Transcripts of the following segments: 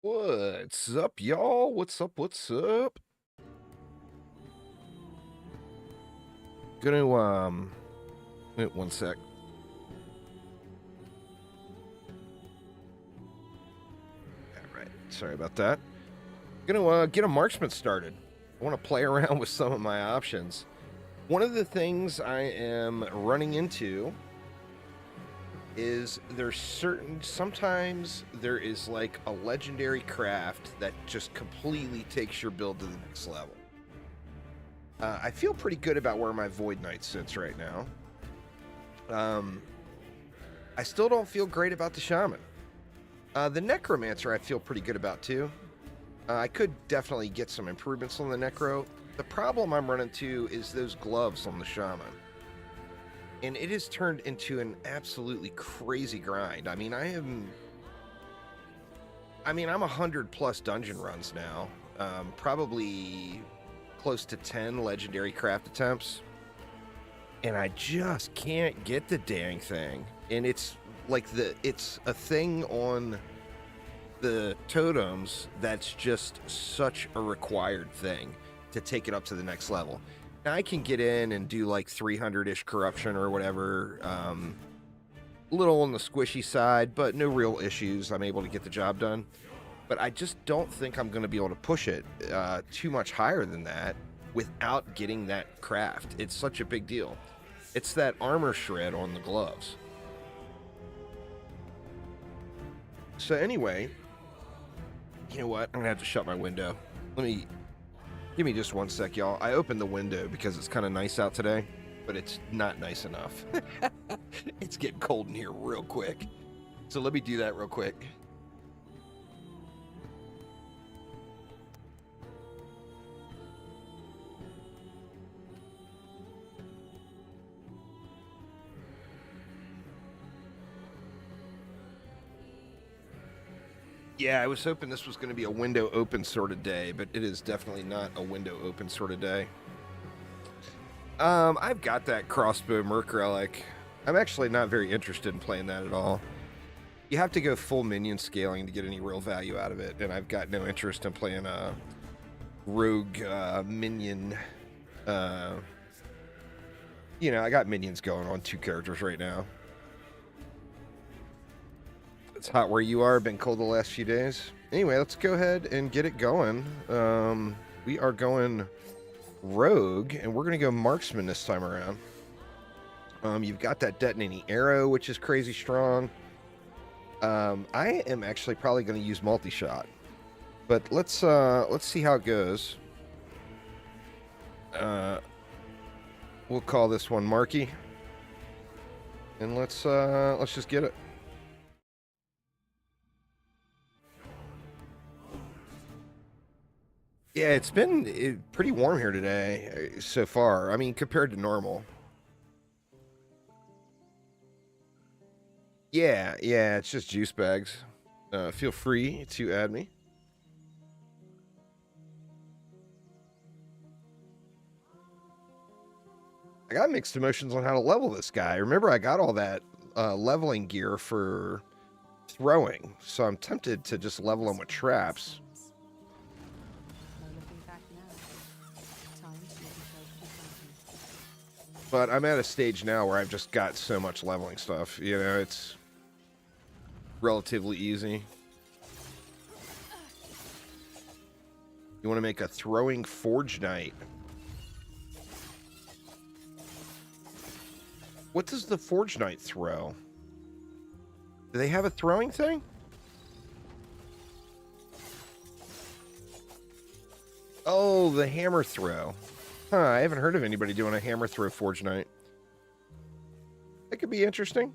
What's up, y'all? What's up? What's up? Gonna wait one sec. All right, sorry about that. Gonna get a marksman started. I want to play around with some of my options. One of the things I am running into is sometimes there is like a legendary craft that just completely takes your build to the next level. I feel pretty good about where my Void Knight sits right now. I still don't feel great about the Shaman. The Necromancer I feel pretty good about too. I could definitely get some improvements on the Necro. The problem I'm running into is those gloves on the Shaman. And it has turned into an absolutely crazy grind. I'm 100 plus dungeon runs now. Probably close to 10 legendary craft attempts. And I just can't get the dang thing. And it's like it's a thing on the totems that's just such a required thing to take it up to the next level. Now I can get in and do like 300-ish corruption or whatever. A little on the squishy side, but no real issues. I'm able to get the job done. But I just don't think I'm going to be able to push it too much higher than that without getting that craft. It's such a big deal. It's that armor shred on the gloves. So anyway, you know what? I'm going to have to shut my window. Give me just one sec, y'all. I opened the window because it's kind of nice out today, but it's not nice enough. It's getting cold in here real quick. So let me do that real quick. Yeah, I was hoping this was going to be a window open sort of day, but it is definitely not a window open sort of day. I've got that crossbow Merc relic. I'm actually not very interested in playing that at all. You have to go full minion scaling to get any real value out of it, and I've got no interest in playing a rogue minion. I got minions going on 2 characters right now. It's hot where you are. Been cold the last few days. Anyway, let's go ahead and get it going. We are going rogue, and we're going to go marksman this time around. You've got that detonating arrow, which is crazy strong. I am actually probably going to use multi-shot, but let's see how it goes. We'll call this one Marky, and let's just get it. Yeah, it's been pretty warm here today so far. I mean, compared to normal. Yeah, it's just juice bags. Feel free to add me. I got mixed emotions on how to level this guy. Remember, I got all that leveling gear for throwing, so I'm tempted to just level him with traps. But I'm at a stage now where I've just got so much leveling stuff. It's relatively easy. You want to make a throwing Forge Knight. What does the Forge Knight throw? Do they have a throwing thing? Oh, the hammer throw. Huh, I haven't heard of anybody doing a hammer throw Forge Knight. That could be interesting.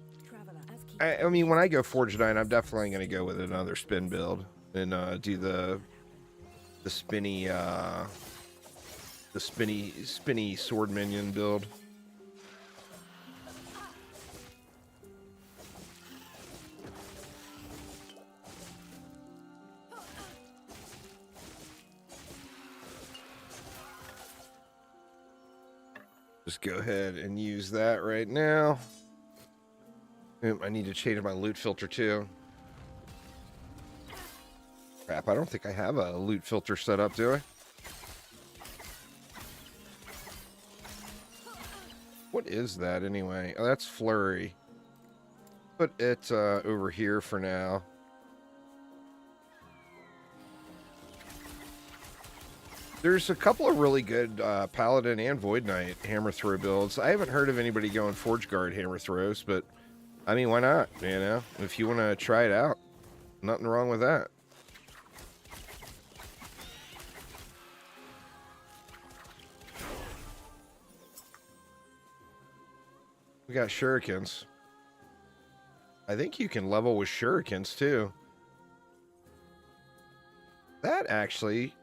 I mean, when I go Forge Knight, I'm definitely going to go with another spin build and do the spinny sword minion build. Just go ahead and use that right now. I need to change my loot filter too. Crap, I don't think I have a loot filter set up, do I? What is that anyway? Oh, that's flurry. Put it over here for now. There's a couple of really good Paladin and Void Knight hammer throw builds. I haven't heard of anybody going Forge Guard hammer throws, but I mean, why not? You know, if you want to try it out, nothing wrong with that. We got shurikens. I think you can level with shurikens too. That actually,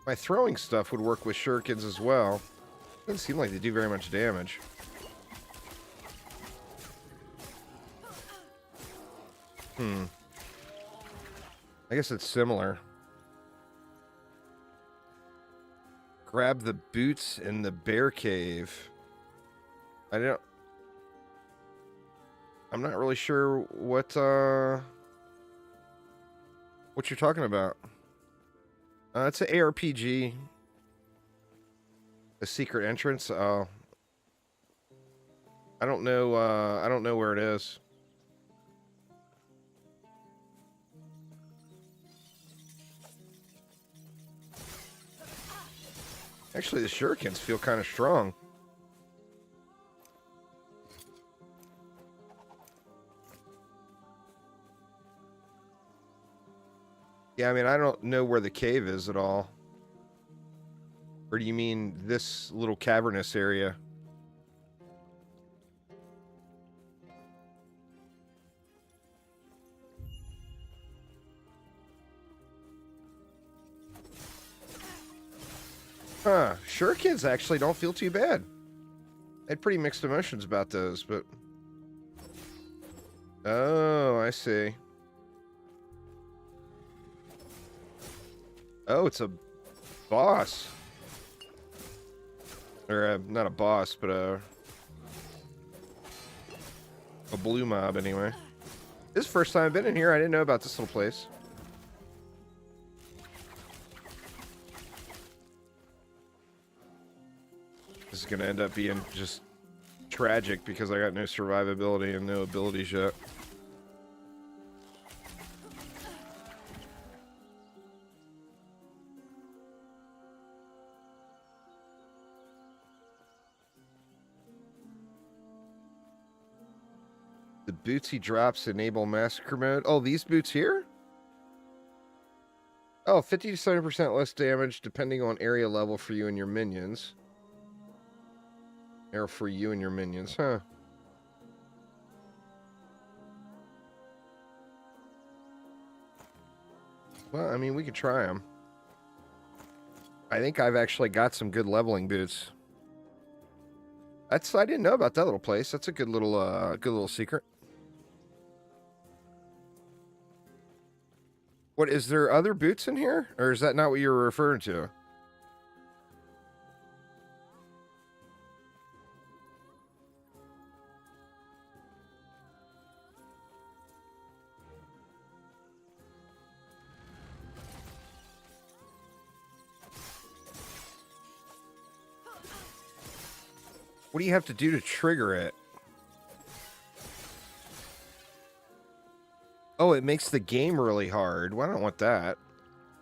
my throwing stuff would work with shurikens as well. Doesn't seem like they do very much damage. I guess it's similar. Grab the boots in the bear cave. I'm not really sure what you're talking about. It's an ARPG. A secret entrance. Oh, I don't know. I don't know where it is. Actually, the shurikens feel kind of strong. Yeah, I mean, I don't know where the cave is at all. Or do you mean this little cavernous area? Huh. Shurikens actually don't feel too bad. I had pretty mixed emotions about those, but... Oh, I see. Oh, it's a boss. Or, not a boss, but a blue mob, anyway. This is the first time I've been in here. I didn't know about this little place. This is going to end up being just tragic because I got no survivability and no abilities yet. The boots he drops enable massacre mode. Oh, these boots here? Oh, 50 to 70% less damage depending on area level for you and your minions. Or for you and your minions, huh? Well, I mean, we could try them. I think I've actually got some good leveling boots. I didn't know about that little place. That's a good little secret. What, is there other boots in here? Or is that not what you were referring to? What do you have to do to trigger it? Oh, it makes the game really hard. Well, I don't want that.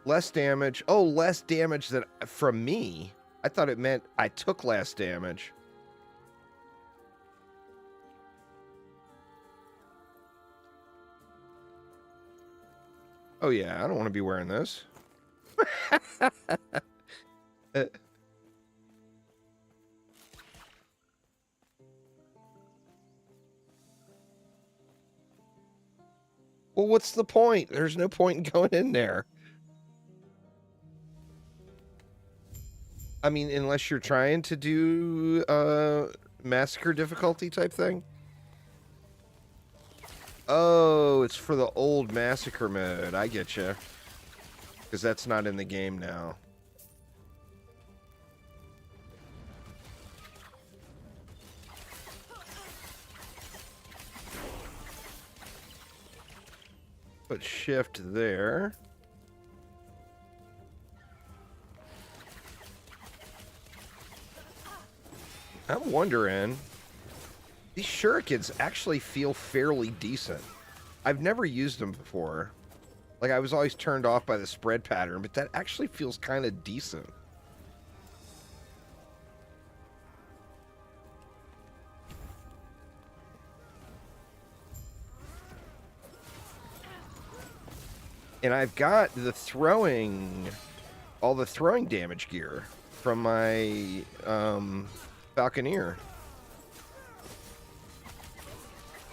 Less damage. Oh, less damage from me. I thought it meant I took less damage. Oh, yeah. I don't want to be wearing this. Well, what's the point? There's no point in going in there. I mean, unless you're trying to do massacre difficulty type thing. Oh, it's for the old massacre mode. I get you. Because that's not in the game now. Put shift there. I'm wondering, these shurikens actually feel fairly decent. I've never used them before. Like, I was always turned off by the spread pattern, but that actually feels kind of decent. And I've got the throwing, all the throwing damage gear from my Falconeer.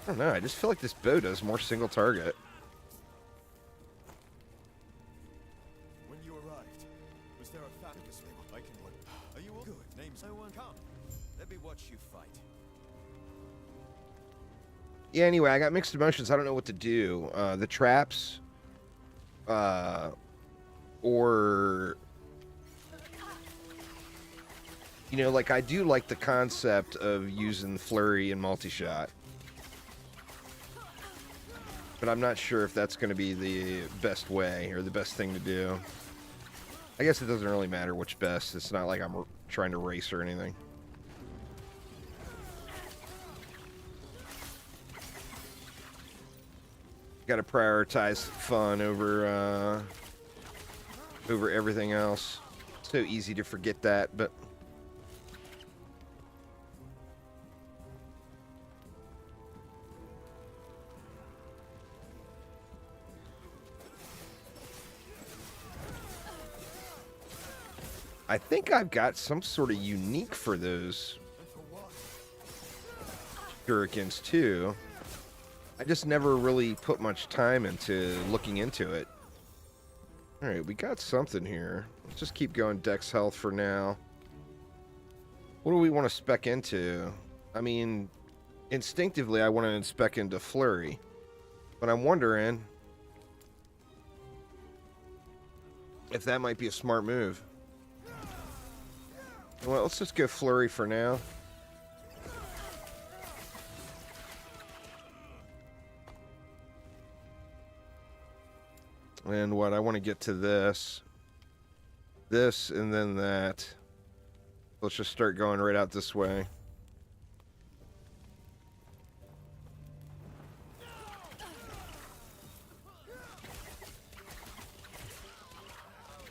I don't know, I just feel like this bow does more single target. When you arrived, was there a fabulous I can win. Are you all good? Name's no one. Come. Let me watch you fight. Yeah, anyway, I got mixed emotions. I don't know what to do. The traps, or, you know, like, I do like the concept of using flurry and multi-shot, but I'm not sure if that's going to be the best way or the best thing to do. I guess it doesn't really matter which best. It's not like I'm trying to race or anything. Got to prioritize fun over everything else. It's so easy to forget that, but I think I've got some sort of unique for those shurikens too. I just never really put much time into looking into it. Alright, we got something here. Let's just keep going Dex Health for now. What do we want to spec into? I mean, instinctively I want to spec into Flurry. But I'm wondering if that might be a smart move. Well, let's just go Flurry for now. And what, I want to get to this, and then that. Let's just start going right out this way.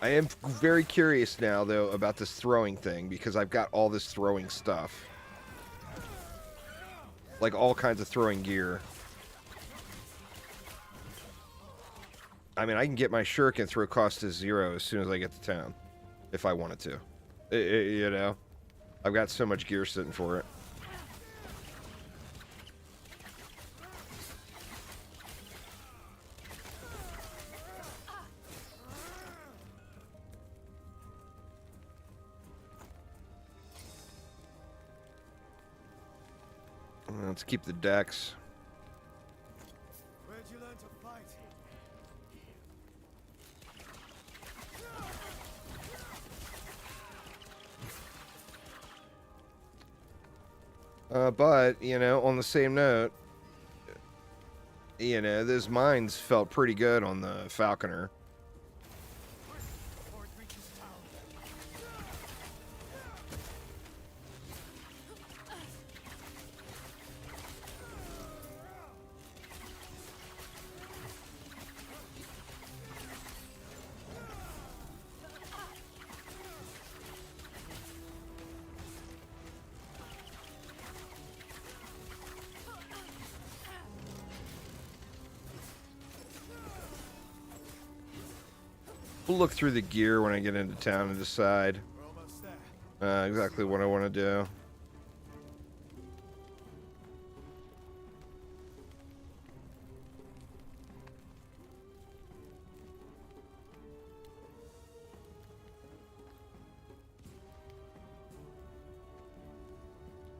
I am very curious now, though, about this throwing thing, because I've got all this throwing stuff. Like, all kinds of throwing gear. I mean, I can get my shuriken throw cost to 0 as soon as I get to town. If I wanted to. You know? I've got so much gear sitting for it. Let's keep the decks. Where'd you learn to fight? But, you know, on the same note, you know, those mines felt pretty good on the Falconer. Before it reaches town. We'll look through the gear when I get into town and decide We're almost there. exactly what I want to do.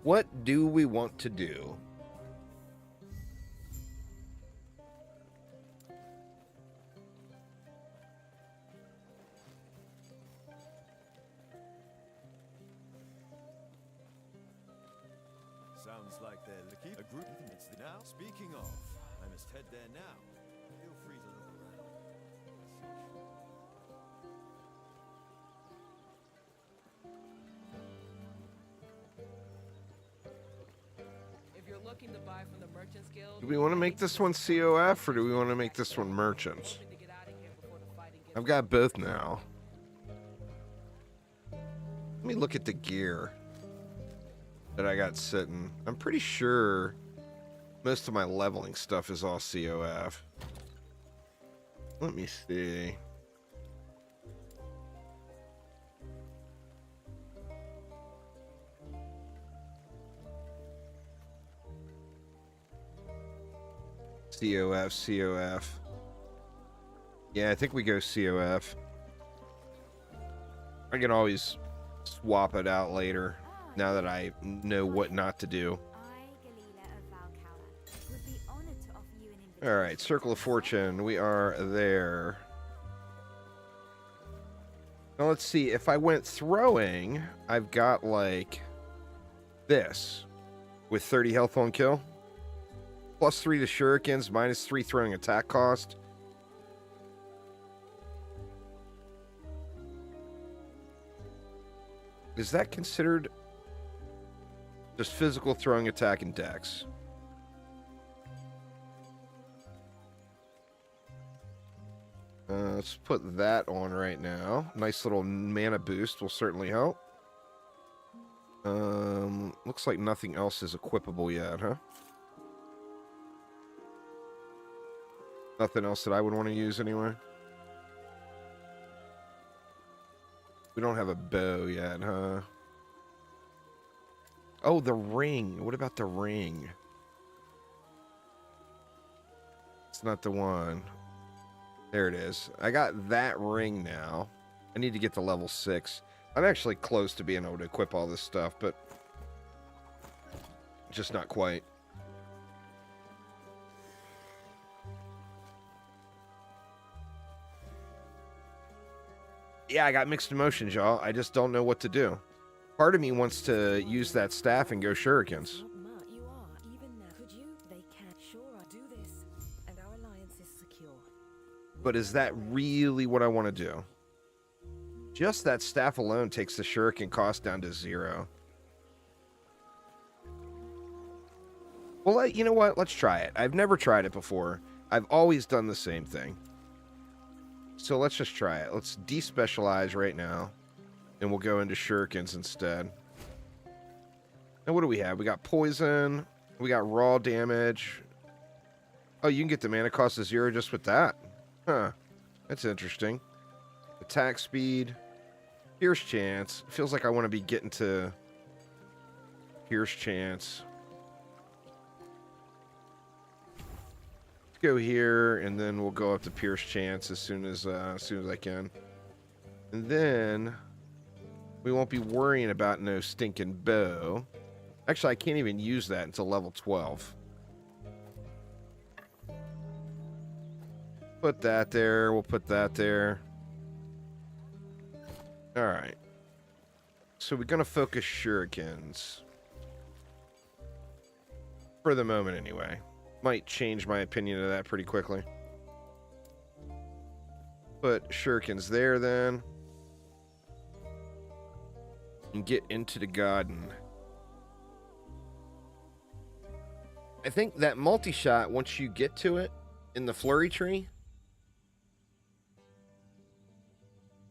What do we want to do? Sounds like they're looking a group. It's now. Speaking of, I must head there now. Feel free to looking to buy from the Merchants Guild? Do we want to make this one COF or do we want to make this one Merchants? Hoping to get out of here before the fighting gets I've got both now. Let me look at the gear that I got sitting. I'm pretty sure most of my leveling stuff is all COF. Let me see. COF. Yeah, I think we go COF. I can always swap it out later, now that I know what not to do. Alright, Circle of Fortune. We are there. Now let's see. If I went throwing, I've got like this with 30 health on kill. +3 to shurikens, -3 throwing attack cost. Is that considered just physical throwing attack and dex? Let's put that on right now. Nice little mana boost will certainly help. Looks like nothing else is equipable yet, huh? Nothing else that I would want to use anyway. We don't have a bow yet, huh? Oh, the ring. What about the ring? It's not the one. There it is. I got that ring now. I need to get to level 6. I'm actually close to being able to equip all this stuff, but just not quite. Yeah, I got mixed emotions, y'all. I just don't know what to do. Part of me wants to use that staff and go shurikens. You are, even now. Could you? They can. Sure, I do this. And our alliance is secure. But is that really what I want to do? Just that staff alone takes the shuriken cost down to 0. Well, you know what? Let's try it. I've never tried it before. I've always done the same thing. So let's just try it. Let's despecialize right now. And we'll go into shurikens instead. And what do we have? We got poison. We got raw damage. Oh, you can get the mana cost to 0 just with that. Huh. That's interesting. Attack speed. Pierce chance. Feels like I want to be getting to Pierce chance. Let's go here, and then we'll go up to Pierce chance as soon as I can. And then we won't be worrying about no stinking bow. Actually, I can't even use that until level 12. Put that there. We'll put that there. Alright. So we're going to focus shurikens. For the moment, anyway. Might change my opinion of that pretty quickly. Put shurikens there, then. And get into the garden. I think that multi-shot, once you get to it in the flurry tree,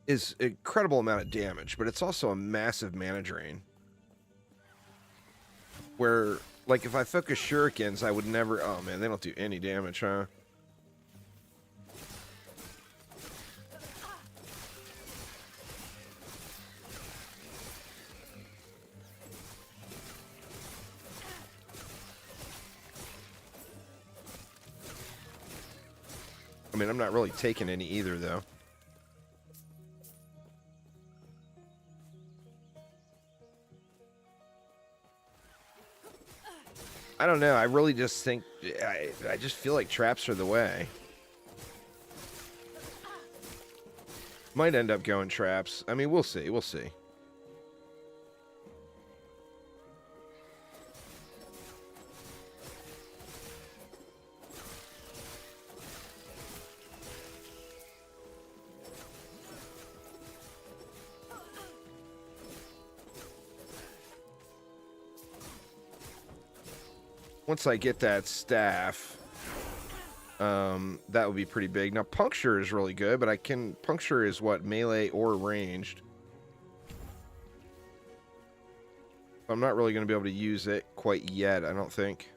is an incredible amount of damage, but it's also a massive mana drain. Where, like, if I focus shurikens, I would never... Oh, man, they don't do any damage, huh? I mean, I'm not really taking any either, though. I don't know. I really just think... I just feel like traps are the way. Might end up going traps. I mean, we'll see. We'll see. once I get that staff, that would be pretty big. Now, puncture is really good, but puncture is what, melee or ranged. I'm not really going to be able to use it quite yet, I don't think.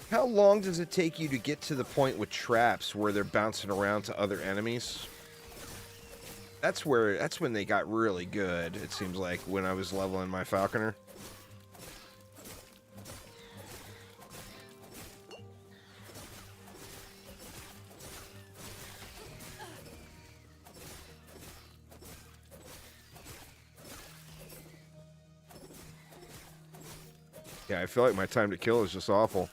How long does it take you to get to the point with traps where they're bouncing around to other enemies? That's when they got really good, it seems like, when I was leveling my Falconer. Yeah, I feel like my time to kill is just awful.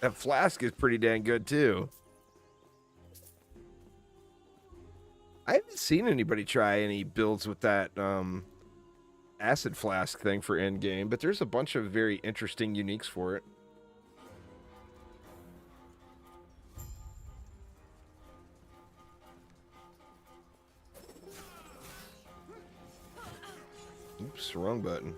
That flask is pretty dang good, too. I haven't seen anybody try any builds with that acid flask thing for endgame, but there's a bunch of very interesting uniques for it. Oops, wrong button.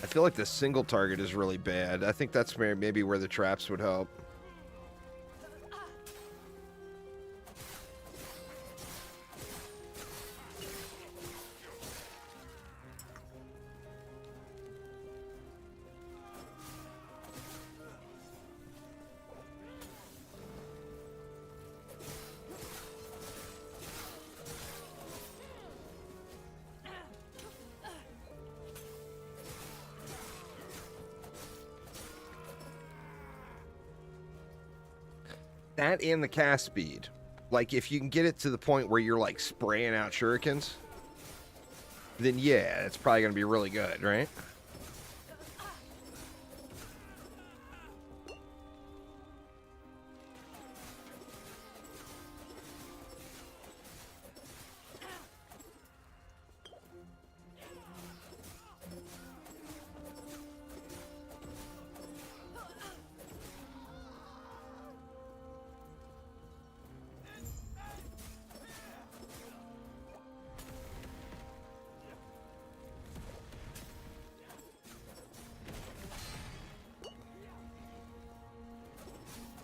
I feel like the single target is really bad. I think that's maybe where the traps would help. That and the cast speed. Like, if you can get it to the point where you're, like, spraying out shurikens, then yeah, it's probably going to be really good, right?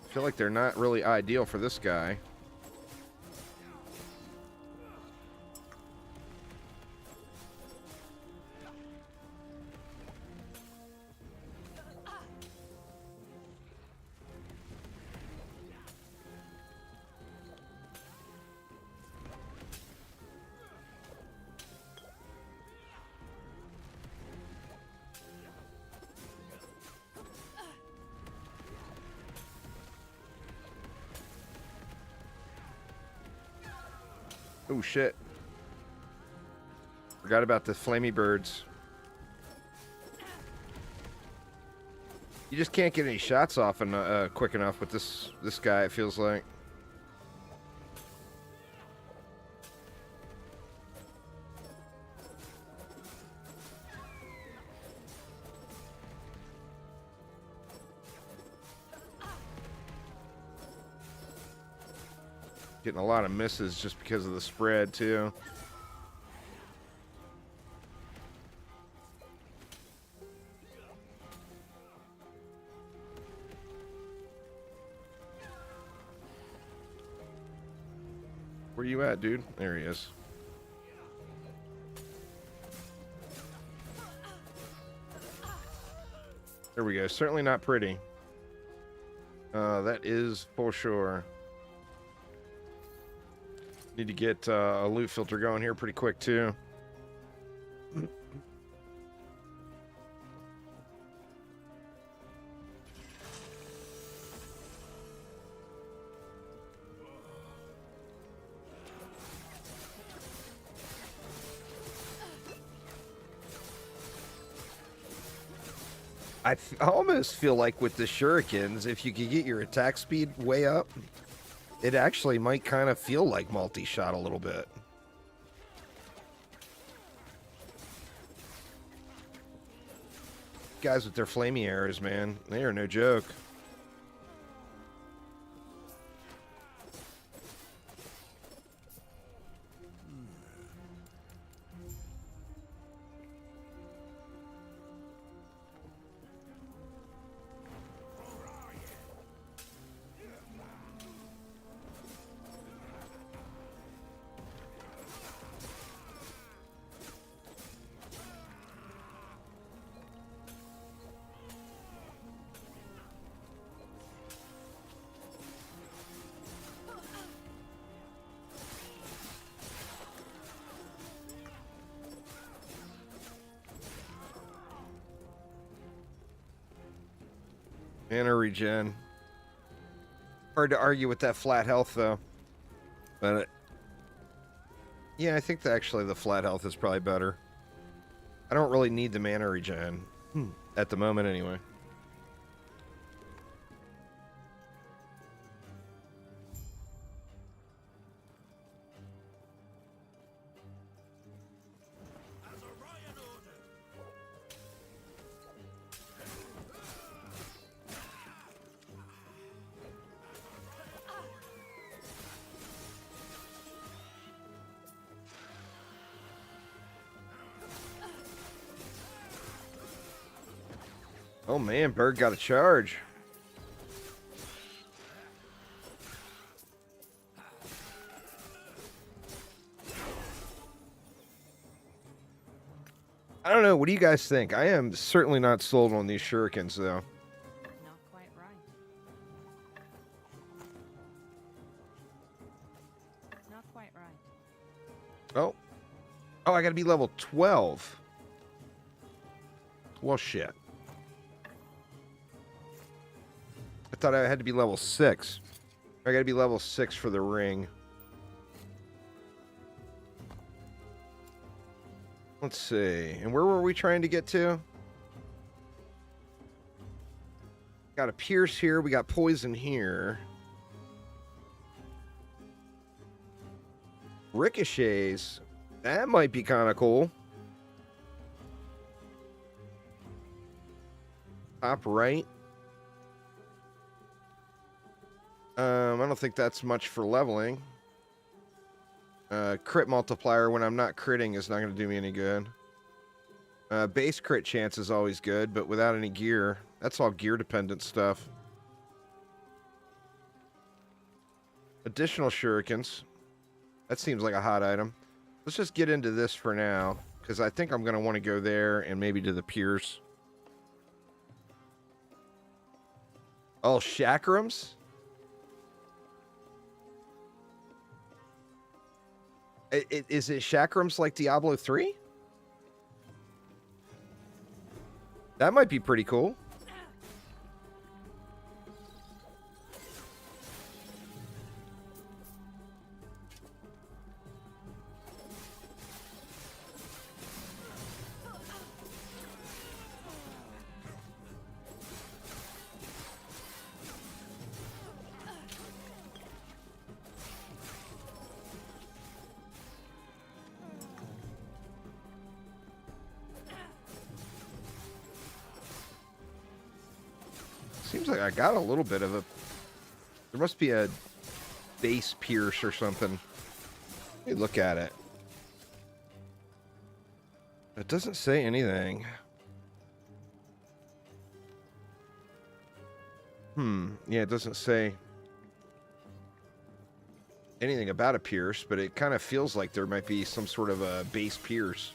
I feel like they're not really ideal for this guy. Oh shit. Forgot about the flamey birds. You just can't get any shots off quick enough with this guy, it feels like. Getting a lot of misses just because of the spread, too. Where you at, dude? There he is. There we go. Certainly not pretty. That is for sure. Need to get a loot filter going here pretty quick, too. I almost feel like with the shurikens, if you could get your attack speed way up, it actually might kind of feel like multi-shot a little bit. Guys with their flamey arrows, man, they are no joke. Mana regen. Hard to argue with that flat health, though. But, yeah, I think that actually the flat health is probably better. I don't really need the mana regen. At the moment, anyway. Oh man, Bird got a charge. I don't know. What do you guys think? I am certainly not sold on these shurikens, though. Not quite right. Not quite right. Oh. Oh, I gotta be level 12. Well, shit. I thought I had to be level 6. I gotta be level 6 for the ring. Let's see. And where were we trying to get to? Got a pierce here. We got poison here. Ricochets. That might be kind of cool. Top right. I don't think that's much for leveling. Crit multiplier when I'm not critting is not going to do me any good. Base crit chance is always good, but without any gear. That's all gear dependent stuff. Additional shurikens. That seems like a hot item. Let's just get into this for now, because I think I'm going to want to go there and maybe to the piers. Oh, chakrams? Is it chakrams like Diablo 3? That might be pretty cool. Seems like I got a little bit of a... There must be a base pierce or something. Let me look at it. It doesn't say anything. Yeah, it doesn't say anything about a pierce, but it kind of feels like there might be some sort of a base pierce.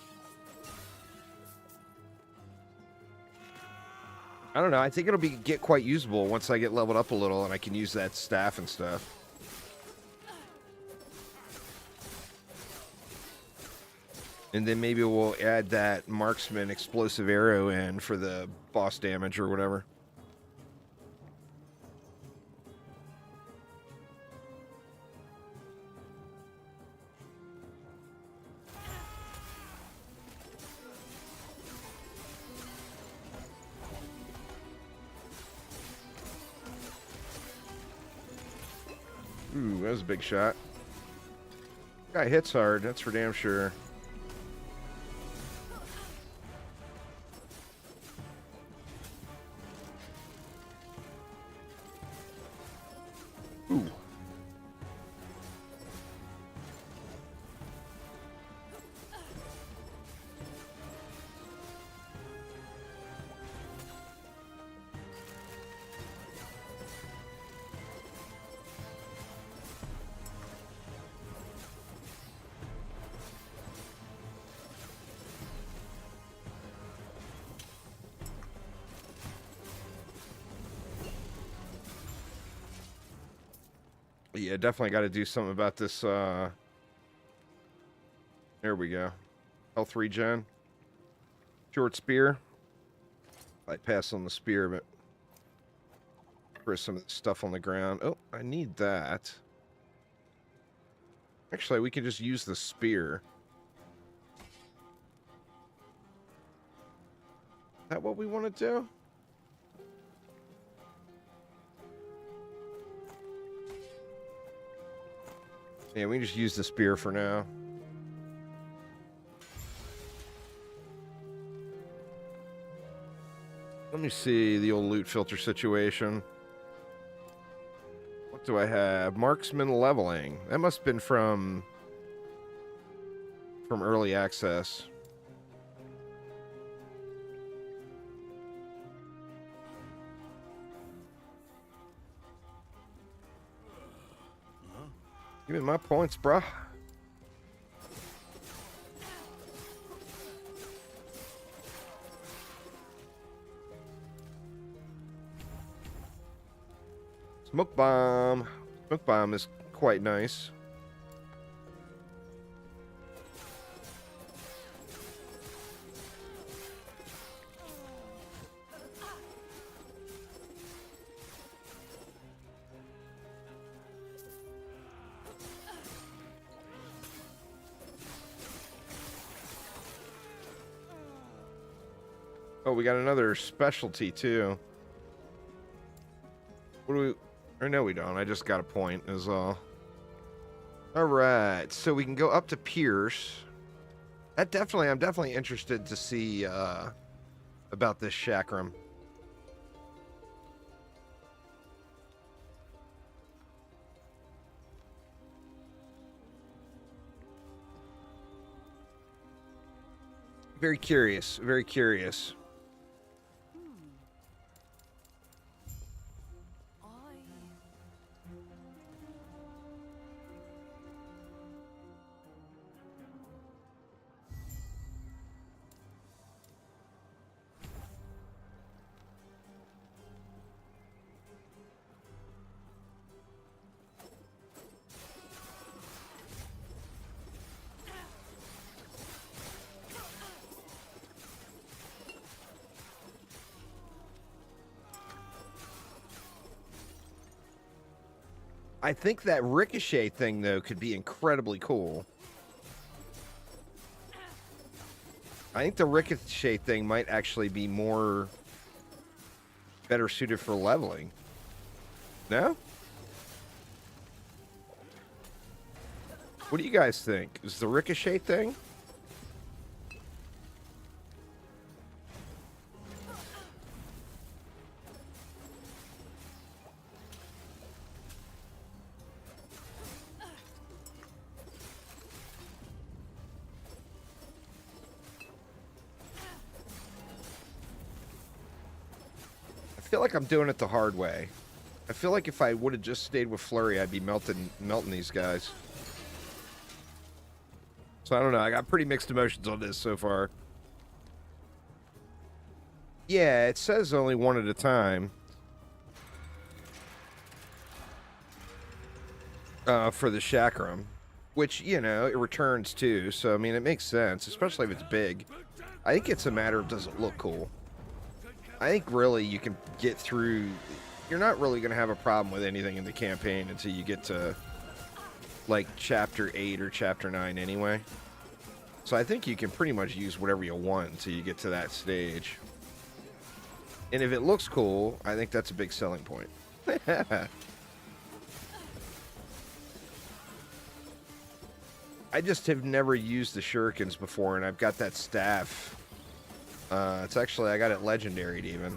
I don't know. I think it'll get quite usable once I get leveled up a little and I can use that staff and stuff. And then maybe we'll add that Marksman explosive arrow in for the boss damage or whatever. that was a big shot. Guy hits hard, that's for damn sure. Ooh. Yeah, definitely got to do something about this. There we go. Health regen. Short spear. I pass on the spear, but for some of the stuff on the ground. Oh, I need that. Actually, we can just use the spear. Is that what we want to do? Yeah, we can just use the spear for now. Let me see the old loot filter situation. What do I have? Marksman leveling. That must have been from early access. Give me my points, bruh. Smoke bomb. Smoke bomb is quite nice. Oh, we got another specialty, too. What do we... Or no, we don't. I just got a point, is all. Alright, so we can go up to Pierce. I'm definitely interested to see, about this chakram. Very curious, very curious. I think that ricochet thing, though, could be incredibly cool. I think the ricochet thing might actually be better suited for leveling. No? What do you guys think? Is the ricochet thing? I feel like I'm doing it the hard way. I feel like if I would have just stayed with Flurry, I'd be melting these guys. So I don't know. I got pretty mixed emotions on this so far. Yeah, it says only one at a time. For the chakram. Which, you know, it returns too. So, I mean, it makes sense. Especially if it's big. I think it's a matter of does it look cool. I think really you can get through... You're not really going to have a problem with anything in the campaign until you get to, like, Chapter 8 or Chapter 9 anyway. So I think you can pretty much use whatever you want until you get to that stage. And if it looks cool, I think that's a big selling point. I just have never used the shurikens before, and I've got that staff. It's actually, I got it legendaried even.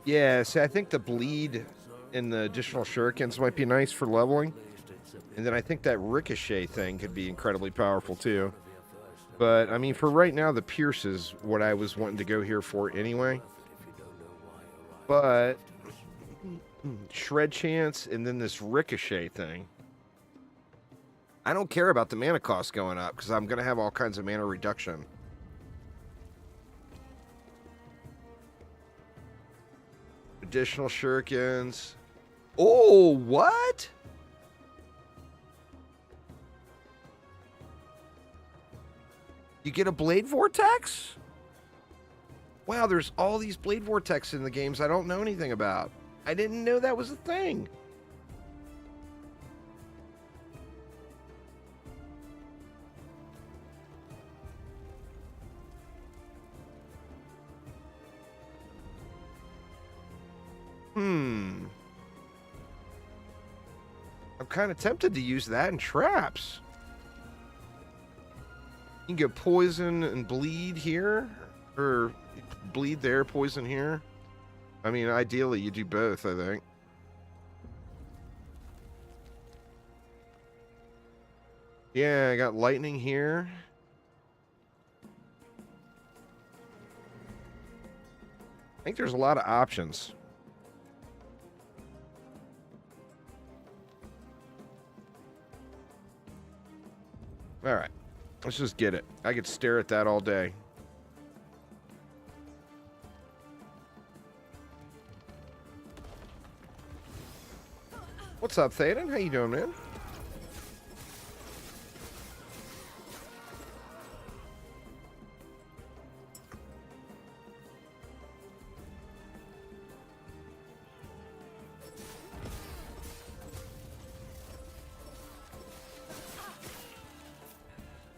Yeah, see, I think the bleed and the additional shurikens might be nice for leveling. And then I think that ricochet thing could be incredibly powerful too. But, I mean, for right now, the pierce is what I was wanting to go here for anyway. But shred chance and then this ricochet thing. I don't care about the mana cost going up because I'm going to have all kinds of mana reduction. Additional shurikens. Oh, what? You get a blade vortex? Wow, there's all these blade vortex in the games I don't know anything about. I didn't know that was a thing. I'm kind of tempted to use that in traps. You can get poison and bleed here, or bleed there, poison here. I mean, ideally, you do both, I think. Yeah, I got lightning here. I think there's a lot of options. All right, let's just get it. I could stare at that all day. What's up, Thaden? How you doing, man?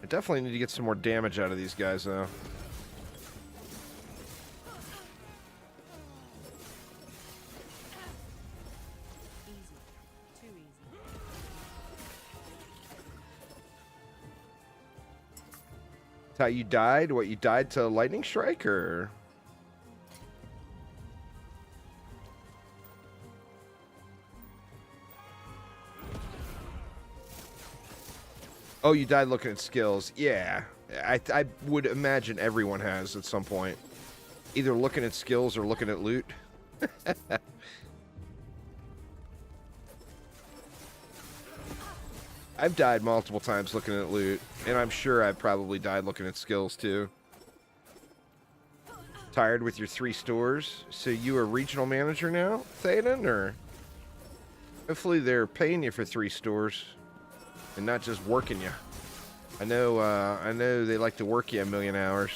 I definitely need to get some more damage out of these guys, though. Easy. Too easy. That's how you died? What, you died to lightning strike, or? Oh, you died looking at skills. Yeah. I would imagine everyone has at some point. Either looking at skills or looking at loot. I've died multiple times looking at loot. And I'm sure I've probably died looking at skills, too. Tired with your 3 stores? So you a regional manager now, Thaden, or? Hopefully they're paying you for 3 stores. And not just working you. I know they like to work you a million hours.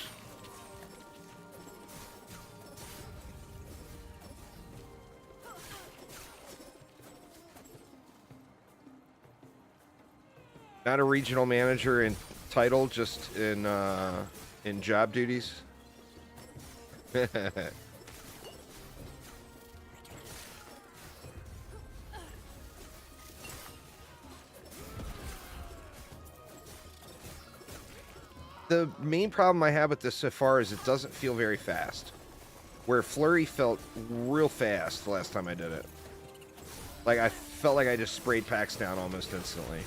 Not a regional manager in title, just in job duties. The main problem I have with this so far is it doesn't feel very fast. where flurry felt real fast the last time I did it. Like, I felt like I just sprayed packs down almost instantly.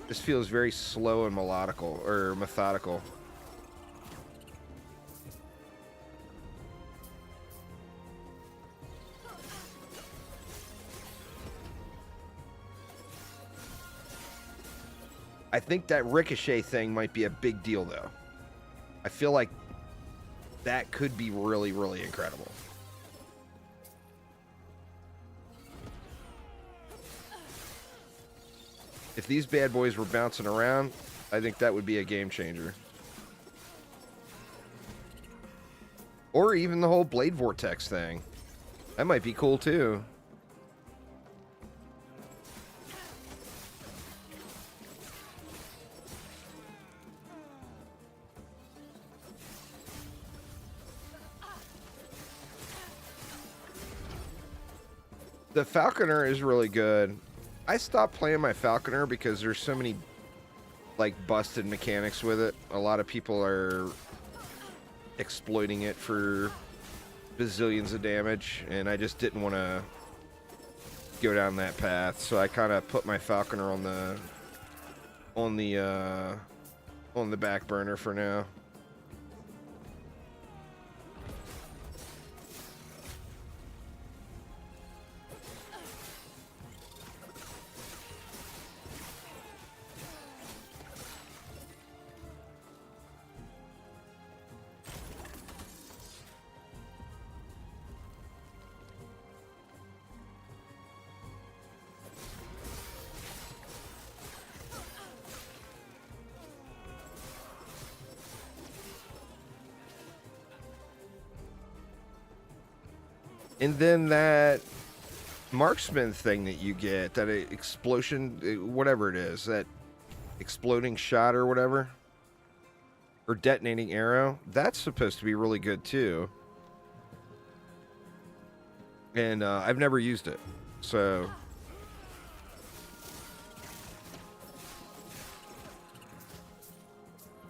This feels very slow and melodical, or methodical. I think that ricochet thing might be a big deal, though. I feel like that could be really, really incredible. If these bad boys were bouncing around, I think that would be a game changer. Or even the whole blade vortex thing. That might be cool, too. The Falconer is really good. I stopped playing my Falconer because there's so many, like, busted mechanics with it. A lot of people are exploiting it for bazillions of damage, and I just didn't want to go down that path. So I kind of put my Falconer on the back burner for now. And then that Marksman thing that you get, that explosion, whatever it is, that exploding shot or whatever, or detonating arrow, that's supposed to be really good too. And I've never used it, so...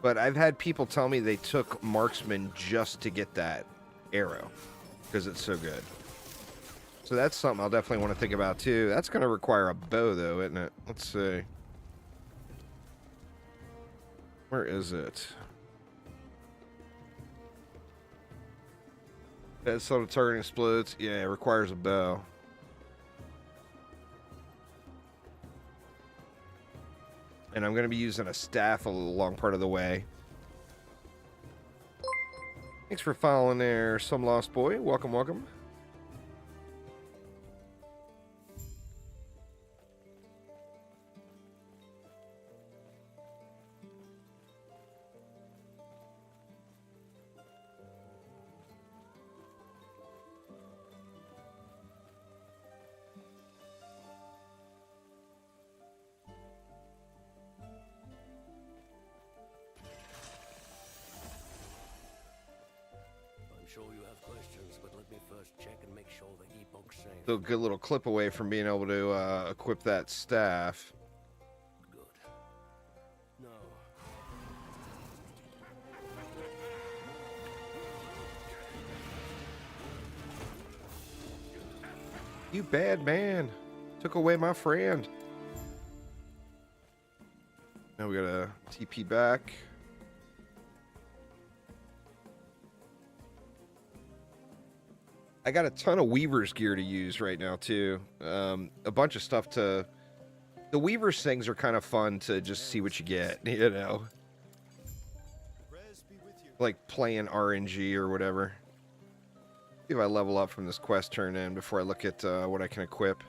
But I've had people tell me they took Marksman just to get that arrow, because it's so good. So that's something I'll definitely want to think about too. That's going to require a bow though, isn't it? Let's see. Where is it? As so the target explodes. Yeah, it requires a bow. And I'm going to be using a staff a long part of the way. Thanks for following there, Some Lost Boy. Welcome, welcome. Sure you have questions, but let me first check and make sure the Epoch's safe. Still a good little clip away from being able to equip that staff. Good. No. You bad man. Took away my friend. Now we gotta TP back. I got a ton of Weaver's gear to use right now, too. A bunch of stuff to... The Weaver's things are kind of fun to just see what you get, you know? Like playing RNG or whatever. See if I level up from this quest turn in before I look at what I can equip.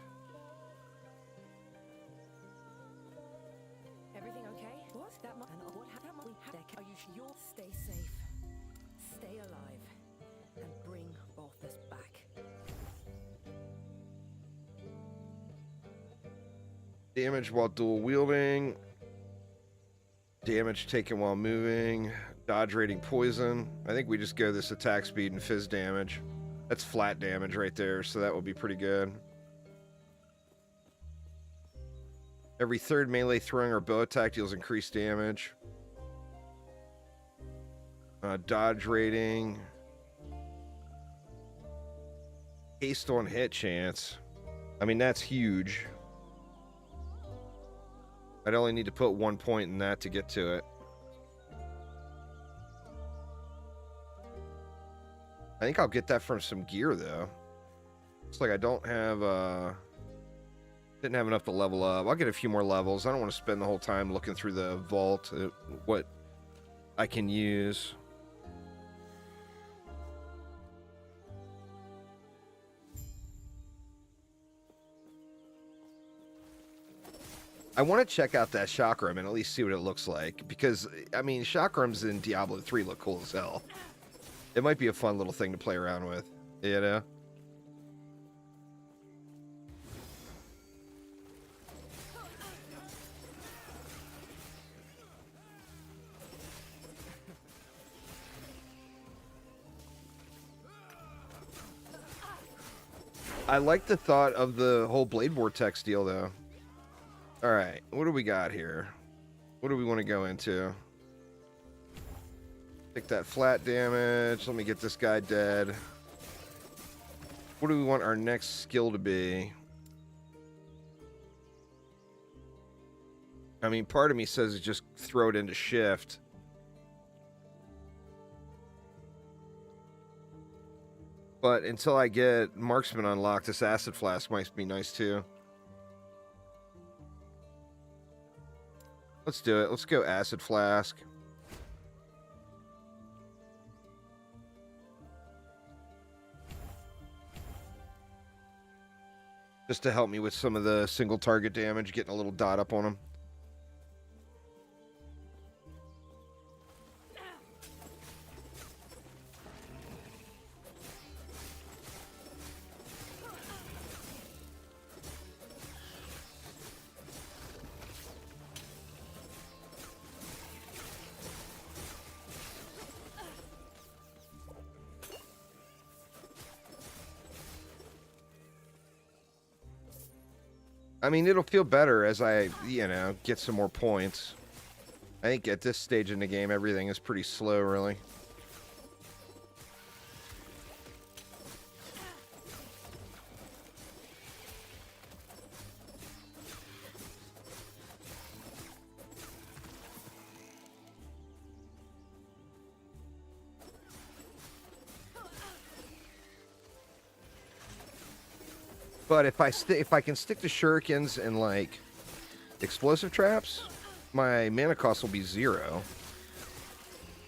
Everything okay? What? That much? And what happened? We had there. Are you sure? Stay safe. Stay alive. And bring Balthus back. Damage while dual wielding. Damage taken while moving. Dodge rating poison. I think we just go this attack speed and fizz damage. That's flat damage right there, so that will be pretty good. Every third melee throwing or bow attack deals increased damage. Dodge rating. Haste on hit chance. I mean, that's huge. I'd only need to put 1 point in that to get to it. I think I'll get that from some gear, though. Looks like I don't have, didn't have enough to level up. I'll get a few more levels. I don't want to spend the whole time looking through the vault at what I can use. I want to check out that chakram and at least see what it looks like. Because, I mean, chakrams in Diablo 3 look cool as hell. It might be a fun little thing to play around with, you know? I like the thought of the whole Blade Vortex deal, though. Alright, what do we got here? What do we want to go into? Take that flat damage. Let me get this guy dead. What do we want our next skill to be? I mean, part of me says just throw it into shift. But until I get Marksman unlocked, this acid flask might be nice too. Let's do it. Let's go acid flask. Just to help me with some of the single target damage, getting a little dot up on them. I mean, it'll feel better as I, you know, get some more points. I think at this stage in the game, everything is pretty slow, really. But if I can stick to shurikens and like explosive traps, my mana cost will be 0,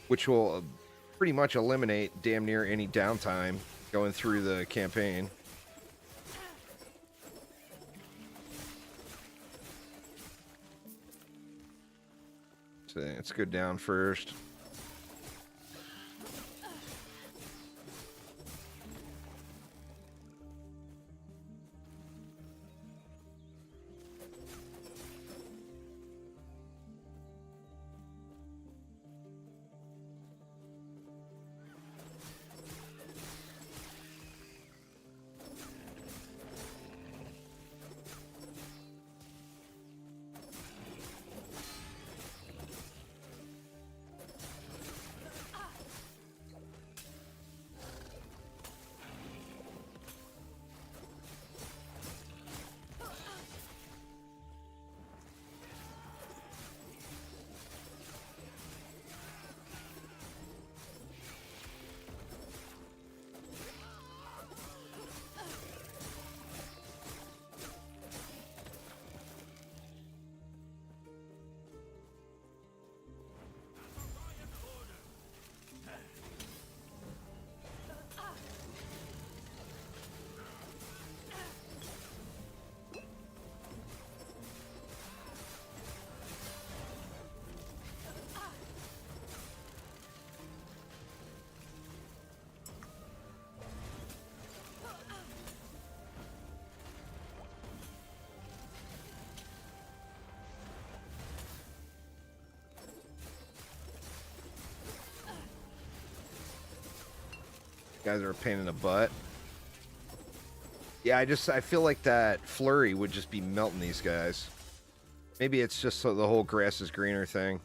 which will pretty much eliminate damn near any downtime going through the campaign. So let's go down first. Guys are a pain in the butt. Yeah, I feel like that flurry would just be melting these guys. Maybe it's just so the whole grass is greener thing.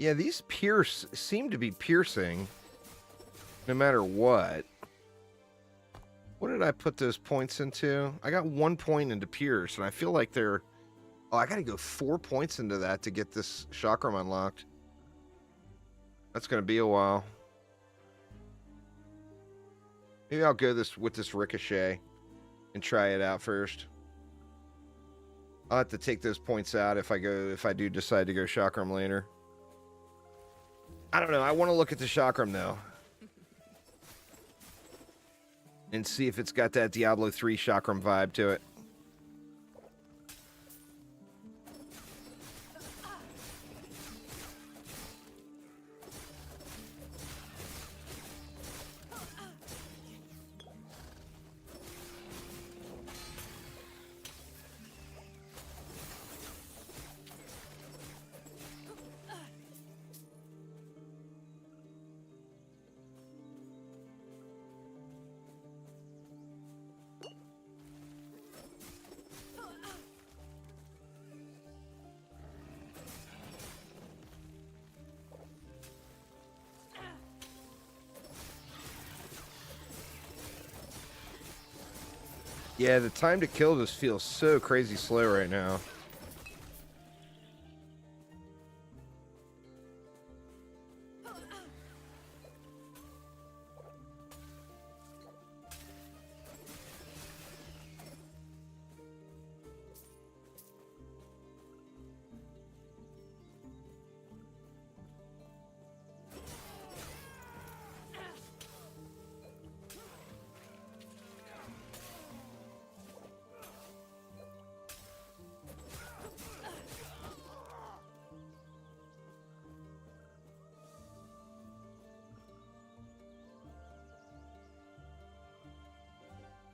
Yeah, these seem to be piercing no matter what. What did I put those points into? I got 1 point into pierce, and I feel like they're... Oh, I gotta go 4 points into that to get this chakram unlocked. That's gonna be a while. Maybe I'll go with this ricochet and try it out first. I'll have to take those points out if I do decide to go chakram later. I don't know. I want to look at the chakram though. And see if it's got that Diablo 3 chakram vibe to it. Yeah, the time to kill just feels so crazy slow right now.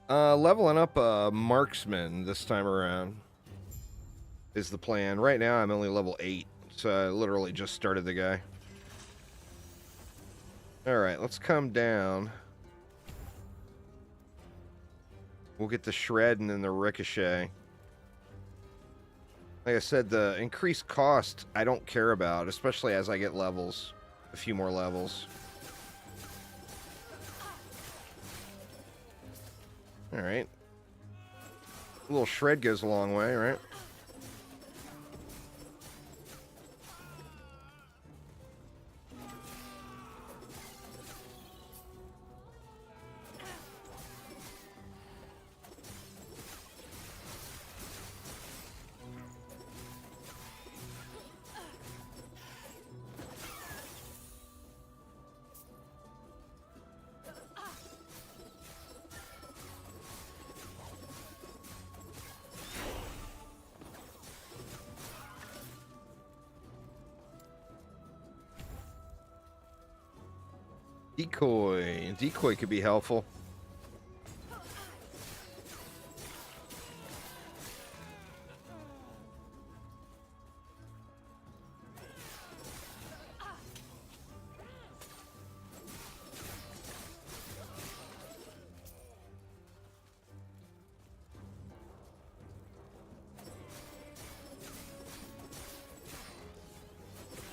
Leveling up a Marksman this time around is the plan. Right now I'm only level 8, so I literally just started the guy. Alright, let's come down. We'll get the shred and then the ricochet. Like I said, the increased cost I don't care about, especially as I get levels. A few more levels. Alright. A little shred goes a long way, right? Decoy. Decoy could be helpful.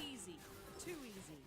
Easy. Too easy.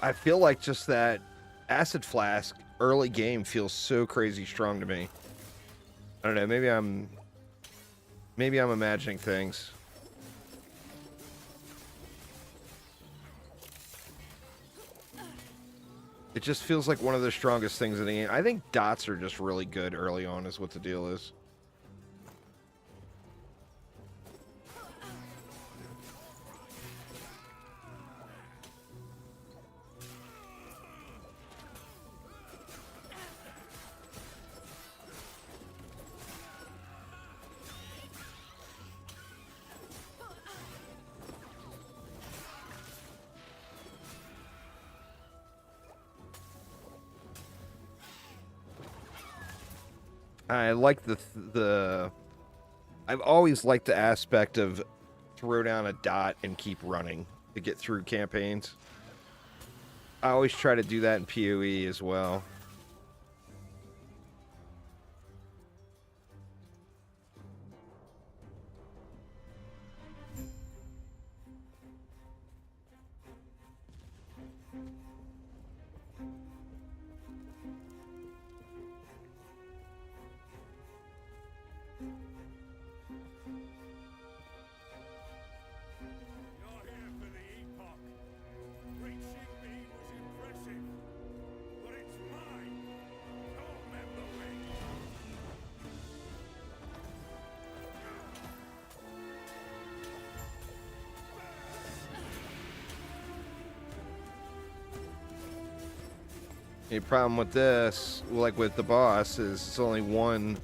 I feel like just that acid flask early game feels so crazy strong to me. I don't know, maybe I'm imagining things. It just feels like one of the strongest things in the game. I think dots are just really good early on is what the deal is. I like I've always liked the aspect of throw down a dot and keep running to get through campaigns. I always try to do that in PoE as well. You're here for the Epoch. Reaching me was impressive, but it's mine. Don't remember me. The problem with this, like with the boss, is it's only one.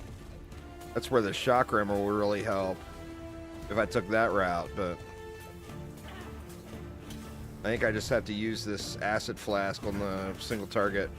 That's where the shock rammer will really help if I took that route, but I think I just have to use this acid flask on the single target.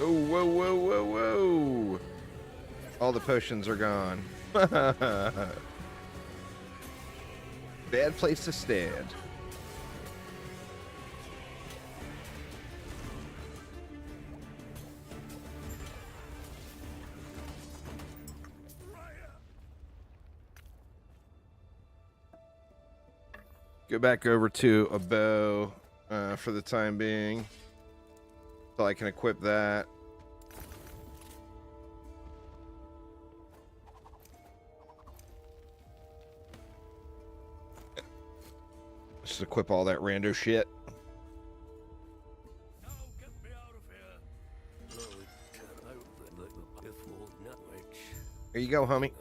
Oh, whoa, whoa, whoa, whoa. All the potions are gone. Bad place to stand. Go back over to a bow for the time being. So I can equip that. Just equip all that rando shit. Now get me out of here. No, it turned out that the before not which Here you go, homie. of.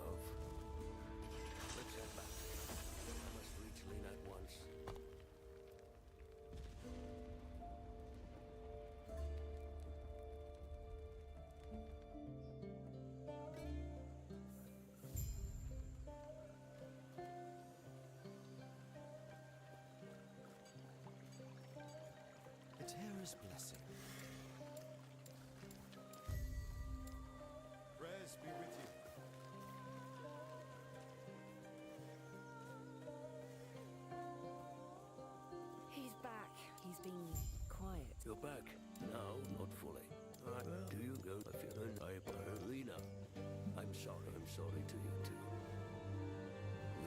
Let's head back. I must reach Lena at once. A Terra's blessing. Prayers be with you. He's back. He's been quiet. You're back. No, not fully. Do you go if you're in Lena? I'm sorry to you too.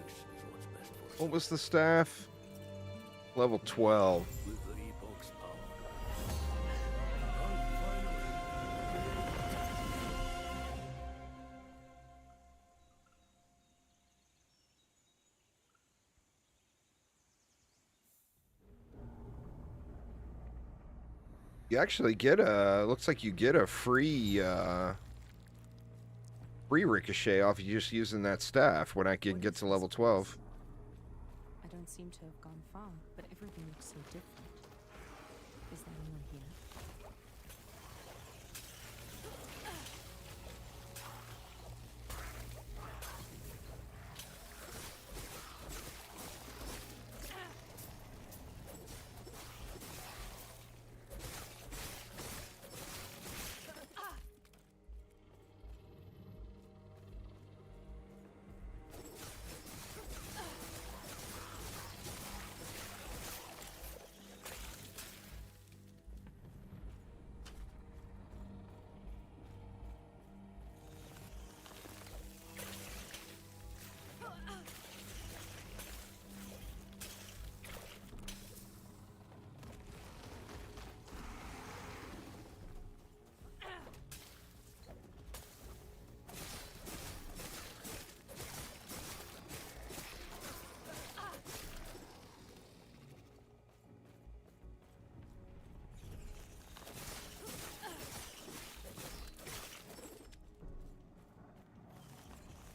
This is what's best for us. What was the staff? Level 12. With the Epoch's power. You actually get a, looks like you get a free free ricochet off you just using that staff when I can get to level 12. I don't seem to have gone far, but everything looks so different. Is there anyone here?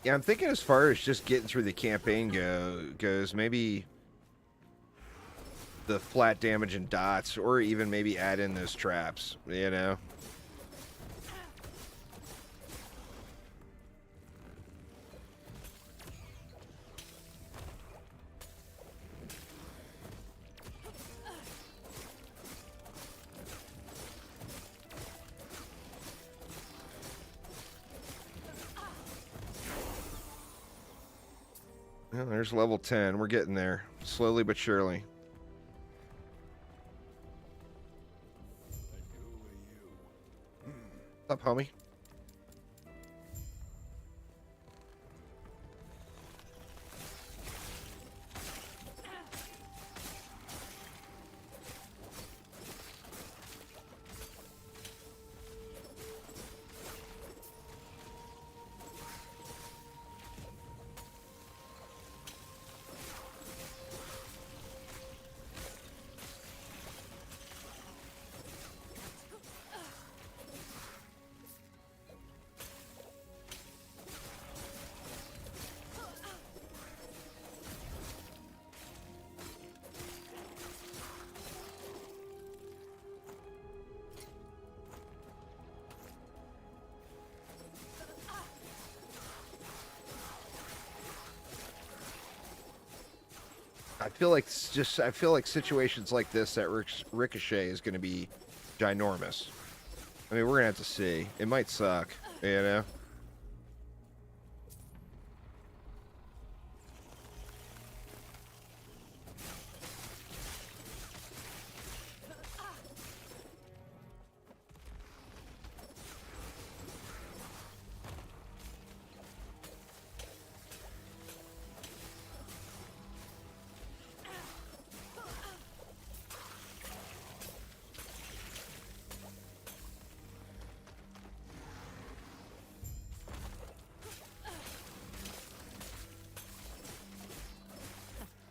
Yeah, I'm thinking as far as just getting through the campaign goes, maybe the flat damage and dots, or even maybe add in those traps, you know? Well, there's level 10. We're getting there. Slowly but surely. What's up, homie? I feel like situations like this that Ricochet is going to be ginormous. I mean, we're going to have to see. It might suck, you know?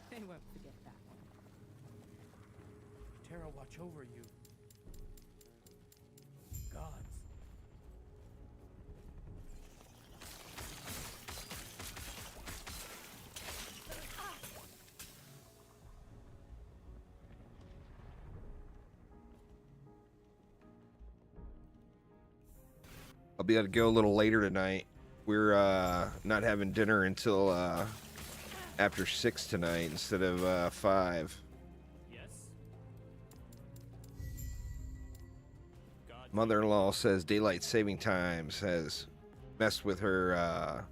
They won't forget that one. Terra watch over you. Gods. I'll be able to go a little later tonight. We're not having dinner until after 6 tonight instead of 5. Yes. God. Mother-in-law says daylight saving times has messed with her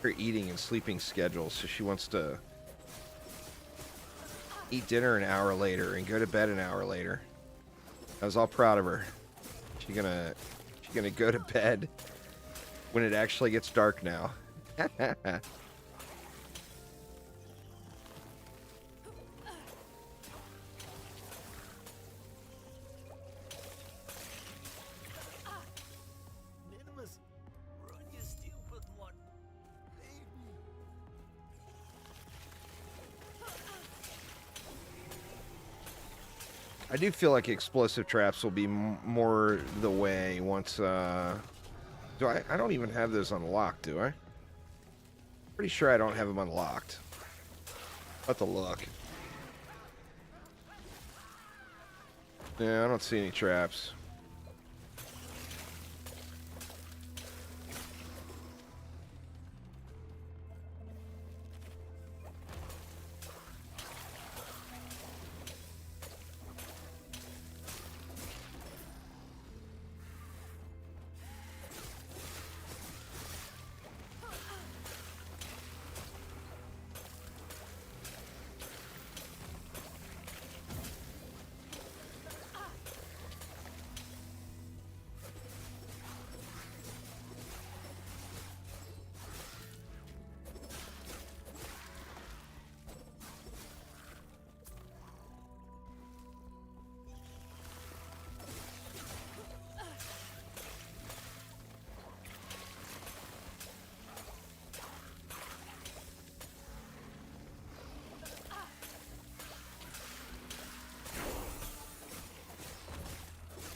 her eating and sleeping schedule, so she wants to eat dinner an hour later and go to bed an hour later. I was all proud of her. She's gonna go to bed when it actually gets dark now. Minimus, run, you stupid one. Leave me. I do feel like explosive traps will be more the way once Do I? I don't even have those unlocked, do I? Pretty sure I don't have them unlocked. I'll have to look. Yeah, I don't see any traps.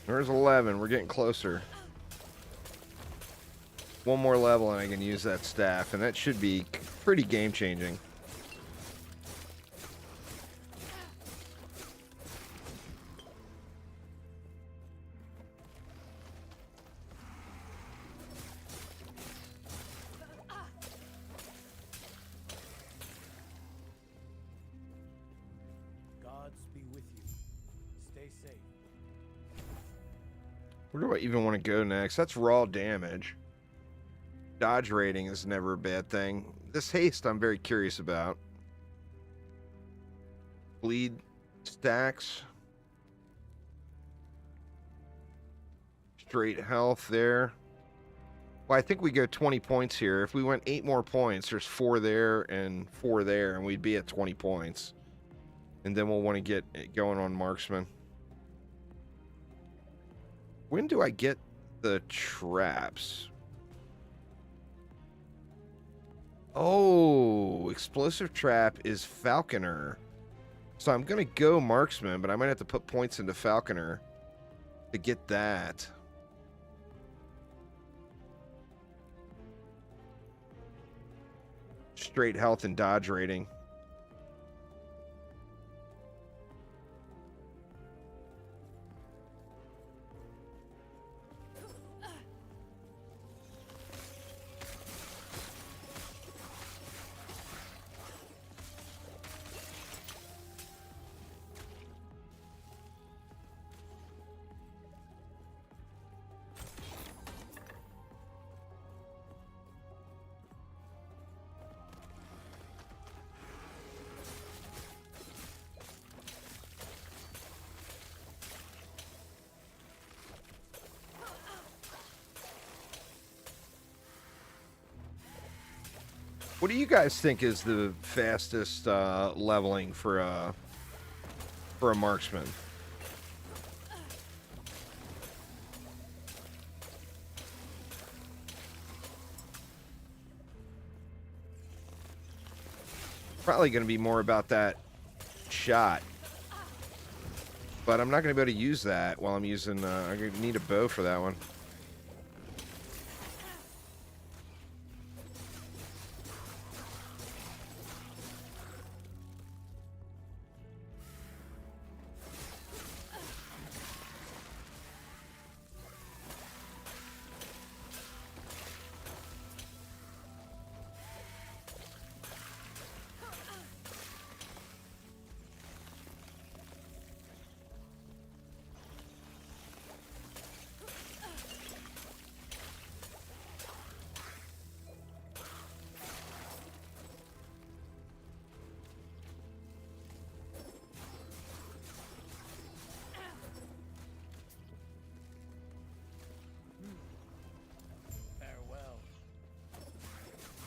There's 11. We're getting closer. One more level and I can use that staff, and that should be pretty game-changing. Gods be with you. Stay safe. Where do I even want to go next? That's raw damage. Dodge rating is never a bad thing. This haste I'm very curious about. Bleed stacks. Straight health there. Well, I think we go 20 points here. If we went 8 more points, there's 4 there and 4 there, and we'd be at 20 points. And then we'll want to get going on Marksman. When do I get the traps? Oh, explosive trap is Falconer. So I'm going to go Marksman, but I might have to put points into Falconer to get that. Straight health and dodge rating. What do you guys think is the fastest leveling for a marksman? Probably going to be more about that shot, but I'm not going to be able to use that while I'm using. I need a bow for that one.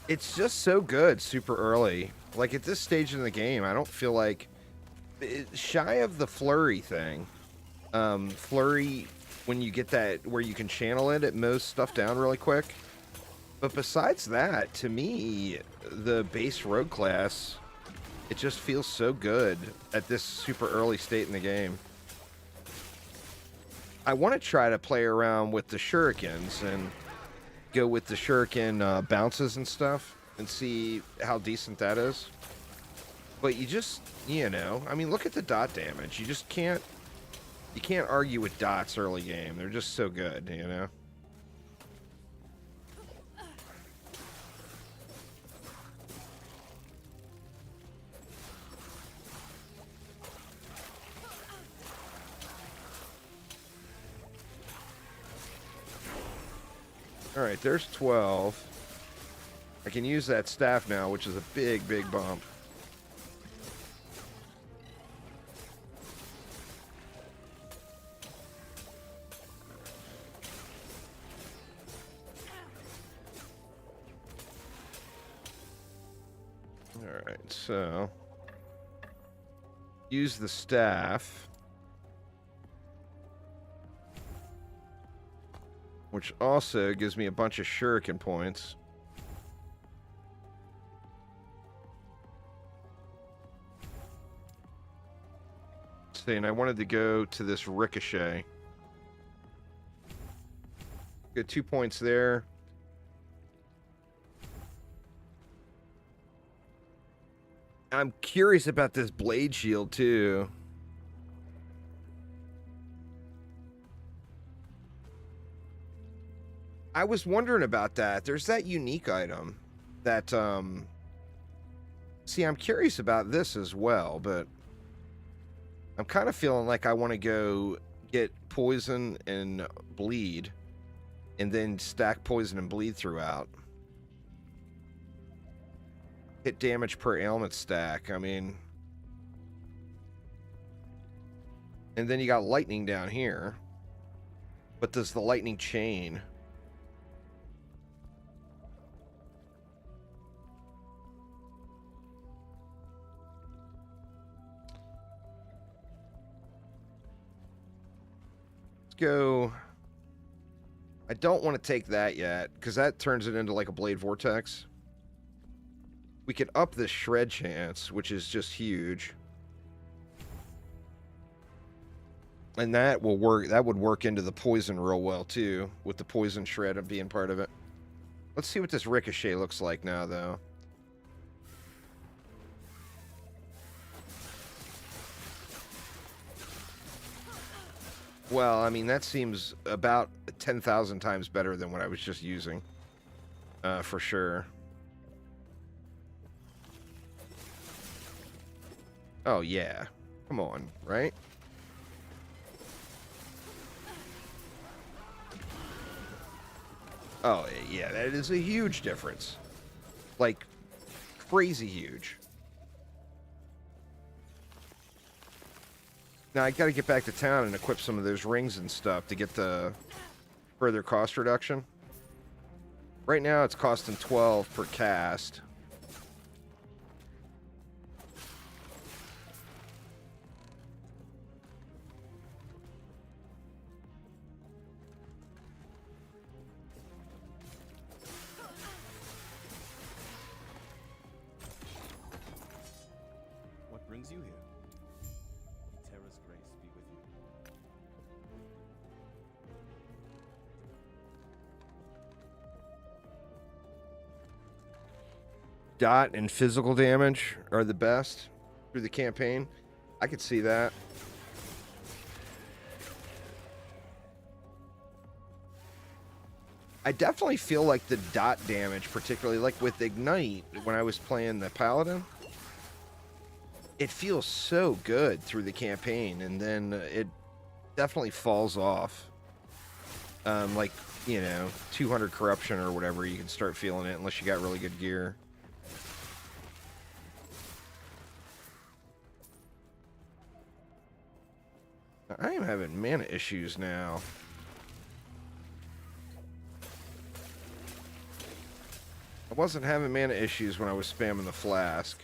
It's just so good super early. Like at this stage in the game, I don't feel like shy of the flurry thing. Flurry, when you get that where you can channel it mows stuff down really quick. But besides that, to me, the base rogue class, it just feels so good at this super early state in the game. I want to try to play around with the shurikens, and go with the shuriken bounces and stuff and see how decent that is. But you just, you know, I mean, look at the dot damage. You just can't, you can't argue with dots early game. They're just so good, you know? Alright, there's 12. I can use that staff now, which is a big, big bump. Alright, so... use the staff. Which also gives me a bunch of shuriken points. And I wanted to go to this ricochet. Get 2 points there. I'm curious about this blade shield too. I was wondering about that. There's that unique item that, see, I'm curious about this as well, but I'm kind of feeling like I want to go get poison and bleed and then stack poison and bleed throughout. Hit damage per ailment stack. I mean, and then you got lightning down here. But does the lightning chain? Go. I don't want to take that yet because that turns it into like a blade vortex. We could up this shred chance, which is just huge, and that will work. That would work into the poison real well too, with the poison shred being part of it. Let's see what this ricochet looks like now, though. Well, I mean, that seems about 10,000 times better than what I was just using. For sure. Oh, yeah. Come on, right? Oh, yeah, that is a huge difference. Like, crazy huge. Now, I gotta get back to town and equip some of those rings and stuff to get the further cost reduction. Right now, it's costing 12 per cast. What brings you here? Terra's grace be with you. Dot and physical damage are the best through the campaign. I could see that. I definitely feel like the dot damage, particularly like with Ignite, when I was playing the Paladin, it feels so good through the campaign, and then it definitely falls off. Like, you know, 200 corruption or whatever, you can start feeling it unless you got really good gear. I am having mana issues now. I wasn't having mana issues when I was spamming the flask.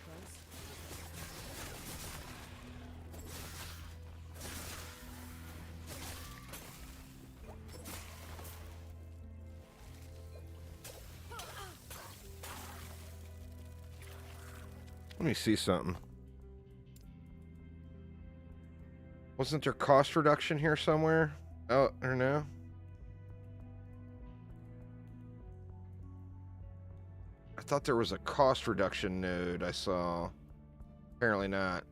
Let me see something. Wasn't there cost reduction here somewhere? Oh, or no? thought there was a cost reduction node I saw. Apparently not.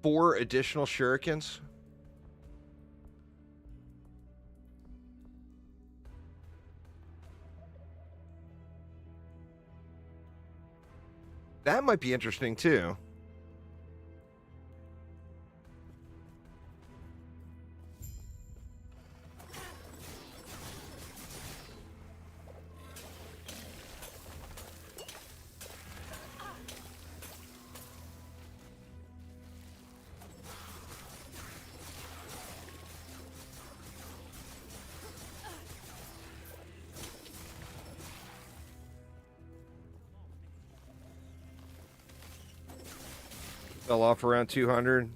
Four additional shurikens? That might be interesting too. Fell off around 200.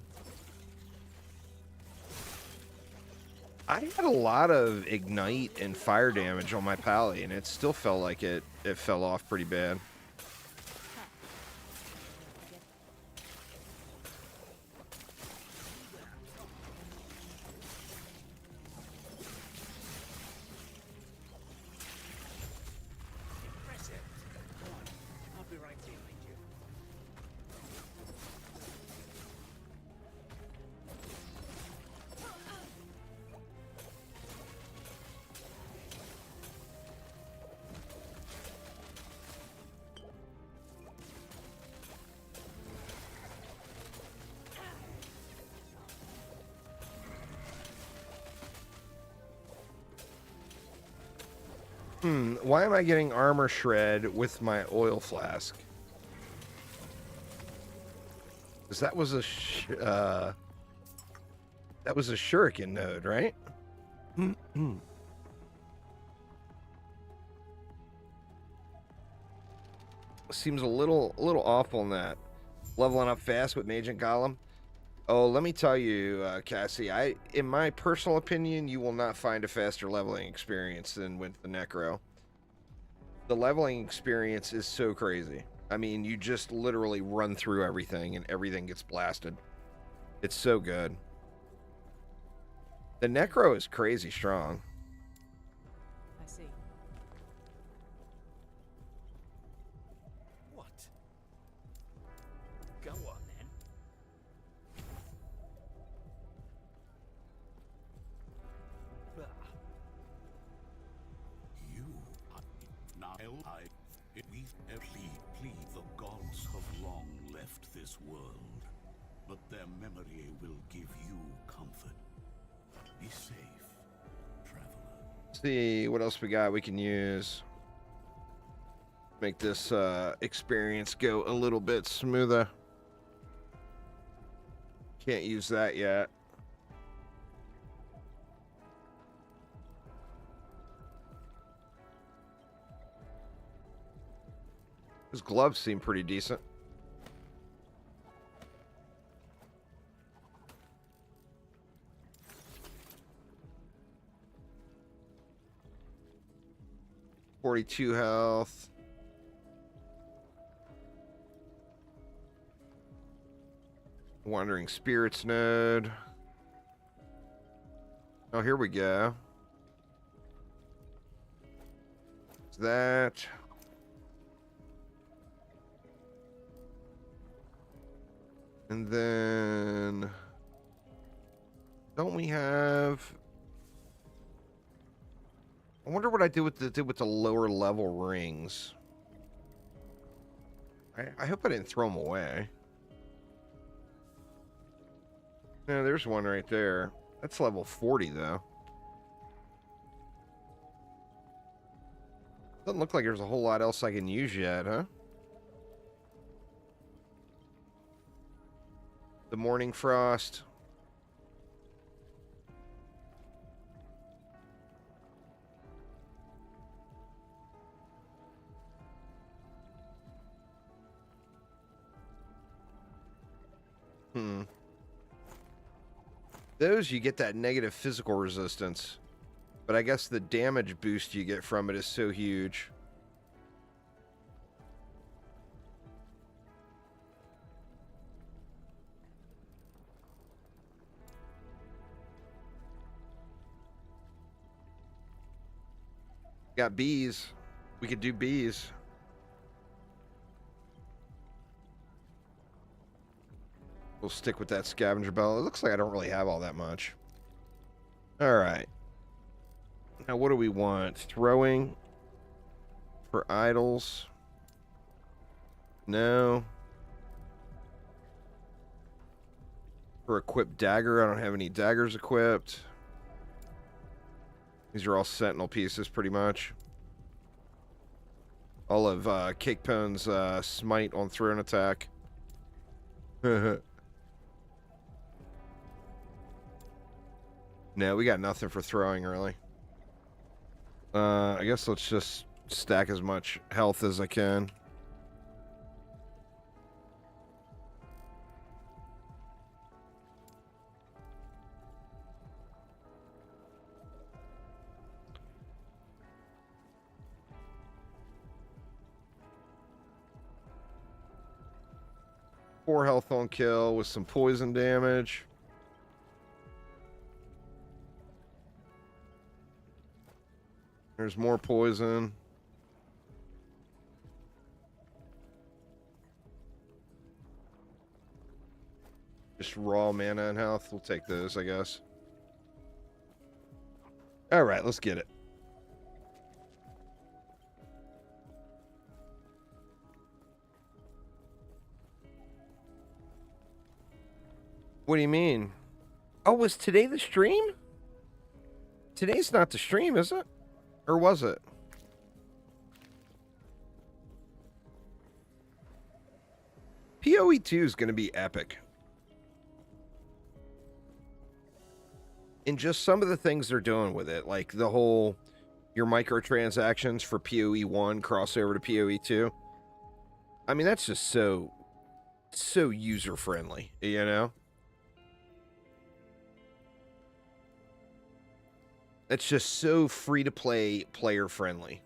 I had a lot of ignite and fire damage on my pally, and it still felt like it fell off pretty bad. Impressive. Go on. I'll be right behind you. Why am I getting armor shred with my oil flask? Because that was a shuriken node, right? Seems a little off on that. Leveling up fast with Magent Golem. Oh, let me tell you, Cassie, in my personal opinion, you will not find a faster leveling experience than with the Necro. The leveling experience is so crazy. I mean, you just literally run through everything and everything gets blasted. It's so good. The Necro is crazy strong. I see. What? Go on then. Bah. You are now plead the gods have long left this world, but their memory will give you comfort. Be safe, traveler. See what else we got we can use. Make this experience go a little bit smoother. Can't use that yet. His gloves seem pretty decent. .42 health. Wandering Spirits node. Oh, here we go. What's that? And then don't we have? I wonder what I did with the lower level rings. I hope I didn't throw them away. Yeah, there's one right there. That's level 40 though. Doesn't look like there's a whole lot else I can use yet, huh? The Morning Frost. Those you get that negative physical resistance. But I guess the damage boost you get from it is so huge. Got bees. We could do bees. We'll stick with that scavenger belt. It looks like I don't really have all that much. All right. Now, what do we want? Throwing for idols. No. For equipped dagger, I don't have any daggers equipped. These are all sentinel pieces, pretty much. All of Cake Pone's smite on throw and attack. No, we got nothing for throwing, really. I guess let's just stack as much health as I can. Four health on kill with some poison damage. There's more poison. Just raw mana and health. We'll take those, I guess. All right, let's get it. What do you mean? Oh, was today the stream? Today's not the stream, is it? Or was it? PoE 2 is going to be epic. And just some of the things they're doing with it, like the whole, your microtransactions for PoE 1 crossover to PoE 2. I mean, that's just so user-friendly, you know? It's just so free-to-play, player-friendly.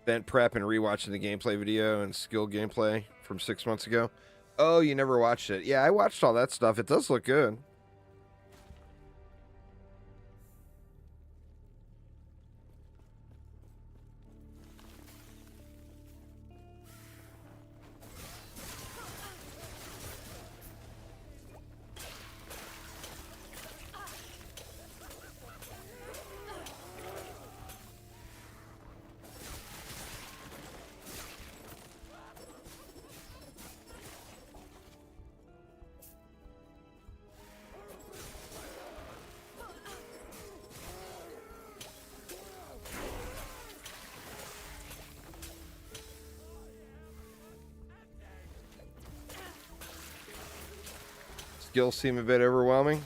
Vent prep and rewatching the gameplay video and skill gameplay from 6 months ago. Oh, you never watched it. Yeah, I watched all that stuff. It does look good. Skills seem a bit overwhelming.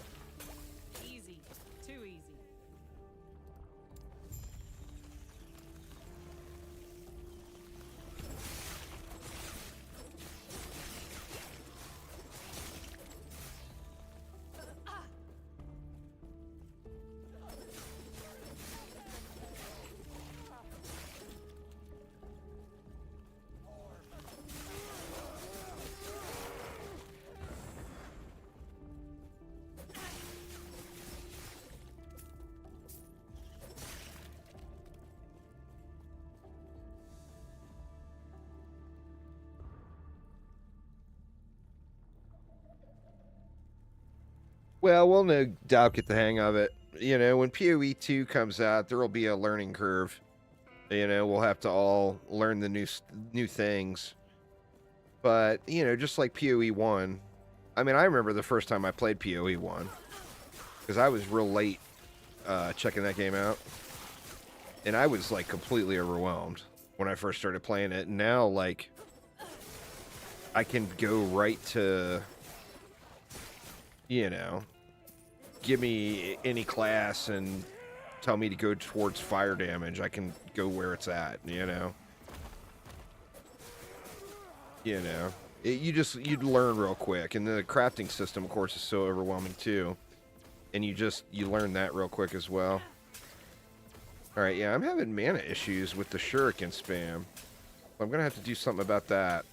Easy. Too easy. Well, we'll no doubt get the hang of it. You know, when PoE 2 comes out, there will be a learning curve. You know, we'll have to all learn the new things. But, you know, just like PoE 1. I mean, I remember the first time I played PoE 1. Because I was real late checking that game out. And I was, like, completely overwhelmed when I first started playing it. And now, like, I can go right to, you know, give me any class and tell me to go towards fire damage. I can go where it's at, you know. You know, you'd learn real quick, and the crafting system, of course, is so overwhelming too. And you learn that real quick as well. All right, yeah, I'm having mana issues with the shuriken spam. I'm gonna have to do something about that.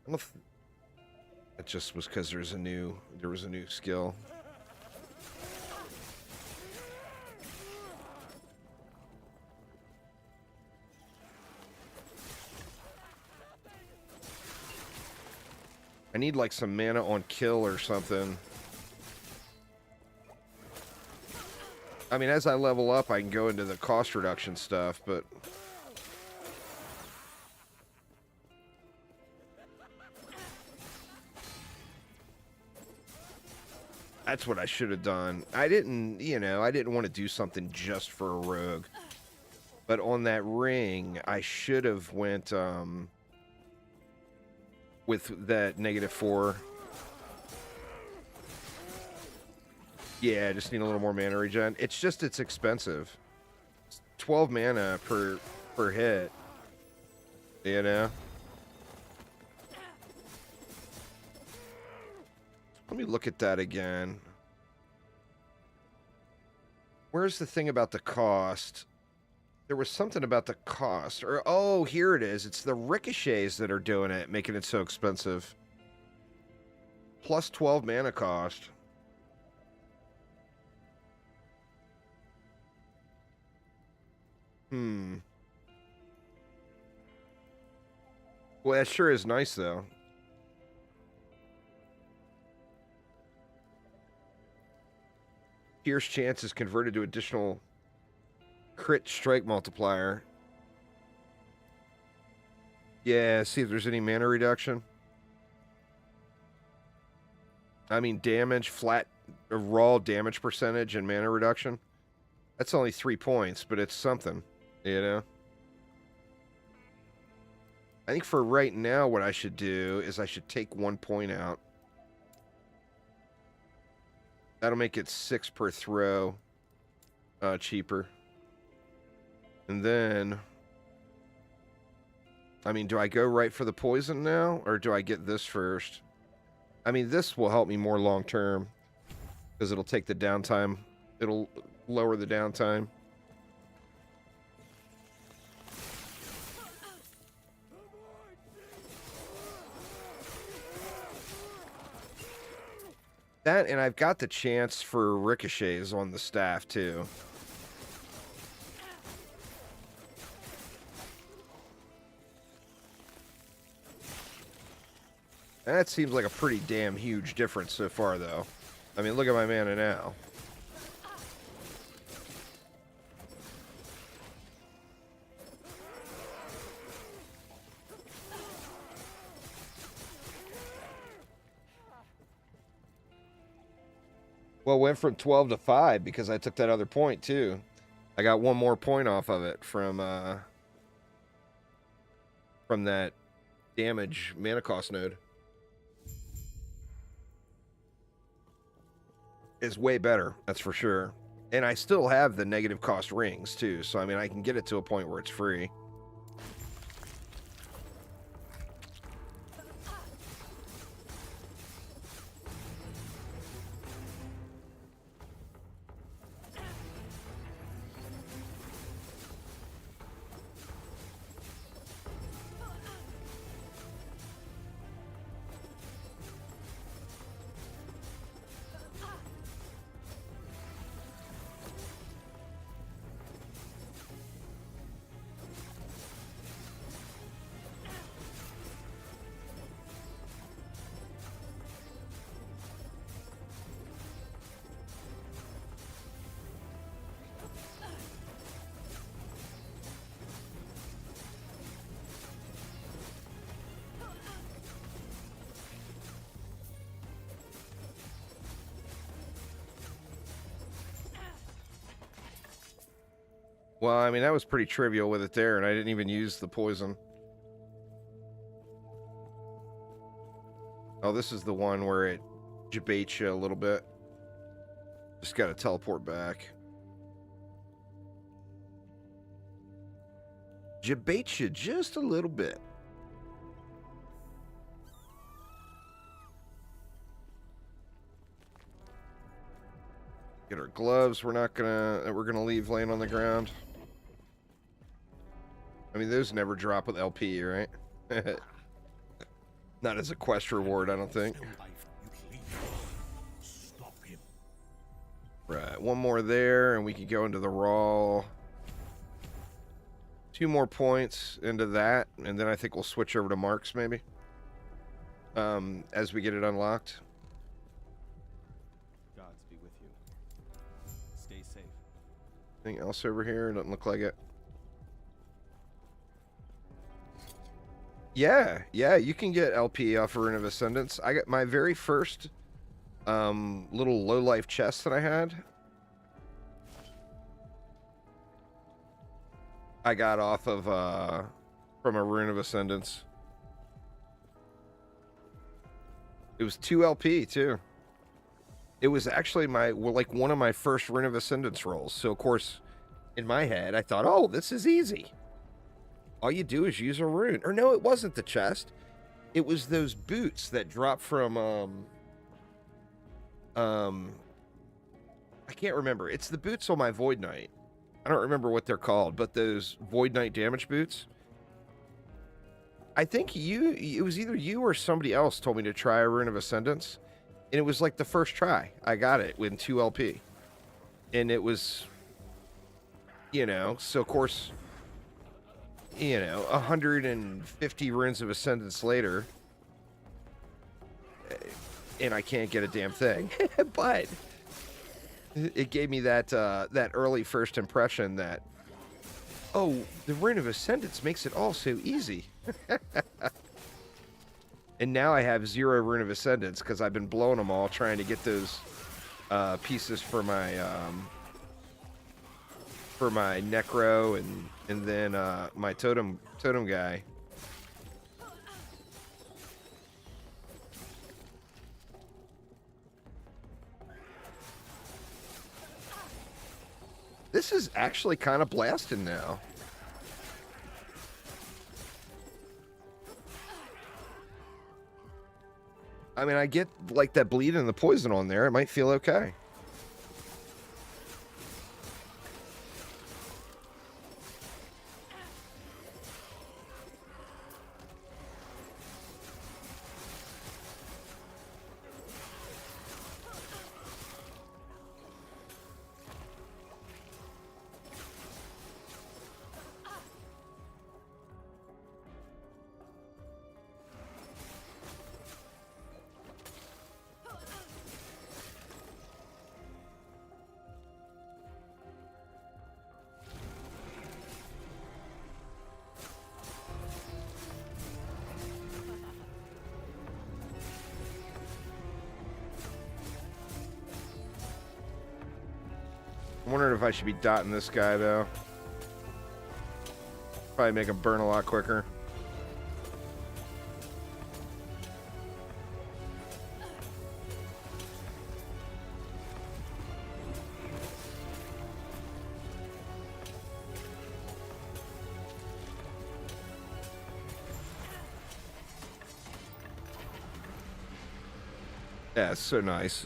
don't know if it just was because there was a new skill. I need like some mana on kill or something. I mean, as I level up, I can go into the cost reduction stuff, but that's what I should have done. I didn't want to do something just for a rogue. But on that ring, I should have went with that -4. Yeah, I just need a little more mana regen. It's expensive. It's 12 mana per hit. You know? Let me look at that again. Where's the thing about the cost? There was something about the cost. Or, oh, here it is. It's the ricochets that are doing it, making it so expensive. Plus 12 mana cost. Well, that sure is nice, though. Pierce chance is converted to additional crit strike multiplier. Yeah, see if there's any mana reduction. I mean, damage, flat, raw damage percentage and mana reduction. That's only 3 points, but it's something, you know? I think for right now, what I should do is I should take 1 point out. That'll make it 6 per throw cheaper. And then, I mean, do I go right for the poison now, or do I get this first? I mean, this will help me more long term, because it'll take the downtime. It'll lower the downtime. That, and I've got the chance for ricochets on the staff, too. That seems like a pretty damn huge difference so far, though. I mean, look at my mana now. Well, went from 12 to 5 because I took that other point, too. I got 1 more point off of it from that damage mana cost node. Is way better, that's for sure. And I still have the negative cost rings, too. So, I mean, I can get it to a point where it's free. Well, I mean, that was pretty trivial with it there, and I didn't even use the poison. Oh, this is the one where it debates you a little bit. Just gotta teleport back. Debates you just a little bit. Get our gloves. We're gonna leave laying on the ground. I mean, those never drop with LP, right? Not as a quest reward, I don't think. Fell by you please. Stop him. Right, one more there, and we can go into the raw. 2 more points into that, and then I think we'll switch over to Marks, maybe. As we get it unlocked. Gods be with you. Stay safe. Anything else over here? Doesn't look like it. Yeah, you can get LP off of Rune of Ascendance. I got my very first little low life chest that I had. I got off of from a Rune of Ascendance. It was 2 LP too. It was actually one of my first Rune of Ascendance rolls. So of course, in my head, I thought, oh, this is easy. All you do is use a rune. Or no, it wasn't the chest. It was those boots that drop from I can't remember. It's the boots on my Void Knight. I don't remember what they're called, but those Void Knight damage boots. I think it was either you or somebody else told me to try a Rune of Ascendance, and it was like the first try. I got it with 2 LP. And it was, so of course, 150 Runes of Ascendance later, and I can't get a damn thing. But it gave me that early first impression that, oh, the Rune of Ascendance makes it all so easy. And now I have 0 Rune of Ascendance because I've been blowing them all trying to get those pieces for my Necro and then my totem guy. This is actually kind of blasting now. I mean, I get like that bleed and the poison on there. It might feel okay. I'm wondering if I should be dotting this guy, though. Probably make him burn a lot quicker. Yeah, it's so nice.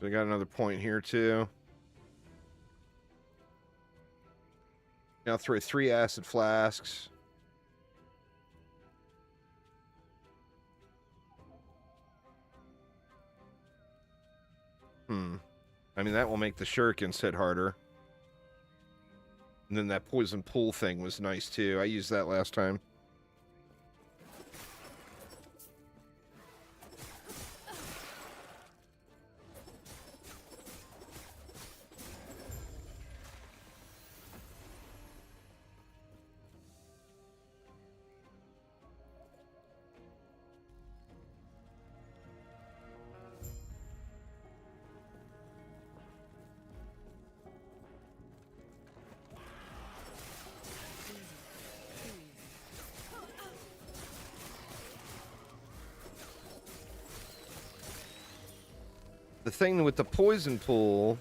So I got another point here too. Now throw 3 acid flasks. I mean, that will make the shurikens hit harder. And then that poison pool thing was nice too. I used that last time. thing with the poison pool...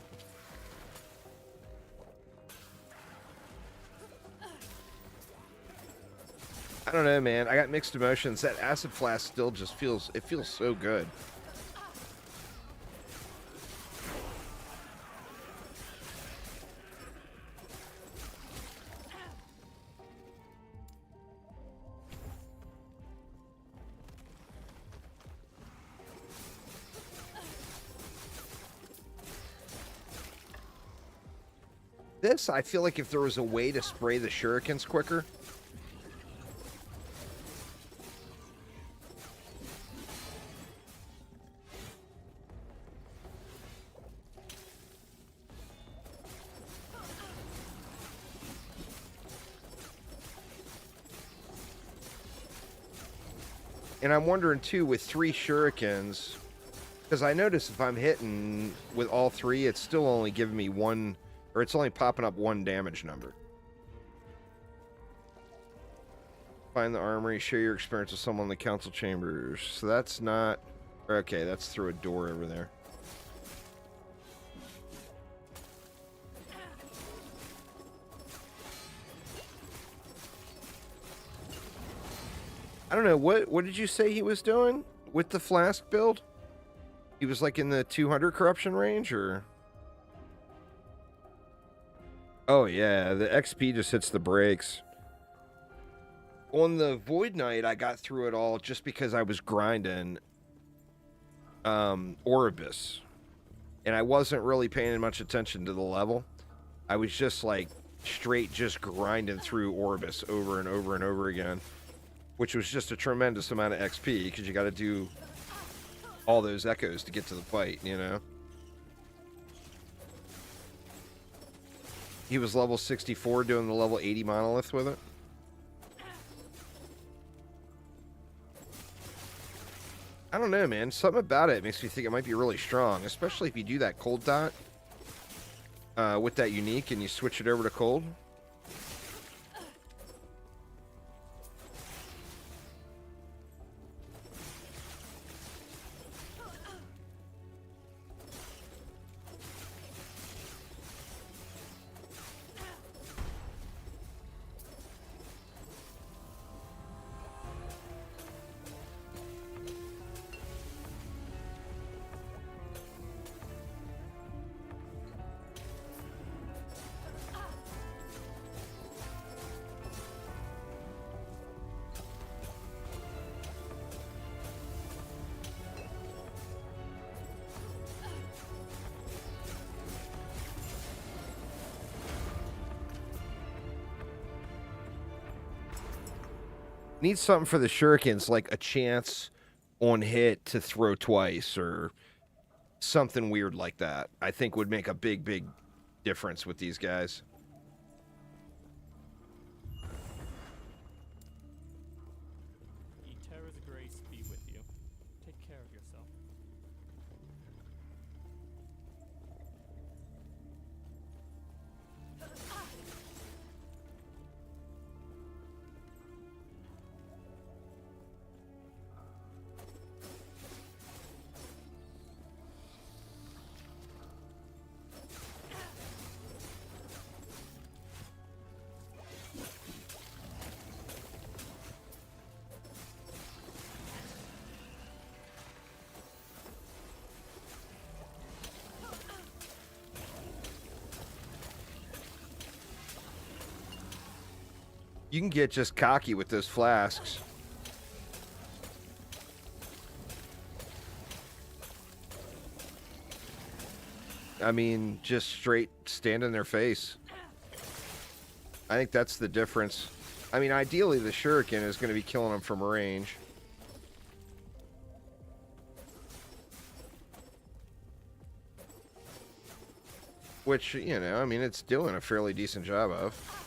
I don't know, man. I got mixed emotions. That acid flask still just feels... It feels so good. This, I feel like if there was a way to spray the shurikens quicker... And I'm wondering, too, with 3 shurikens... Because I notice if I'm hitting with all 3, it's still only giving me 1... Or it's only popping up 1 damage number. Find the armory. Share your experience with someone in the council chambers. So that's not... Okay, that's through a door over there. I don't know, what did you say he was doing with the flask build? He was like in the 200 corruption range, or? Oh yeah, the XP just hits the brakes. On the Void Knight, I got through it all just because I was grinding Oribus. And I wasn't really paying much attention to the level. I was just like straight just grinding through Oribus over and over and over again. Which was just a tremendous amount of XP, because you got to do all those echoes to get to the fight, you know? He was level 64 doing the level 80 monolith with it. I don't know, man. Something about it makes me think it might be really strong, especially if you do that cold dot with that unique and you switch it over to cold. Need something for the shurikens, like a chance on hit to throw twice or something weird like that. I think would make a big, big difference with these guys. Eterra's grace be with you. Take care of yourself. You can get just cocky with those flasks. I mean, just straight stand in their face. I think that's the difference. I mean, ideally, the shuriken is going to be killing them from range. Which, you know, I mean, it's doing a fairly decent job of.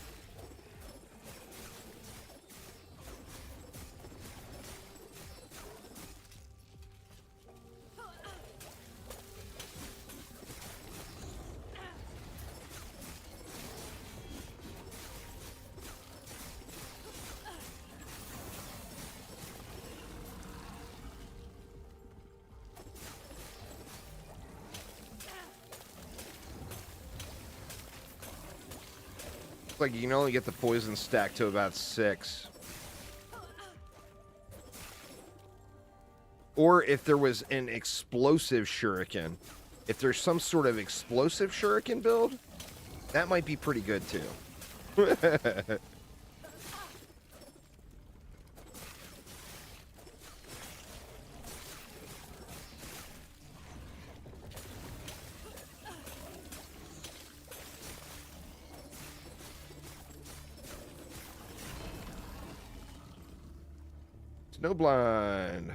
like you can only get the poison stack to about 6. Or if there was an explosive shuriken. If there's some sort of explosive shuriken build, that might be pretty good too. Snowblind.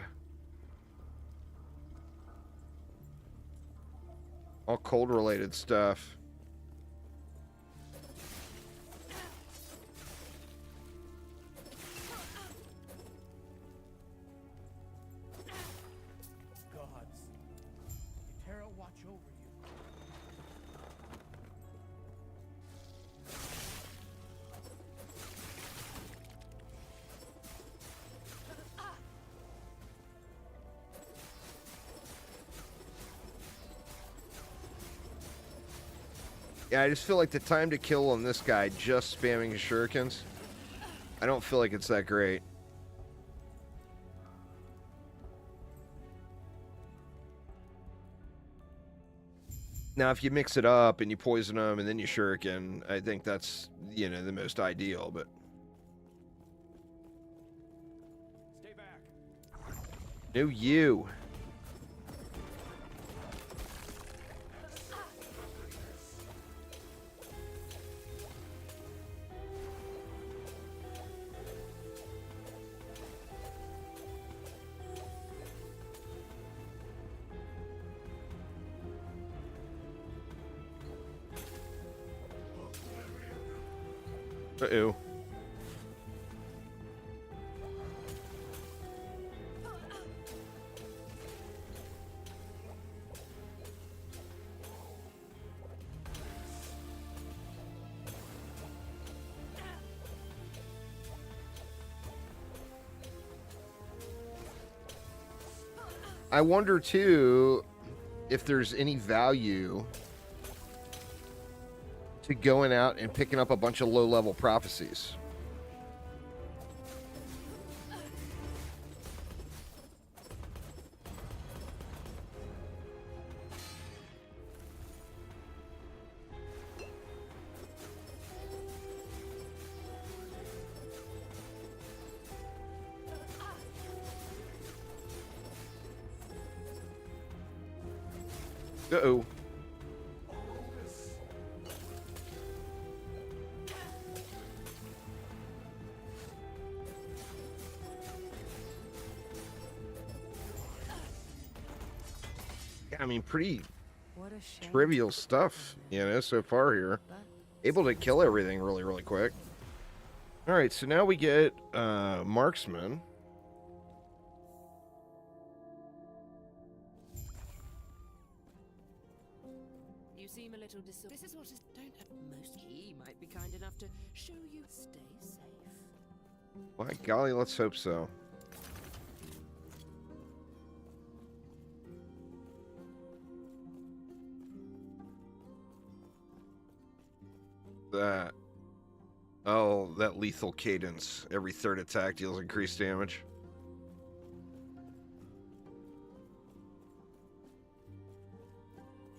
All cold related stuff. Gods, Terra watch over you. Yeah, I just feel like the time to kill on this guy just spamming his shurikens, I don't feel like it's that great. Now, if you mix it up and you poison them and then you shuriken, I think that's, you know, the most ideal, but... Stay back. No, you. Uh-oh. I wonder, too, if there's any value to going out and picking up a bunch of low-level prophecies. Uh-oh. I mean, pretty What a shame. trivial stuff, you know, so far here. Able to kill everything really, really quick. All right, so now we get Marksman. You seem a little This is what is. Don't most. He might be kind enough to show you. Stay safe. By golly, let's hope so. That. Oh, that lethal cadence. Every third attack deals increased damage.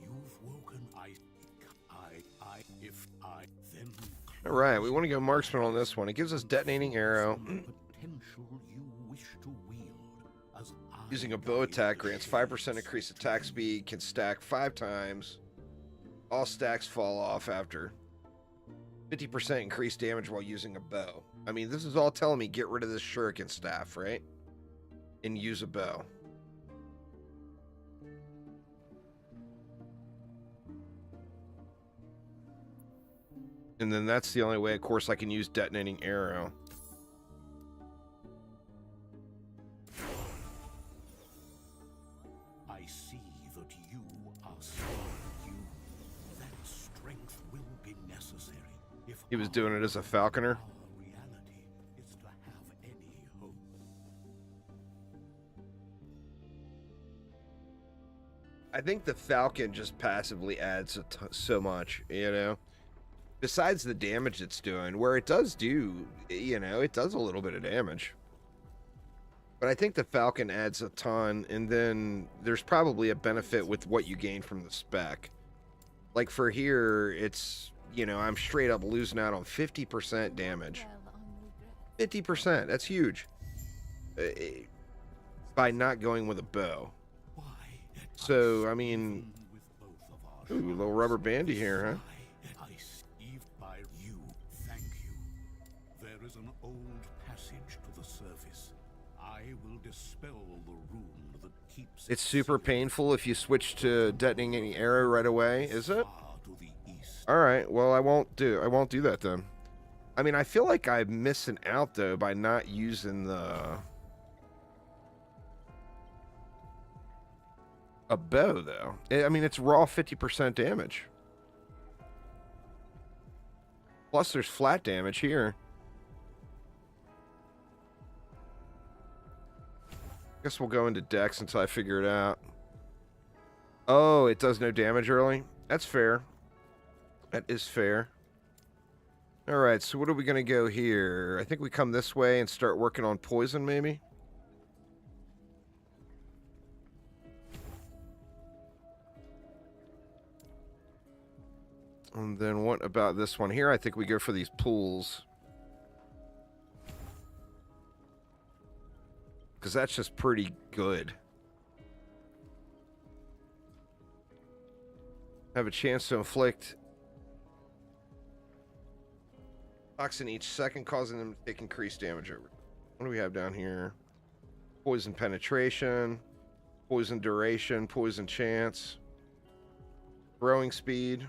You've woken if I then. All right, we want to go Marksman on this one. It gives us detonating arrow. Potential you wish to wield as Using a bow attack grants 5% increased attack speed, can stack 5 times. All stacks fall off after. 50% increased damage while using a bow. I mean, this is all telling me get rid of this shuriken staff, right? And use a bow. And then that's the only way, of course, I can use detonating arrow. I see that you are strong. That strength will be necessary if He was doing it as a falconer. our reality is to have any hope. I think the falcon just passively adds so much, you know? besides the damage it's doing, where it does do, it does a little bit of damage. But I think the Falcon adds a ton, and then there's probably a benefit with what you gain from the spec. Like for here, it's, I'm straight up losing out on 50% damage. 50%, that's huge. By not going with a bow. So, I mean, ooh, a little rubber bandy here, huh? Thank you. There is an old passage to the surface. I will dispel the rune that keeps It's super painful if you switch to detonating any arrow right away, is it? to the east. All right, well, I won't do that then. I mean, I feel like I'm missing out though by not using a bow though. I mean, it's raw 50% damage. Plus there's flat damage here. Guess we'll go into Dex until I figure it out. Oh, it does no damage early? That's fair. That is fair. Alright, so what are we going to go here? I think we come this way and start working on poison, maybe? And then what about this one here? I think we go for these pools. Because that's just pretty good. Have a chance to inflict toxin each second, causing them to take increased damage over. What do we have down here? Poison penetration, poison duration, poison chance, growing speed.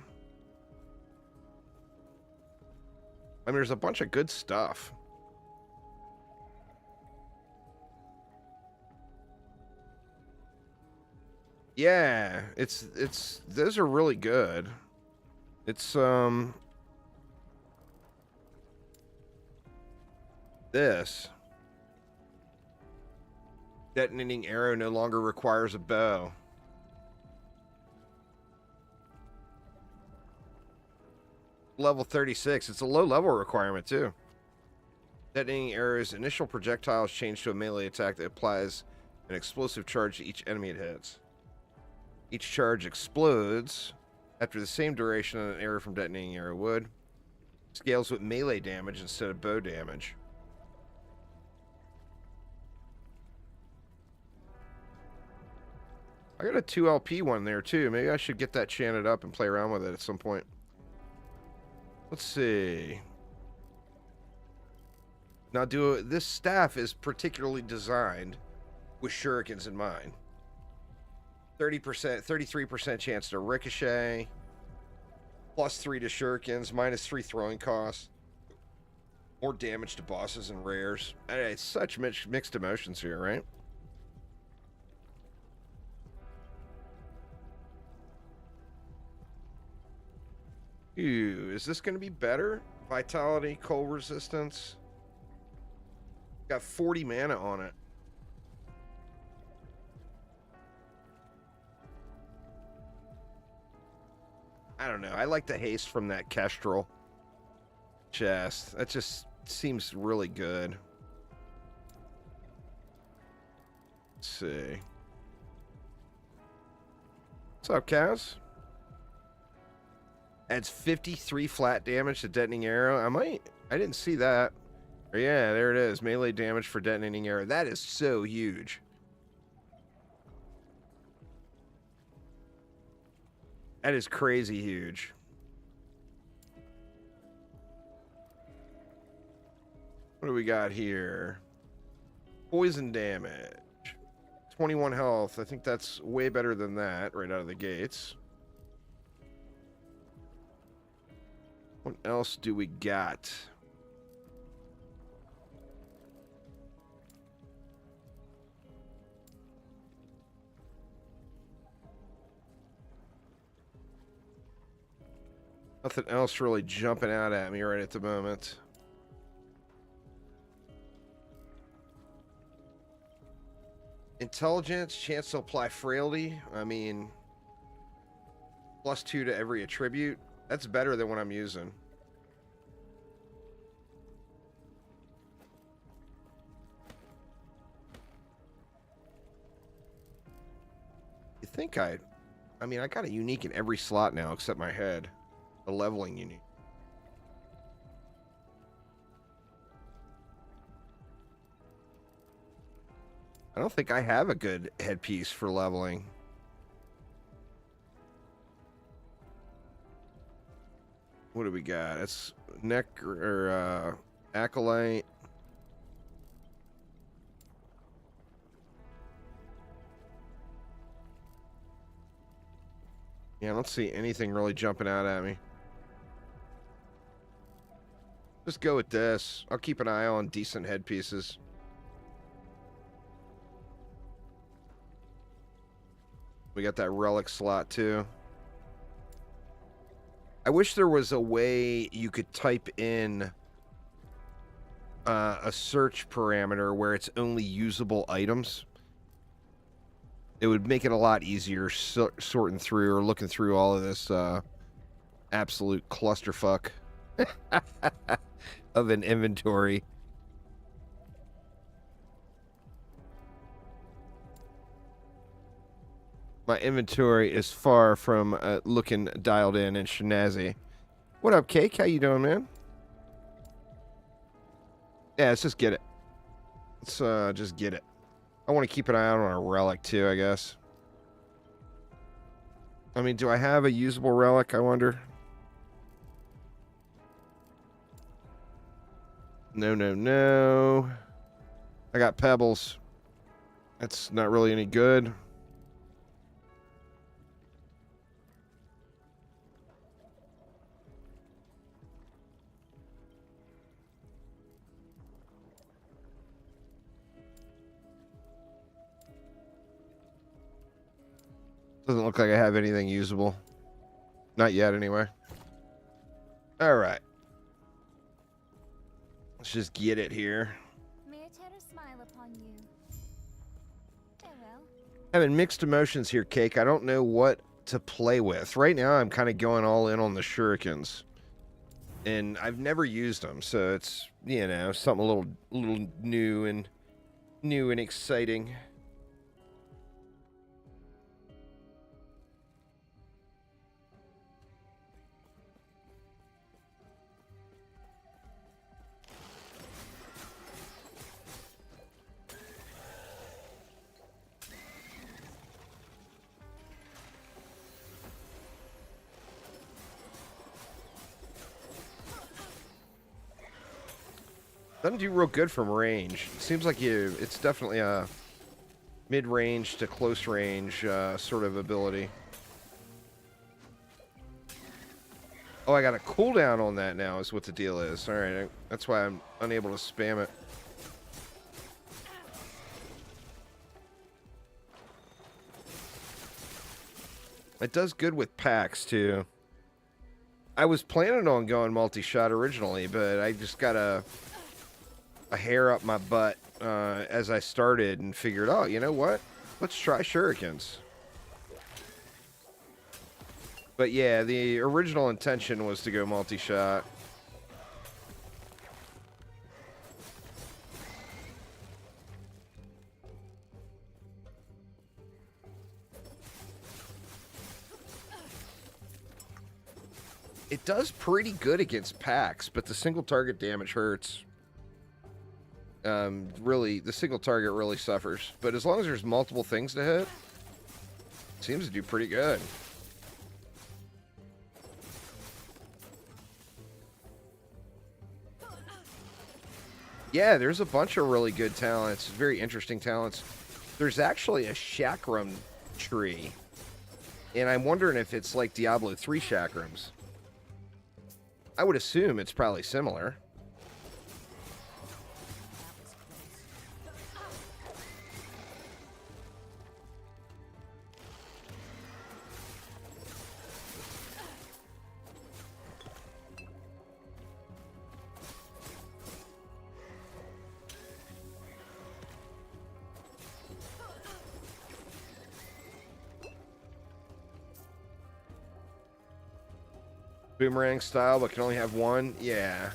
I mean, there's a bunch of good stuff. Yeah, it's those are really good. It's this detonating arrow no longer requires a bow. Level 36. It's a low level requirement too. Detonating arrow's initial projectile is changed to a melee attack that applies an explosive charge to each enemy it hits. Each charge explodes after the same duration on an arrow from detonating arrow would. Scales with melee damage instead of bow damage. I got a 2LP one there too. Maybe I should get that chanted up and play around with it at some point. Let's see. Now, this staff is particularly designed with shurikens in mind. 30%, 33% chance to ricochet. +3 to shurikens, -3 throwing costs. More damage to bosses and rares. It's such mixed emotions here, right? Ooh, is this going to be better? Vitality, cold resistance. Got 40 mana on it. I don't know. I like the haste from that Kestrel chest. That just seems really good. Let's see. What's up, Kaz? Adds 53 flat damage to detonating arrow. I didn't see that. Oh, yeah, there it is. Melee damage for detonating arrow. That is so huge. That is crazy huge. What do we got here? Poison damage. 21 health. I think that's way better than that right out of the gates. What else do we got? Nothing else really jumping out at me right at the moment. Intelligence, chance to apply frailty. I mean, +2 to every attribute. That's better than what I'm using. think I mean, I got a unique in every slot now except my head. A leveling unique. I don't think I have a good headpiece for leveling. What do we got? It's neck or acolyte. Yeah, I don't see anything really jumping out at me. Just go with this. I'll keep an eye on decent headpieces. We got that relic slot too. I wish there was a way you could type in a search parameter where it's only usable items. It would make it a lot easier sorting through or looking through all of this absolute clusterfuck of an inventory. My inventory is far from looking dialed in and snazzy. What up, Cake? How you doing, man? Yeah, let's just get it. Let's just get it. I want to keep an eye out on a relic too, I guess. I mean, do I have a usable relic, I wonder? No, no, no. I got pebbles. That's not really any good. Doesn't look like I have anything usable. Not yet, anyway. All right. Let's just get it here. May a terror smile upon you. Farewell. Having mixed emotions here, Cake. I don't know what to play with. Right now, I'm kind of going all in on the shurikens. And I've never used them, so it's, you know, something a little new and exciting. Doesn't do real good from range. Seems like it's definitely a mid-range to close range sort of ability. Oh, I got a cooldown on that now is what the deal is. Alright, that's why I'm unable to spam it. It does good with packs, too. I was planning on going multi-shot originally, but I just got a hair up my butt as I started and figured, oh, you know what? Let's try shurikens. But yeah, the original intention was to go multi-shot. It does pretty good against packs, but the single target damage hurts. Really, the single target really suffers. But as long as there's multiple things to hit, it seems to do pretty good. Yeah, there's a bunch of really good talents, very interesting talents. There's actually a chakram tree, and I'm wondering if it's like Diablo 3 chakrams. I would assume it's probably similar. Boomerang style, but can only have one? Yeah.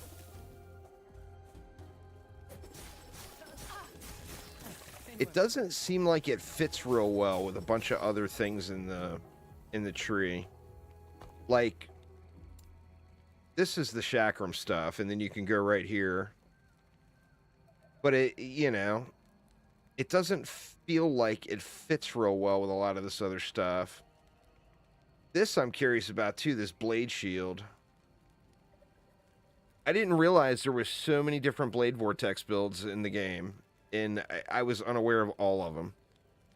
It doesn't seem like it fits real well with a bunch of other things in the tree. Like, this is the chakram stuff, and then you can go right here. But it, you know, it doesn't feel like it fits real well with a lot of this other stuff. This I'm curious about too, this blade shield. I didn't realize there was so many different blade vortex builds in the game, and I was unaware of all of them.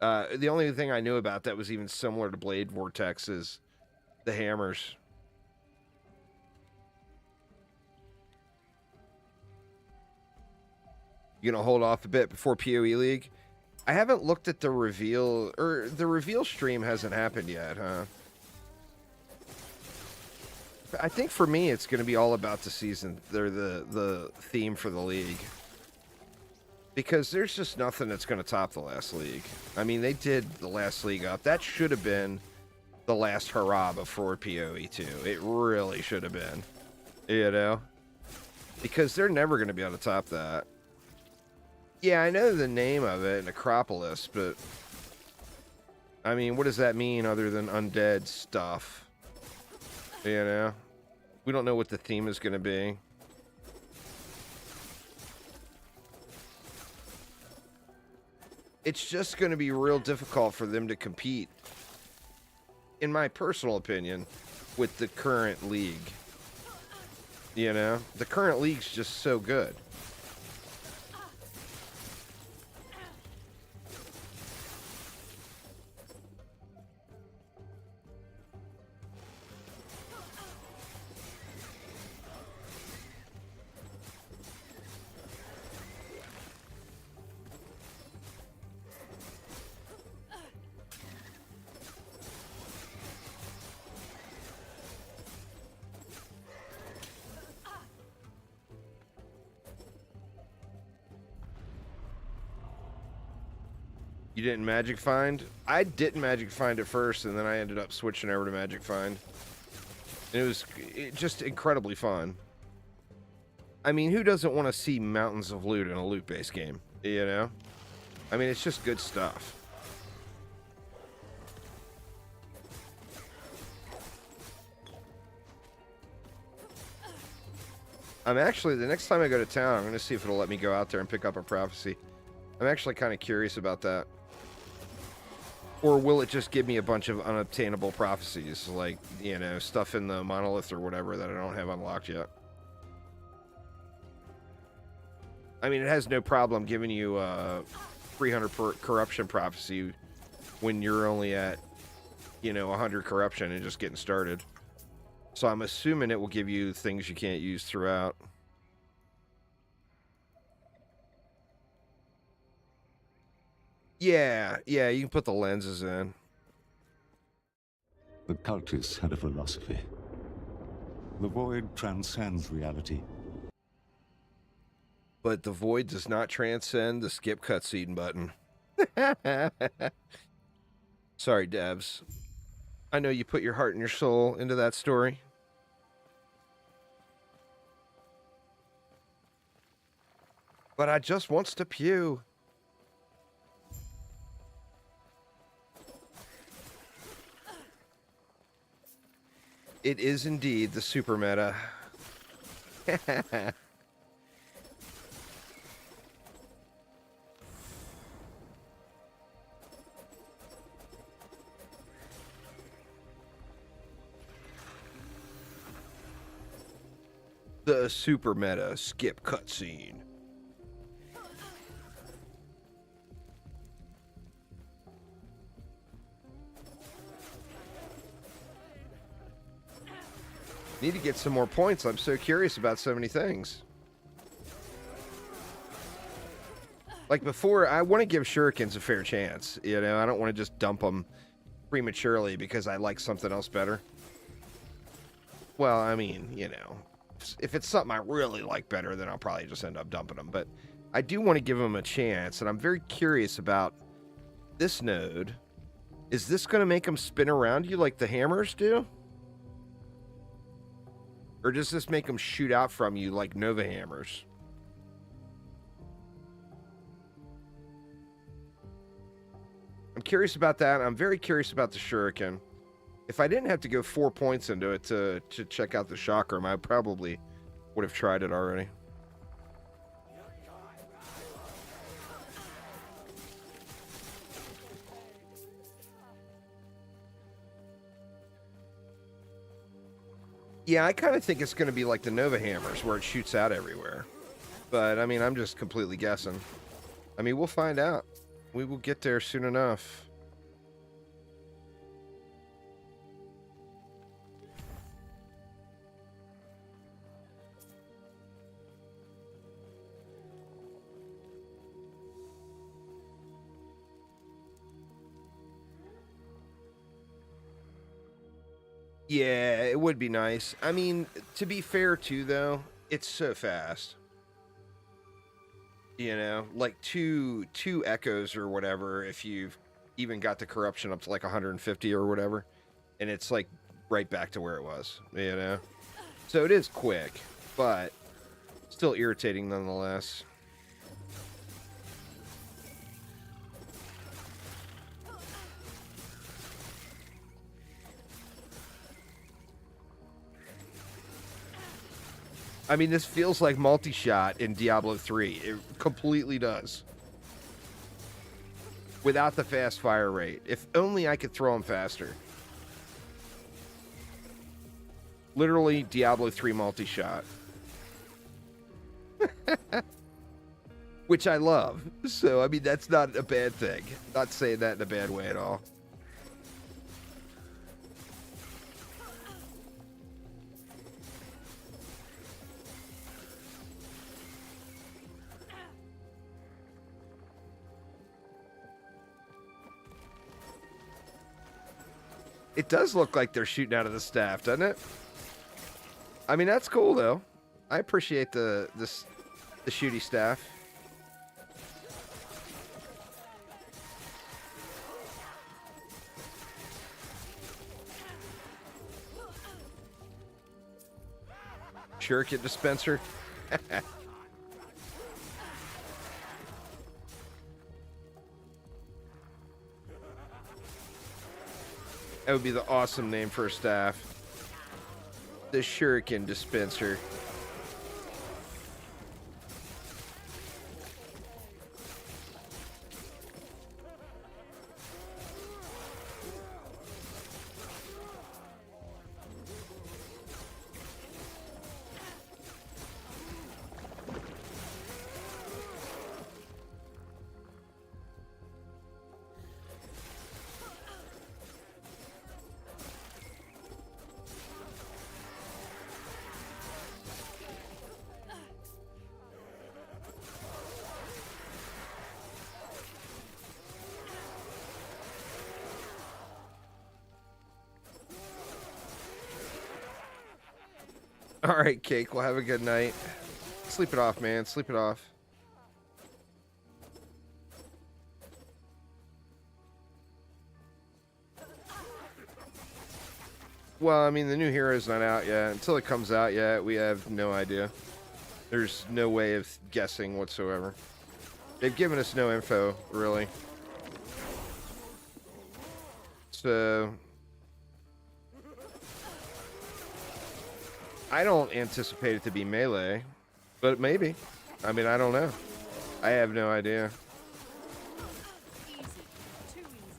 The only thing I knew about that was even similar to blade vortex is the hammers. You gonna hold off a bit before PoE League? I haven't looked at the reveal, or the reveal stream hasn't happened yet, huh? I think for me, it's going to be all about the season, or the theme for the league. Because there's just nothing that's going to top the last league. I mean, they did the last league up. That should have been the last hurrah before PoE 2. It really should have been. You know? Because they're never going to be able to top that. Yeah, I know the name of it, Necropolis, but... I mean, what does that mean other than undead stuff? You know? We don't know what the theme is going to be. It's just going to be real difficult for them to compete, in my personal opinion, with the current league. You know? The current league's just so good. You didn't Magic Find? I didn't Magic Find at first, and then I ended up switching over to Magic Find. And it was just incredibly fun. I mean, who doesn't want to see mountains of loot in a loot-based game? You know? I mean, it's just good stuff. I'm actually, the next time I go to town, I'm going to see if it'll let me go out there and pick up a prophecy. I'm actually kind of curious about that. Or will it just give me a bunch of unobtainable prophecies, like, you know, stuff in the monolith or whatever that I don't have unlocked yet? I mean, it has no problem giving you 300 corruption prophecy when you're only at, you know, 100 corruption and just getting started. So I'm assuming it will give you things you can't use throughout. Yeah, you can put the lenses in. The cultists had a philosophy. The void transcends reality. But the void does not transcend the skip cutscene button. Sorry, devs. I know you put your heart and your soul into that story. But I just wants to pew. It is indeed the super meta. The super meta skip cutscene. Need to get some more points. I'm so curious about so many things. Like before, I want to give shurikens a fair chance. You know, I don't want to just dump them prematurely because I like something else better. Well, I mean, you know, if it's something I really like better, then I'll probably just end up dumping them. But I do want to give them a chance, and I'm very curious about this node. Is this going to make them spin around you like the hammers do? Or does this make them shoot out from you like Nova hammers? I'm curious about that. I'm very curious about the shuriken. If I didn't have to go 4 points into it to check out the chakram, I probably would have tried it already. Yeah, I kind of think it's going to be like the Nova Hammers, where it shoots out everywhere. But, I mean, I'm just completely guessing. I mean, we'll find out. We will get there soon enough. Yeah, it would be nice. I mean, to be fair, too, though, it's so fast. You know, like two echoes or whatever, if you've even got the corruption up to like 150 or whatever, and it's like right back to where it was, you know? So it is quick, but still irritating nonetheless. I mean, this feels like multi-shot in Diablo 3. It completely does. Without the fast fire rate. If only I could throw them faster. Literally Diablo 3 multi-shot. Which I love. So, I mean, that's not a bad thing. Not saying that in a bad way at all. It does look like they're shooting out of the staff, doesn't it? I mean, that's cool, though. I appreciate the shooty staff. Shuriken dispenser. That would be the awesome name for a staff. The Shuriken dispenser. All right, Cake. Well, have a good night. Sleep it off, man. Sleep it off. Well, I mean, the new hero's not out yet. Until it comes out yet, we have no idea. There's no way of guessing whatsoever. They've given us no info, really. So I don't anticipate it to be melee, but maybe. I mean, I don't know. I have no idea. Easy. Too easy.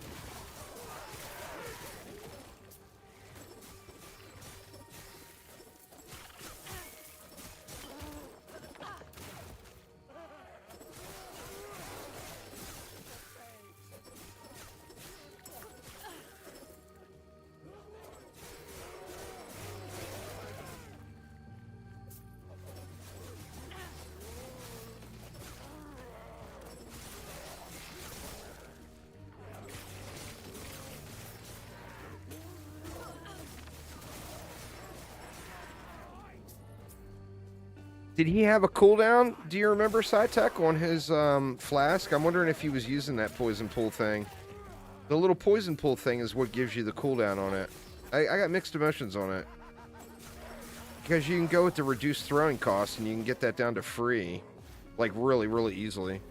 Did he have a cooldown, do you remember, SciTech, on his flask? I'm wondering if he was using that poison pool thing. The little poison pool thing is what gives you the cooldown on it. I got mixed emotions on it. Because you can go with the reduced throwing cost and you can get that down to free. Like, really, really easily.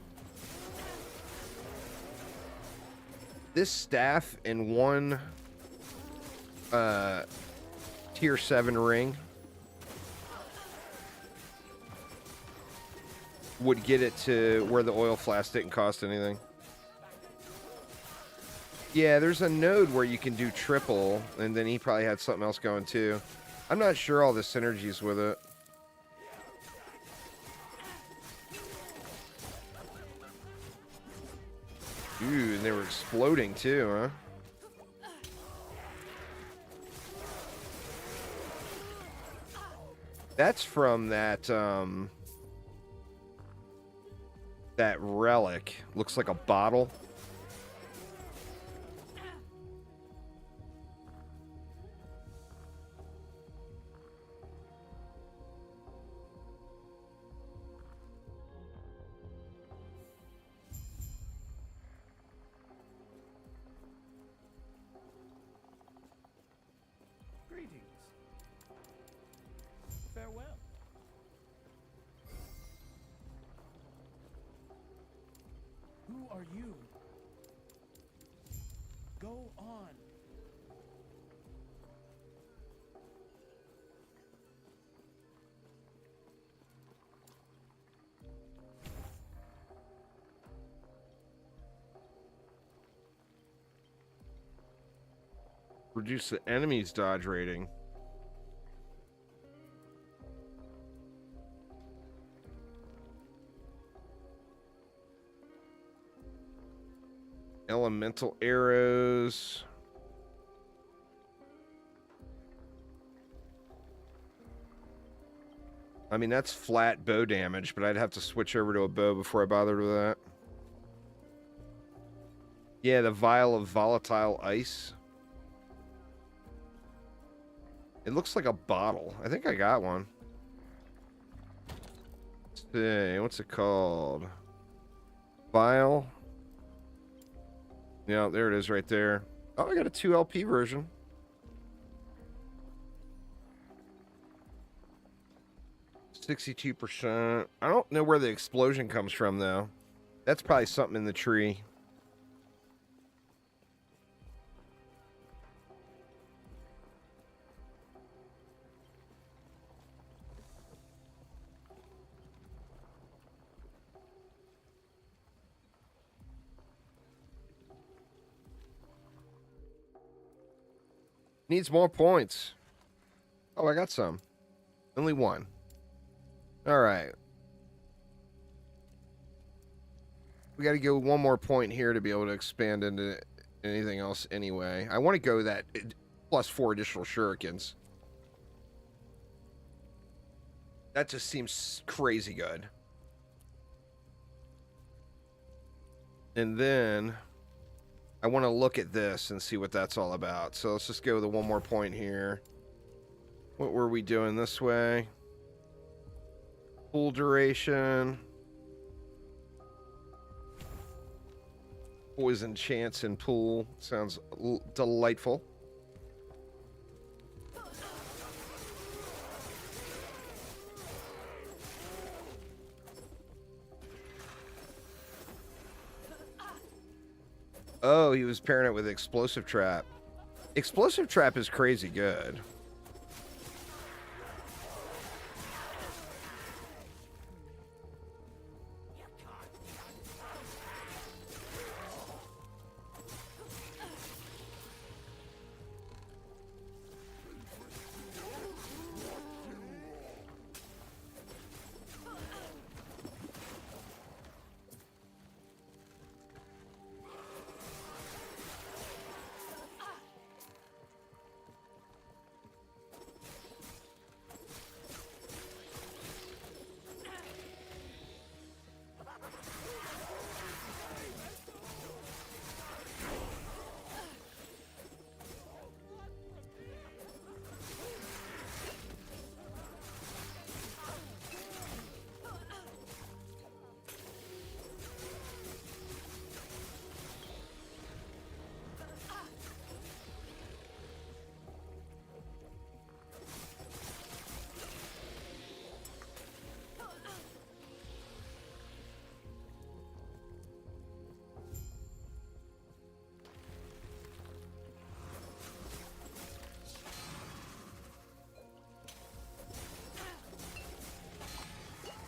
this staff and one tier 7 ring would get it to where the oil flask didn't cost anything. Yeah, there's a node where you can do triple, and then he probably had something else going too. I'm not sure all the synergies with it. Ooh, and they were exploding too, huh? That's from that, that relic. Looks like a bottle. Greetings. Farewell. Who are you? Go on. Reduce the enemy's dodge rating. Elemental arrows. I mean, that's flat bow damage, but I'd have to switch over to a bow before I bothered with that. Yeah, the vial of volatile ice. It looks like a bottle. I think I got one. Let's see, what's it called? Vial. Yeah, there it is right there. Oh, I got a 2 LP version. %. I don't know where the explosion comes from, though. That's probably something in the tree. Needs more points. Oh, I got some. Only one. All right. We got to go one more point here to be able to expand into anything else anyway. I want to go that plus 4 additional shurikens. That just seems crazy good. And then I want to look at this and see what that's all about. So let's just go with one more point here. What were we doing this way? Full duration. Poison chance and pool. Sounds delightful. Oh, he was pairing it with Explosive Trap. Explosive Trap is crazy good.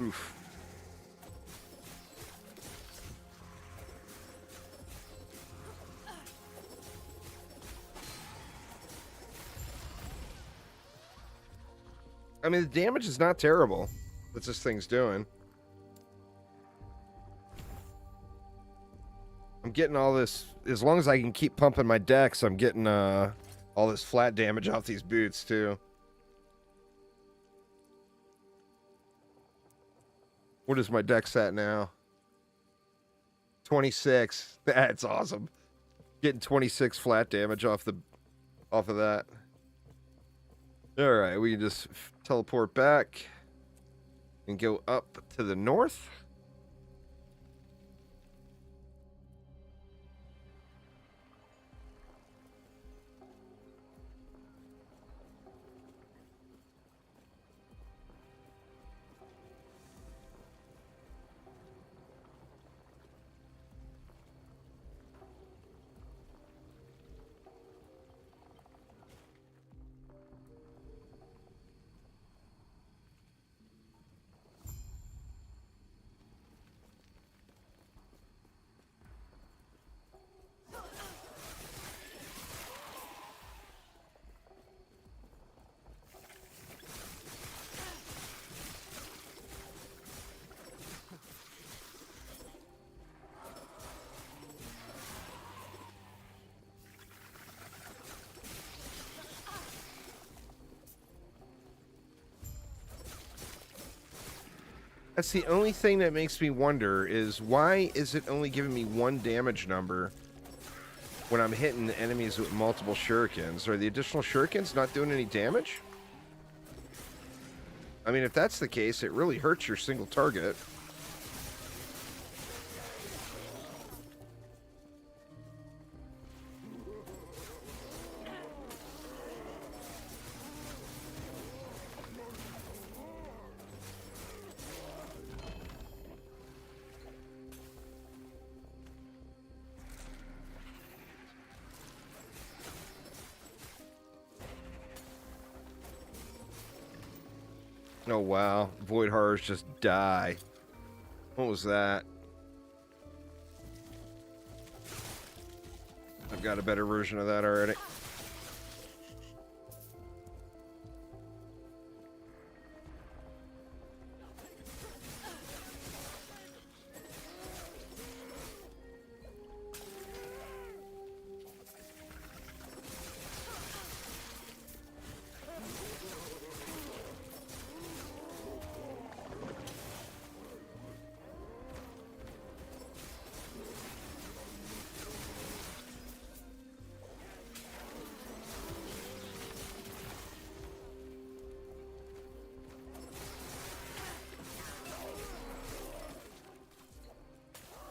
Oof. I mean, the damage is not terrible that this thing's doing. I'm getting all this, as long as I can keep pumping my decks, I'm getting all this flat damage off these boots too. What is my dex at now? 26. That's awesome. Getting 26 flat damage off of that. All right, we can just teleport back and go up to the north. That's the only thing that makes me wonder is why is it only giving me one damage number when I'm hitting enemies with multiple shurikens? Are the additional shurikens not doing any damage? I mean, if that's the case, it really hurts your single target. Oh wow, Void Horrors just die. What was that? I've got a better version of that already.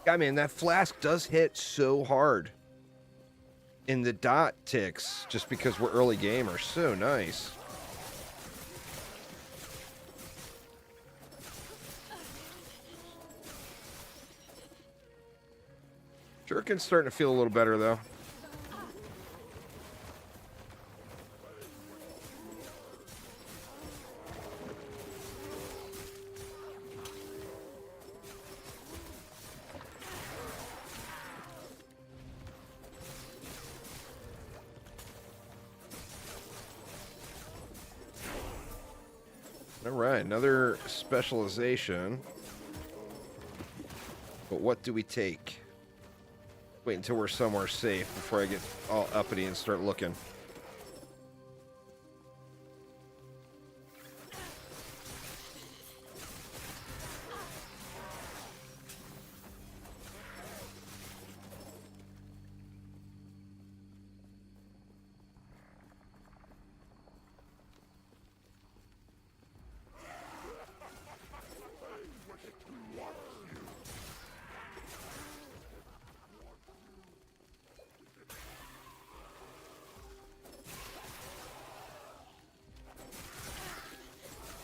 I mean, that flask does hit so hard. And the dot ticks, just because we're early game, are so nice. Shuriken's starting to feel a little better, though. Alright, another specialization. But what do we take? Wait until we're somewhere safe before I get all uppity and start looking.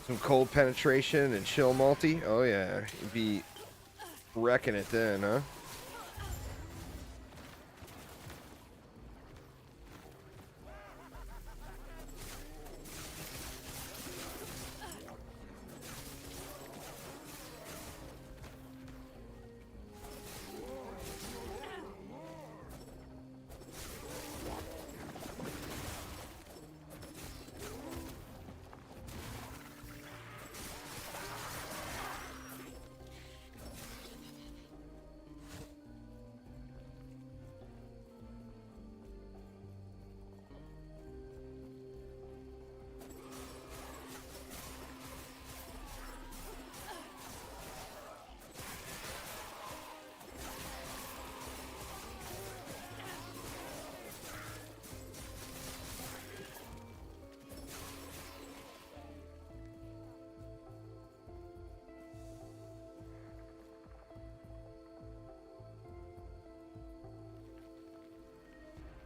Some cold penetration and chill multi. Oh yeah, you'd be wrecking it then, huh?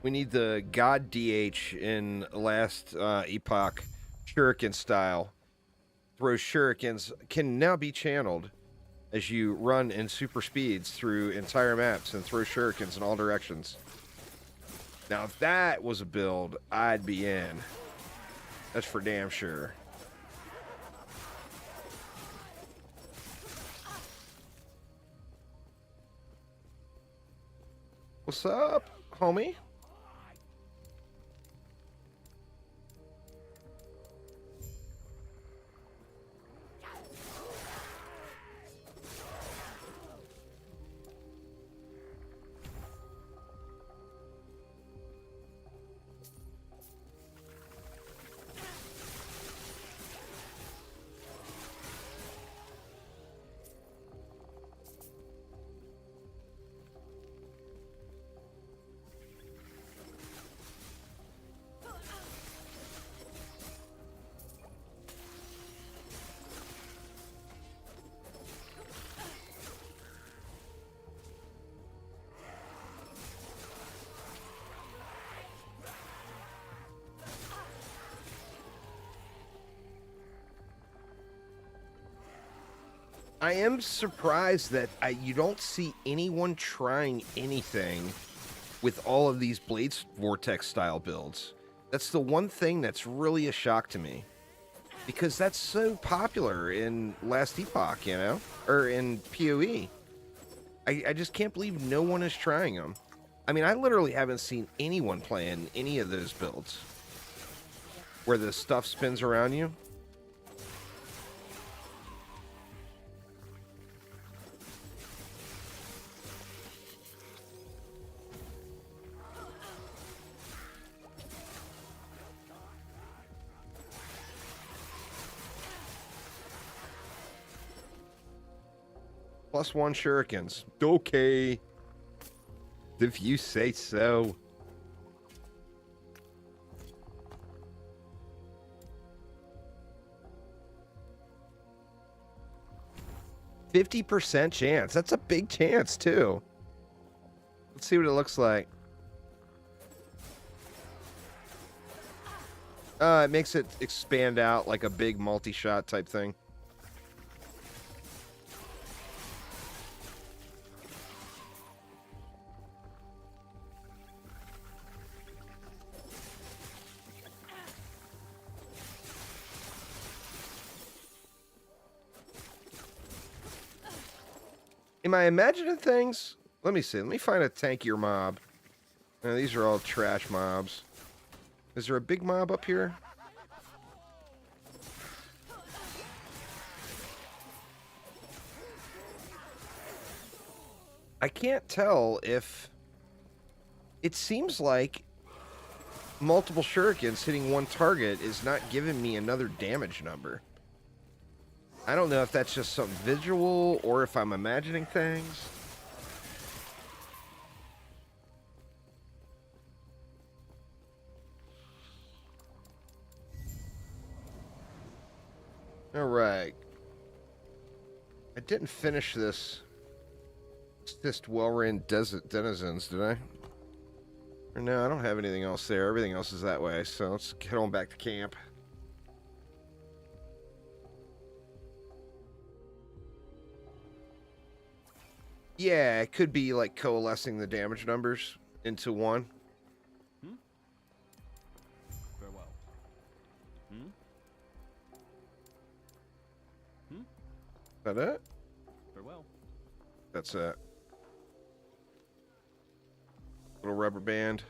We need the God DH in last Epoch Shuriken style. Throw shurikens can now be channeled as you run in super speeds through entire maps and throw shurikens in all directions. Now, if that was a build, I'd be in. That's for damn sure. What's up, homie? I am surprised that you don't see anyone trying anything with all of these Blades Vortex style builds. That's the one thing that's really a shock to me. Because that's so popular in Last Epoch, you know? Or in PoE. I just can't believe no one is trying them. I mean, I literally haven't seen anyone playing any of those builds. Where the stuff spins around you. +1 shurikens. Okay. If you say so. %50 chance. That's a big chance, too. Let's see what it looks like. It makes it expand out like a big multi-shot type thing. Am I imagining things? Let me see. Let me find a tankier mob. These are all trash mobs. Is there a big mob up here? I can't tell if... It seems like multiple shurikens hitting one target is not giving me another damage number. I don't know if that's just some visual or if I'm imagining things. All right. I didn't finish this. Assist well-ran denizens, did I? Or no, I don't have anything else there. Everything else is that way, so let's get on back to camp. Yeah, it could be like coalescing the damage numbers into one. Very well. Is that it? Very well. That's it. Little rubber band.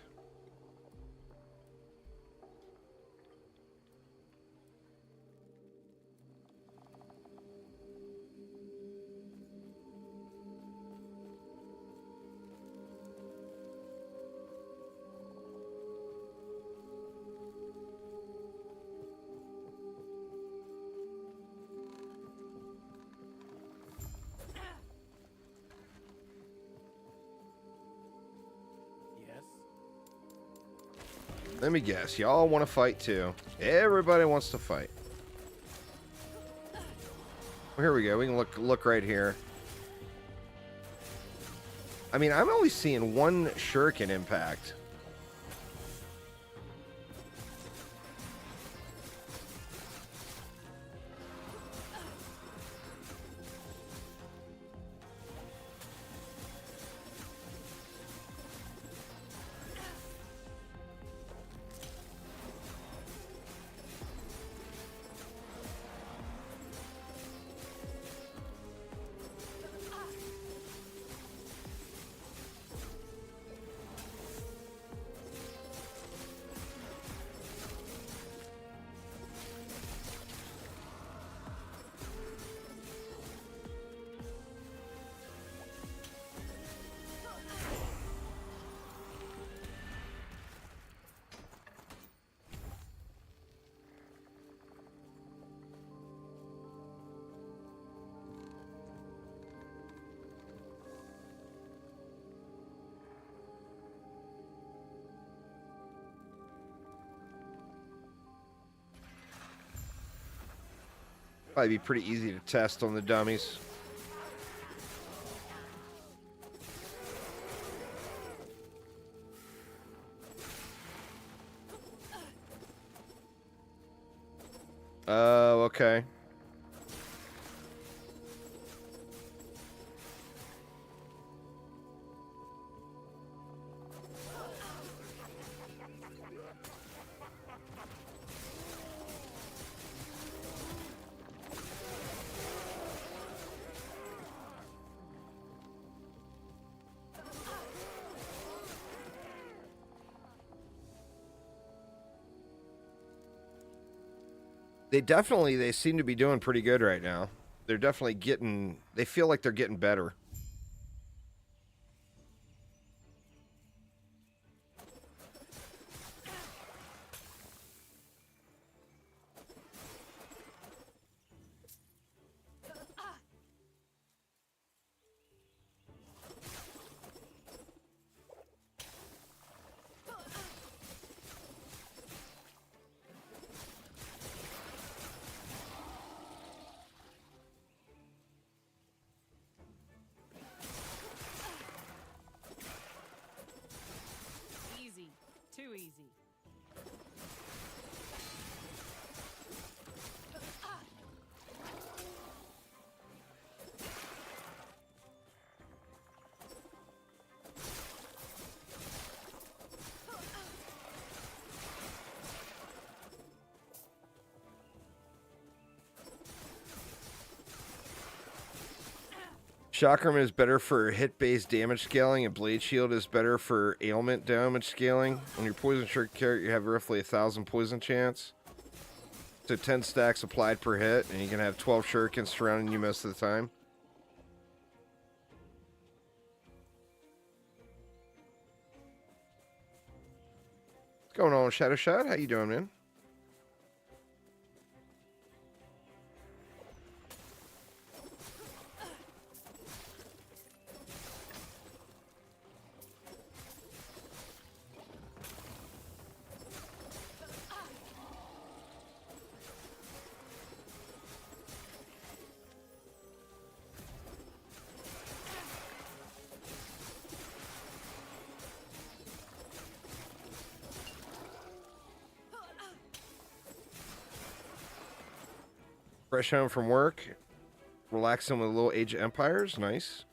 Let me guess. Y'all want to fight too. Everybody wants to fight. Well, here we go. We can look right here. I mean, I'm only seeing one shuriken impact. Probably be pretty easy to test on the dummies. Oh, okay. They seem to be doing pretty good right now. They're definitely they feel like they're getting better. Easy. Too easy. Chakram is better for hit-based damage scaling, and Blade Shield is better for ailment damage scaling. On your Poison Shuriken character, you have roughly 1,000 poison chance. So 10 stacks applied per hit, and you can have 12 shurikens surrounding you most of the time. What's going on, Shadow Shot? How you doing, man? Fresh home from work. Relaxing with a little Age of Empires. Nice.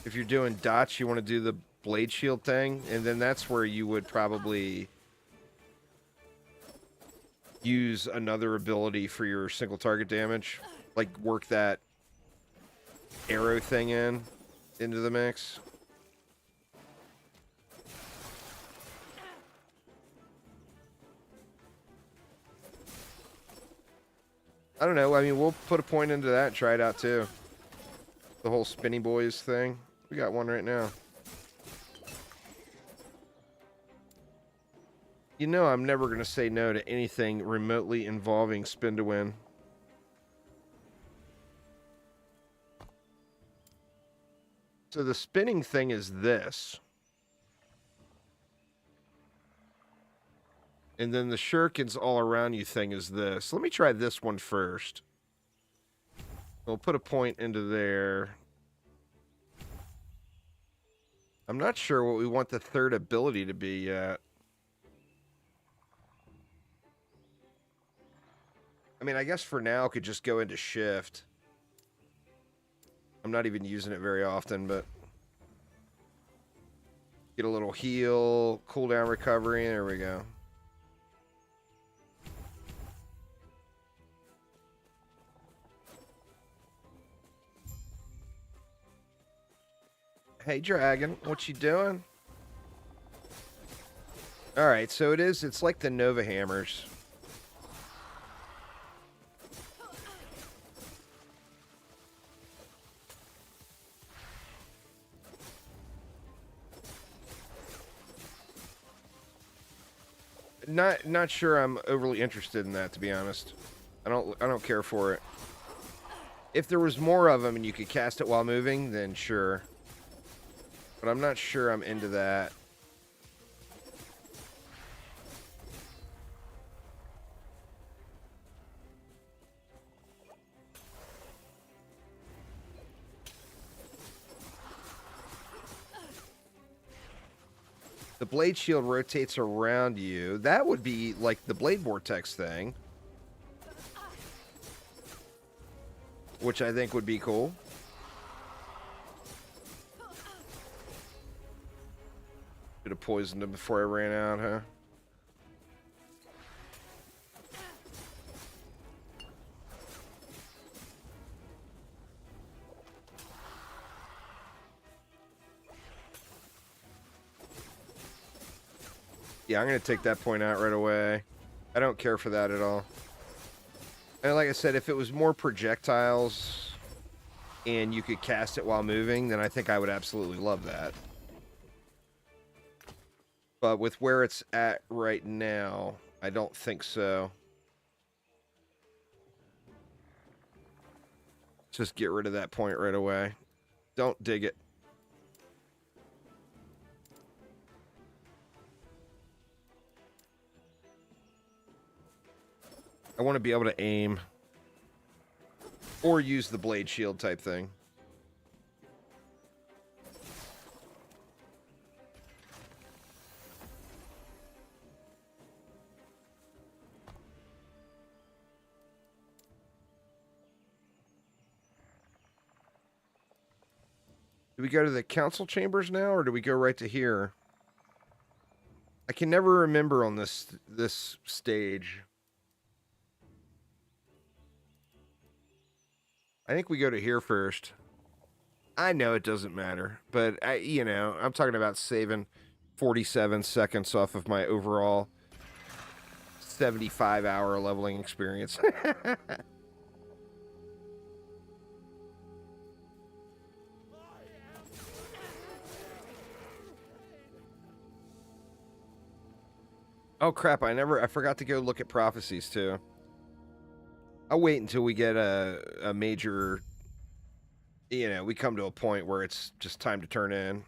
If you're doing dots, you want to do the Blade Shield thing, and then that's where you would probably use another ability for your single target damage. Like work that arrow thing into the mix. I don't know. I mean, we'll put a point into that and try it out too. The whole Spinny Boys thing. We got one right now. You know I'm never going to say no to anything remotely involving spin to win. So the spinning thing is this. And then the shurikens all around you thing is this. Let me try this one first. We'll put a point into there. I'm not sure what we want the third ability to be yet. I mean, I guess for now it could just go into shift. I'm not even using it very often, but get a little heal, cooldown recovery, there we go. Hey, Dragon, what you doing? Alright, so it's like the Nova Hammers. Not sure I'm overly interested in that, to be honest. I don't care for it. If there was more of them and you could cast it while moving, then sure. but I'm not sure I'm into that. The blade shield rotates around you. That would be like the blade vortex thing, which I think would be cool. Should have poisoned him before I ran out, huh? Yeah, I'm going to take that point out right away. I don't care for that at all. And like I said, if it was more projectiles and you could cast it while moving, then I think I would absolutely love that. But with where it's at right now, I don't think so. Just get rid of that point right away. Don't dig it. I want to be able to aim or use the blade shield type thing. Do we go to the council chambers now, or do we go right to here? I can never remember on this stage. I think we go to here first. I know it doesn't matter, but I'm talking about saving 47 seconds off of my overall 75-hour leveling experience. Oh crap, I forgot to go look at prophecies too. I'll wait until we get a major, we come to a point where it's just time to turn in.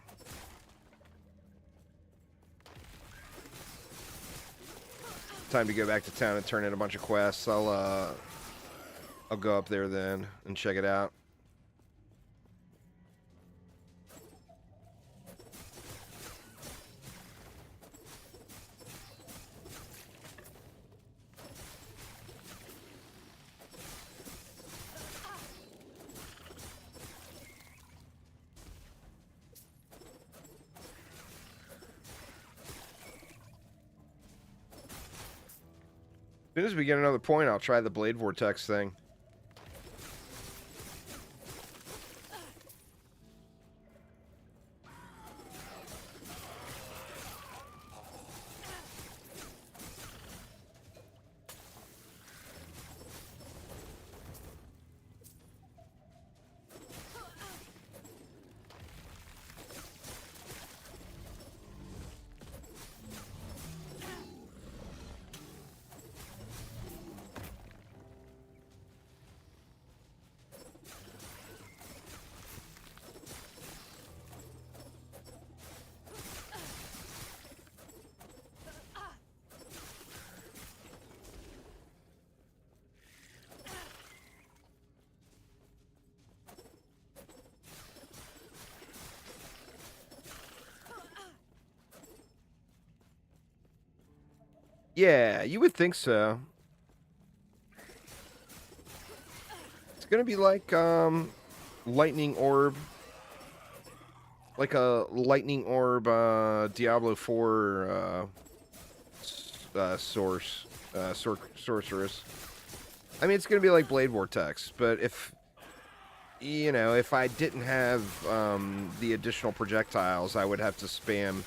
Time to go back to town and turn in a bunch of quests. I'll go up there then and check it out. As soon as we get another point, I'll try the blade vortex thing. Yeah, you would think so. It's gonna be like lightning orb, like a lightning orb Diablo 4 sorceress. I mean, it's gonna be like blade vortex, but if I didn't have the additional projectiles, I would have to spam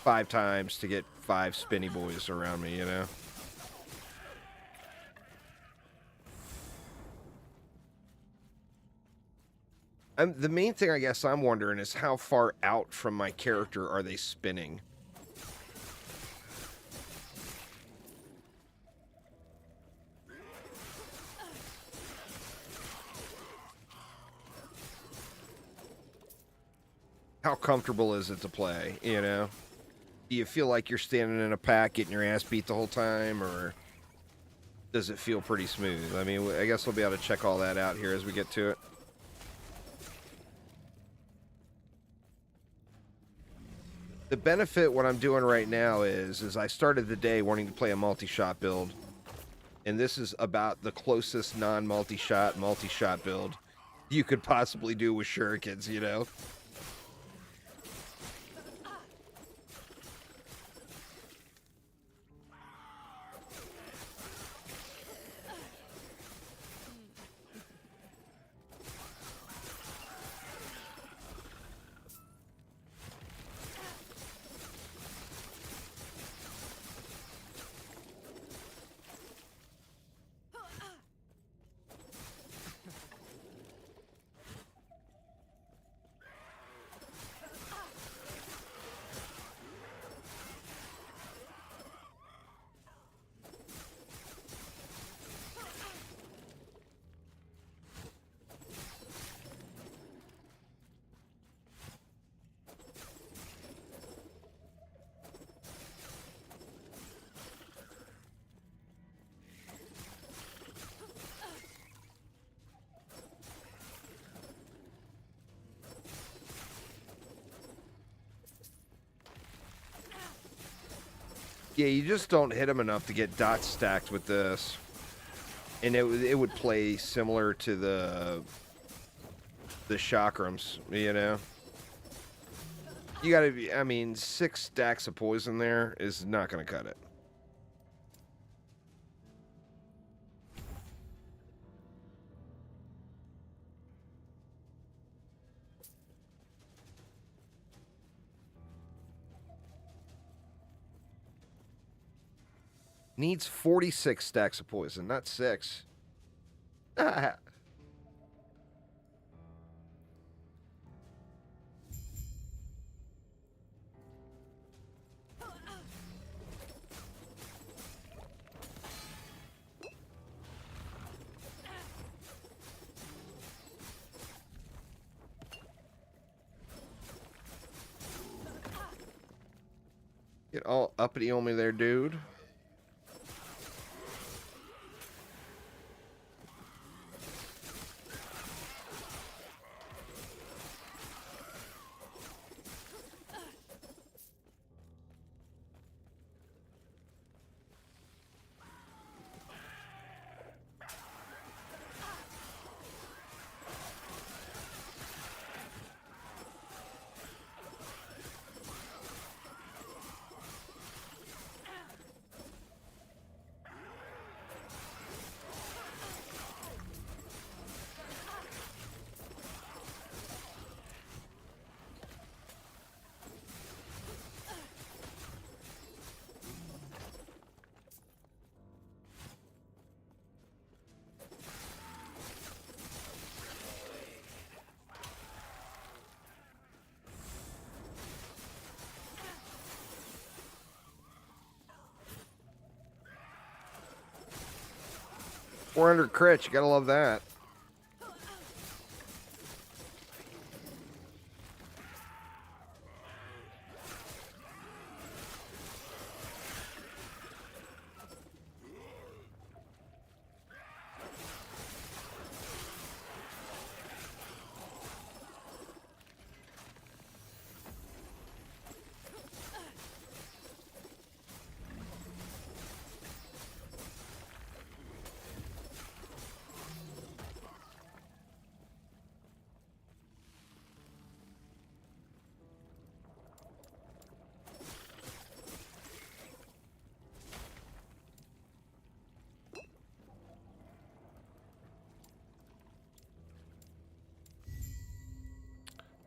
5 times to get 5 spinny boys around me, The main thing I guess I'm wondering is how far out from my character are they spinning? how comfortable is it to play, you know? Do you feel like you're standing in a pack getting your ass beat the whole time, or does it feel pretty smooth? I mean, I guess we'll be able to check all that out here as we get to it. The benefit what I'm doing right now is I started the day wanting to play a multi-shot build, and this is about the closest non-multi-shot build you could possibly do with shurikens, you know? Yeah, you just don't hit them enough to get dots stacked with this. And it would play similar to the chakrams, you know? You gotta be, I mean, 6 stacks of poison there is not gonna cut it. Needs 46 stacks of poison, not 6. Get all uppity on me there, dude. $400 crit, you gotta love that.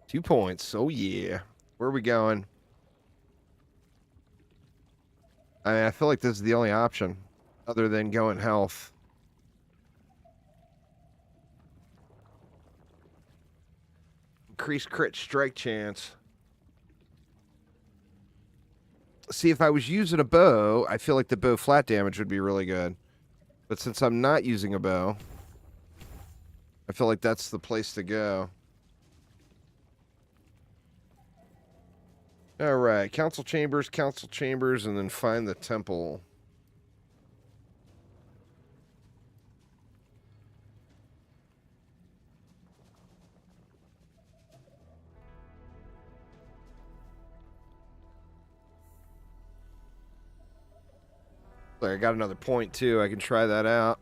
Two points. Oh, yeah. Where are we going? I mean, I feel like this is the only option other than going health. Increased crit strike chance. See, if I was using a bow, I feel like the bow flat damage would be really good. But since I'm not using a bow, I feel like that's the place to go. All right, council chambers, and then find the temple. There, I got another point too. I can try that out.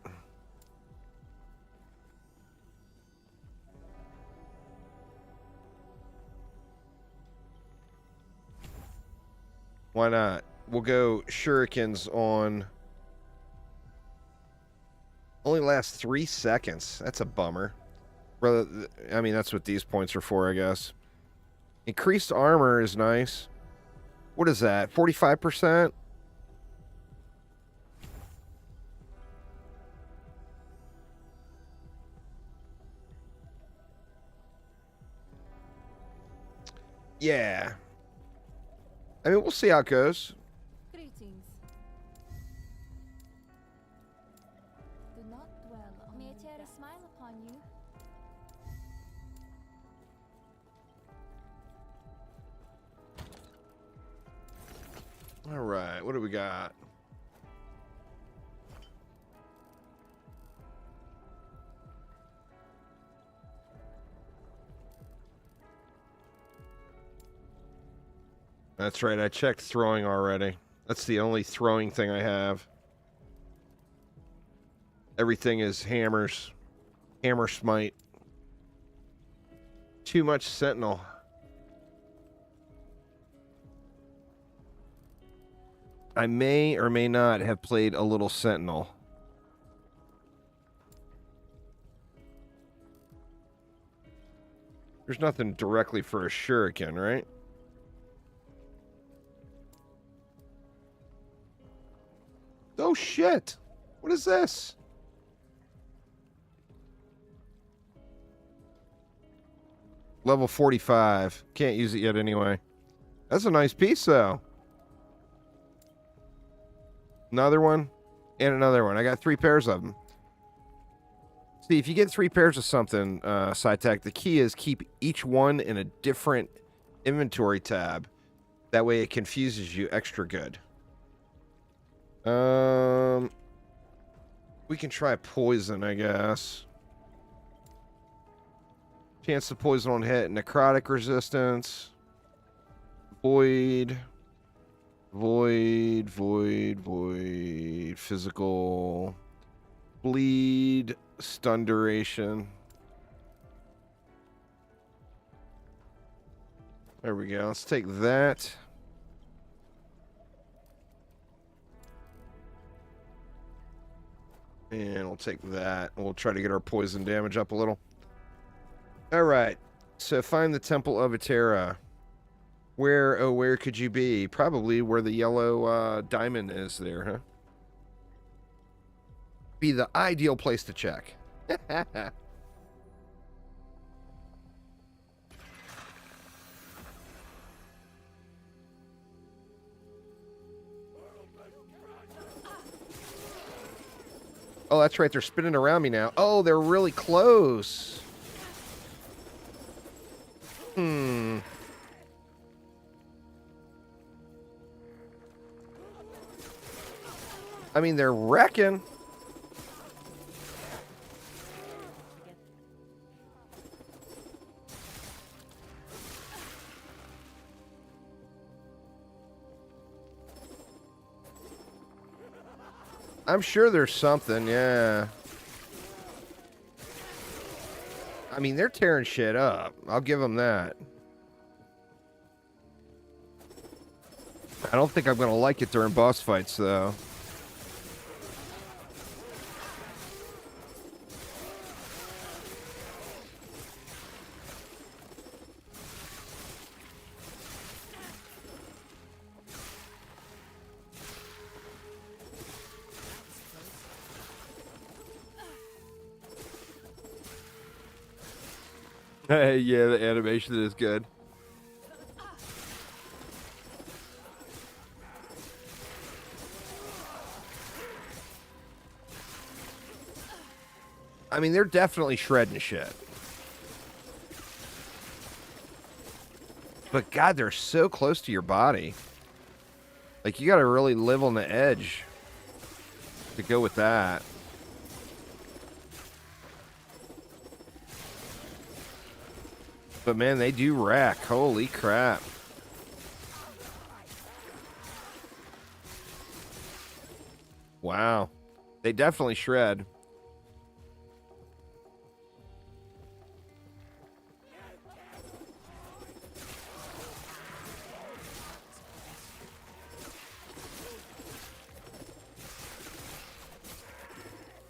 Why not? We'll go shurikens on. Only lasts 3 seconds. That's a bummer. Brother, I mean, that's what these points are for, I guess. Increased armor is nice. What is that? 45%? Yeah. I mean, we'll see how it goes. Greetings. Do not dwell on May Terra smile upon you. All right, what do we got? That's right, I checked throwing already. That's the only throwing thing I have. Everything is hammers. Hammer smite. Too much sentinel. I may or may not have played a little sentinel. There's nothing directly for a shuriken, right? Oh shit! What is this? Level 45. Can't use it yet anyway. That's a nice piece though. Another one and another one. I got 3 pairs of them. See, if you get 3 pairs of something, SciTech, the key is keep each one in a different inventory tab. That way it confuses you extra good. We can try poison, I guess. Chance to poison on hit, necrotic resistance, void, physical, bleed, stun duration. There we go. Let's take that. And we'll take that. We'll try to get our poison damage up a little. Alright. So find the Temple of Etera. Where, oh, where could you be? Probably where the yellow diamond is there, huh? Be the ideal place to check. Oh, that's right. They're spinning around me now. Oh, they're really close. I mean, they're wrecking. I'm sure there's something, yeah. I mean, they're tearing shit up. I'll give them that. I don't think I'm going to like it during boss fights, though. Yeah, the animation is good. I mean, they're definitely shredding shit. But God, they're so close to your body. Like, you gotta really live on the edge to go with that. But man, they do rack. Holy crap. Wow. They definitely shred.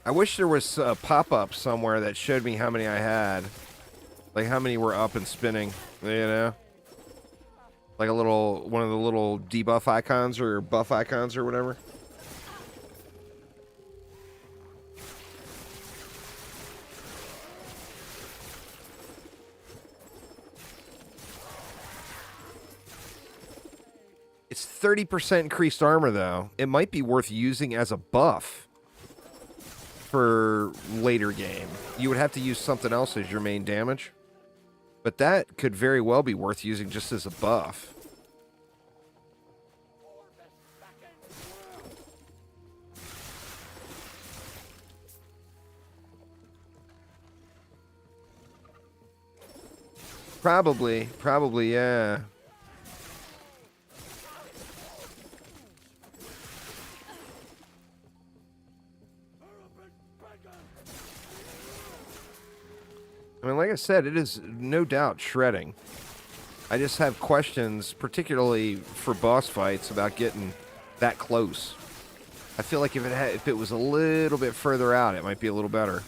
I wish there was a pop-up somewhere that showed me how many I had. Like how many were up and spinning, you know? Like a little, one of the little debuff icons or buff icons or whatever. It's 30% increased armor though. It might be worth using as a buff for later game. You would have to use something else as your main damage. But that could very well be worth using just as a buff. Probably, yeah. I mean, like I said, it is no doubt shredding. I just have questions, particularly for boss fights, about getting that close. I feel like if it was a little bit further out, it might be a little better.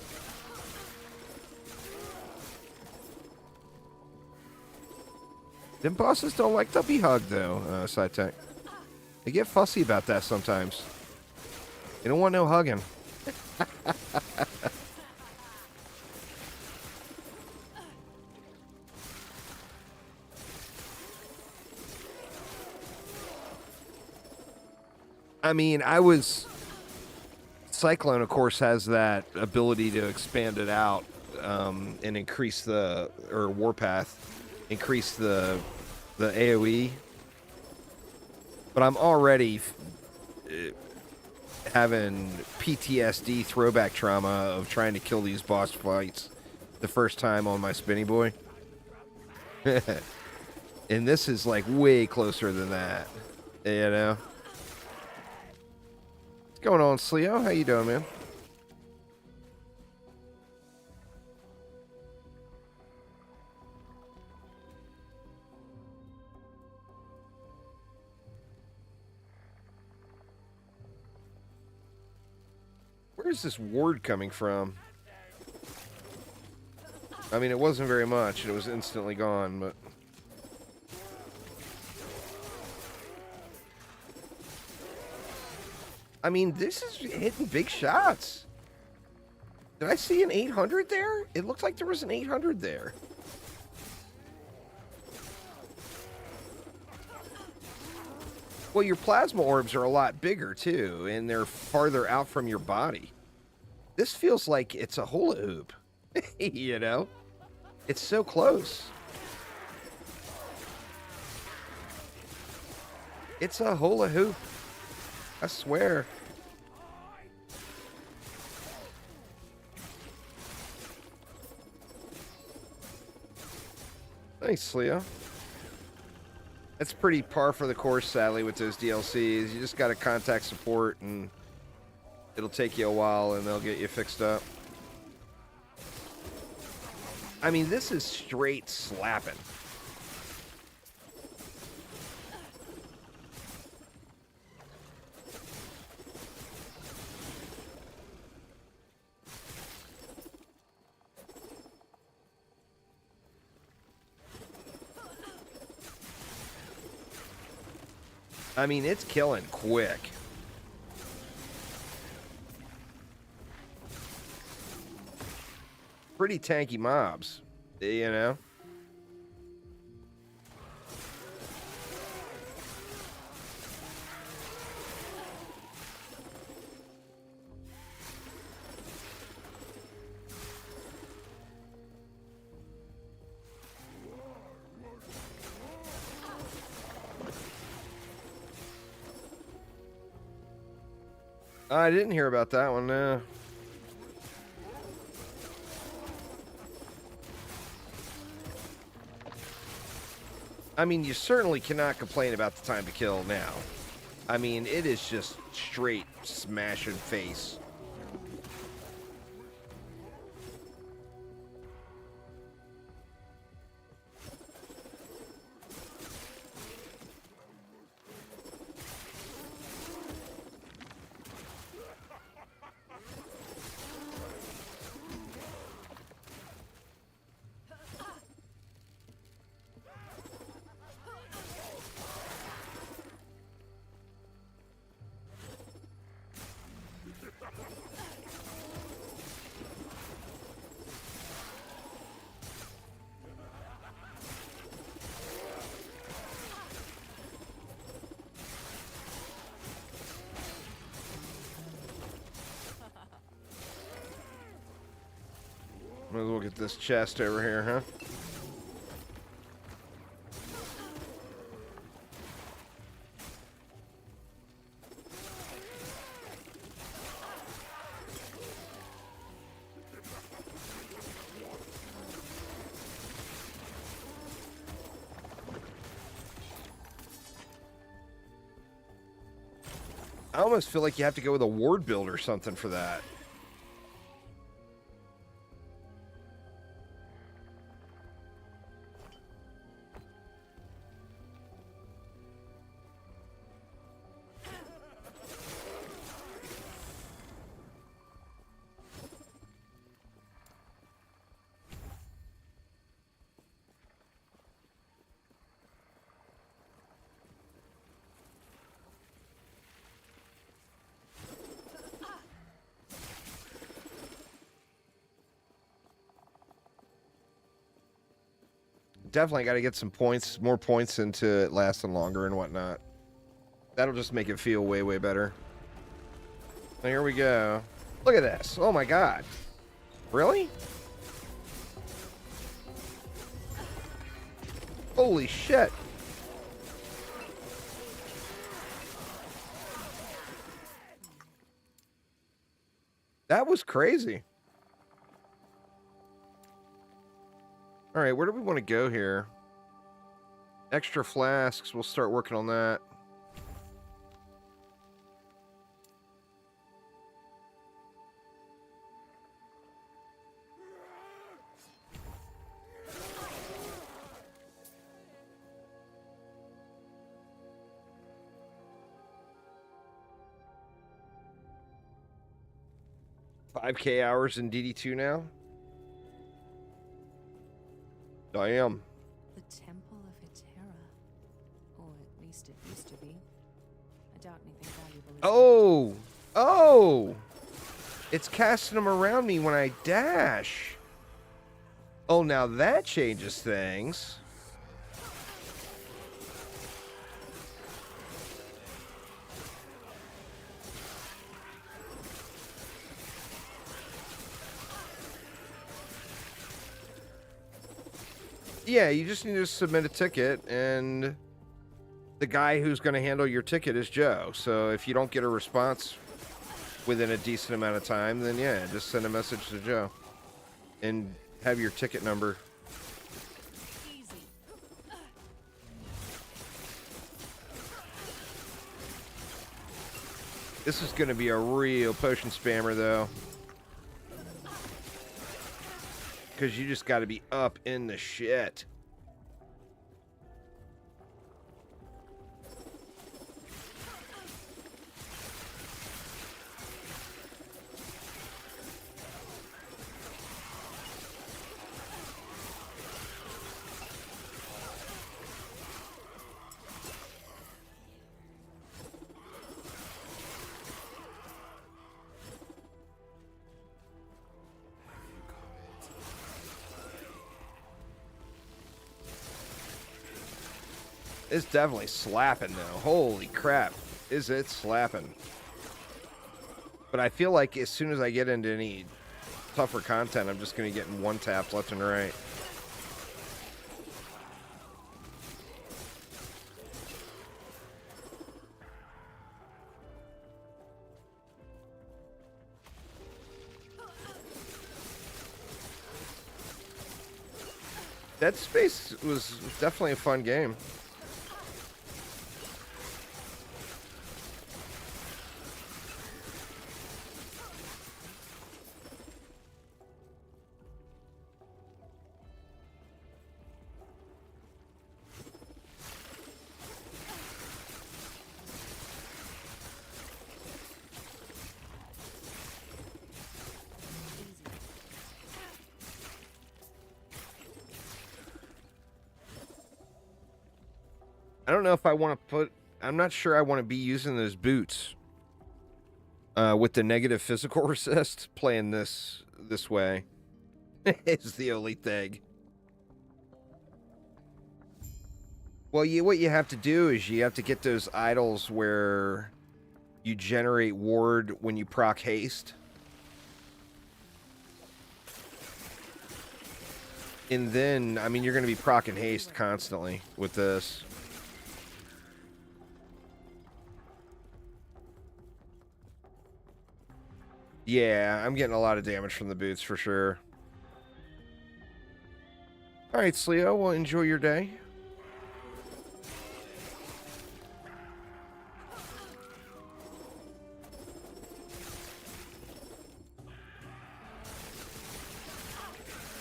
Them bosses don't like to be hugged, though, Side Tech. They get fussy about that sometimes. They don't want no hugging. I mean, Cyclone, of course, has that ability to expand it out and increase or Warpath, increase the AoE. But I'm already having PTSD throwback trauma of trying to kill these boss fights the first time on my Spinny Boy. And this is like way closer than that, you know? What's going on, Sleo? How you doing, man? Where's this ward coming from? I mean, it wasn't very much, and it was instantly gone, but... I mean, this is hitting big shots. Did I see an 800 there? It looked like there was an 800 there. Well, your plasma orbs are a lot bigger, too, and they're farther out from your body. This feels like it's a hula hoop, you know? It's so close. It's a hula hoop. I swear. Thanks, Leo. That's pretty par for the course, sadly, with those DLCs. You just got to contact support, and it'll take you a while, and they'll get you fixed up. I mean, this is straight slapping. I mean, it's killing quick. Pretty tanky mobs, you know? I didn't hear about that one, no. I mean, you certainly cannot complain about the time to kill now. I mean, it is just straight smash and face. Might as well get this chest over here, huh? I almost feel like you have to go with a ward build or something for that. Definitely got to get some points, more points into it lasting longer and whatnot. That'll just make it feel way, way better. So here we go. Look at this. Oh my god. Really? Holy shit. That was crazy. All right, where do we want to go here? Extra flasks. We'll start working on that. $5K hours in DD2 now? Damn. The Temple of Hetera. Or at least it used to be. I doubt anything valuable is Oh! Oh! It's casting them around me when I dash. Oh, now that changes things. Yeah, you just need to submit a ticket, and the guy who's going to handle your ticket is Joe. So if you don't get a response within a decent amount of time, then yeah, just send a message to Joe and have your ticket number. This is going to be a real potion spammer, though. Because you just got to be up in the shit. It's definitely slapping, though. Holy crap. Is it slapping? But I feel like as soon as I get into any tougher content, I'm just going to get in one tap left and right. Dead Space was definitely a fun game. I don't know if I want to put... I'm not sure I want to be using those boots. With the negative physical resist, playing this way. Is the only thing. Well, what you have to do is you have to get those idols where you generate ward when you proc haste. And then, I mean, you're going to be proccing haste constantly with this. Yeah, I'm getting a lot of damage from the boots for sure. Alright, Sleo, well, enjoy your day.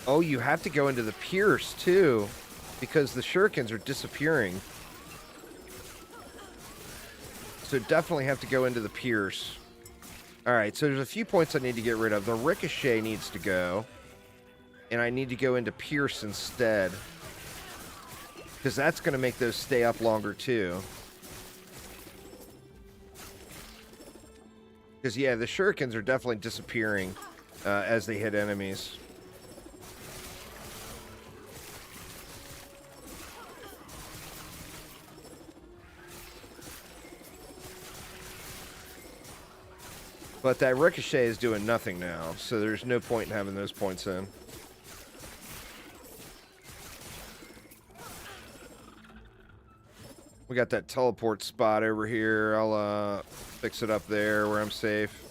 Oh, you have to go into the Pierce, too, because the shurikens are disappearing. So definitely have to go into the Pierce. Alright, so there's a few points I need to get rid of. The Ricochet needs to go. And I need to go into Pierce instead. Because that's going to make those stay up longer, too. Because, yeah, the shurikens are definitely disappearing as they hit enemies. But that Ricochet is doing nothing now, so there's no point in having those points in. We got that teleport spot over here. I'll fix it up there where I'm safe.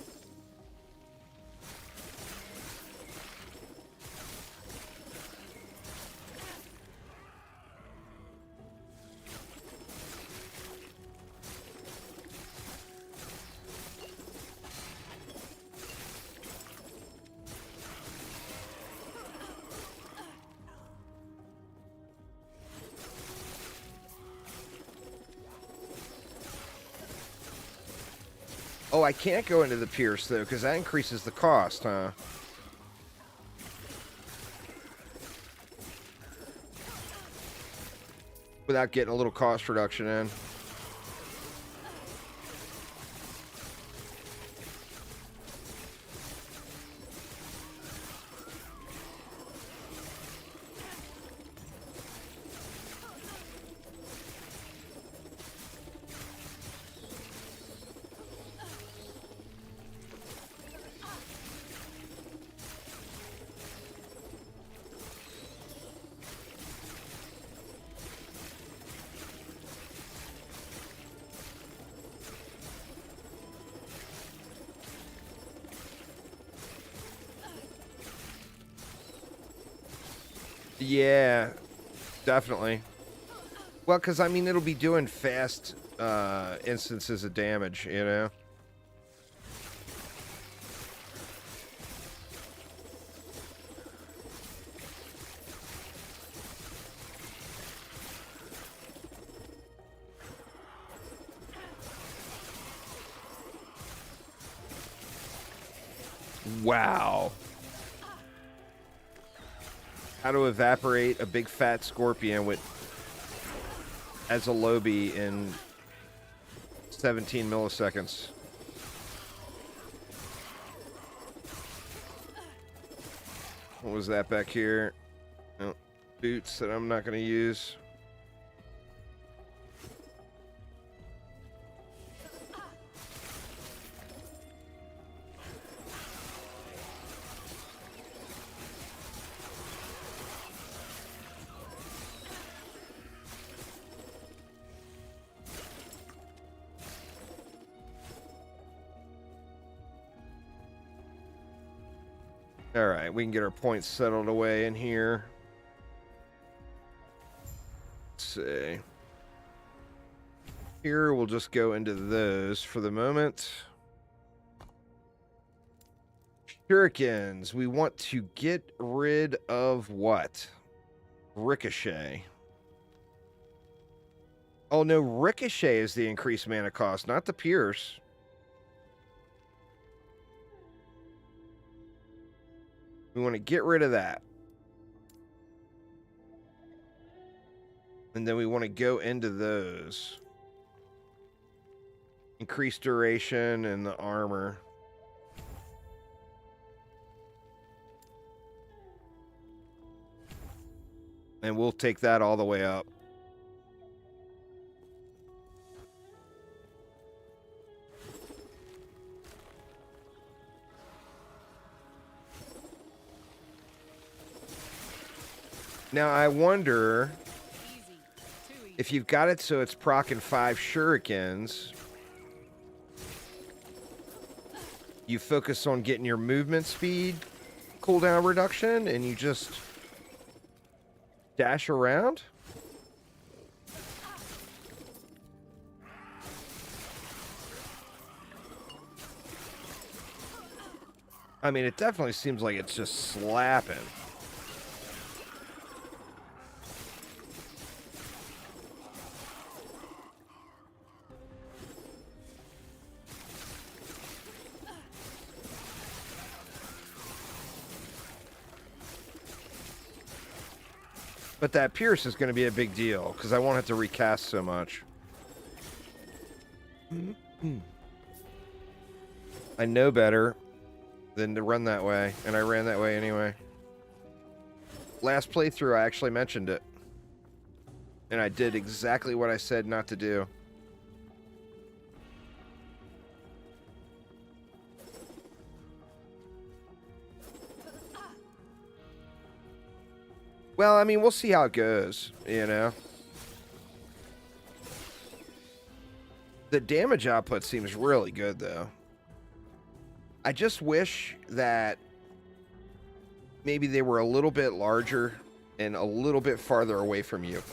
Oh, I can't go into the Pierce, though, because that increases the cost, huh? Without getting a little cost reduction in. Yeah, definitely. Well, because, I mean, it'll be doing fast instances of damage, you know? Wow. How to evaporate a big fat scorpion with as a lobby in 17 milliseconds. What was that back here? Oh, boots that I'm not going to use. All right, we can get our points settled away in here. see. Here, we'll just go into those for the moment. Shurikens. We want to get rid of what? Ricochet. Oh, no. Ricochet is the increased mana cost, not the Pierce. We want to get rid of that. And then we want to go into those. Increased duration and the armor. And we'll take that all the way up. Now, I wonder if you've got it so it's proccing 5 shurikens, you focus on getting your movement speed cooldown reduction and you just dash around? I mean, it definitely seems like it's just slapping. But that Pierce is going to be a big deal, because I won't have to recast so much. I know better than to run that way, and I ran that way anyway. Last playthrough, I actually mentioned it. And I did exactly what I said not to do. Well, I mean, we'll see how it goes, you know? The damage output seems really good, though. I just wish that maybe they were a little bit larger and a little bit farther away from you.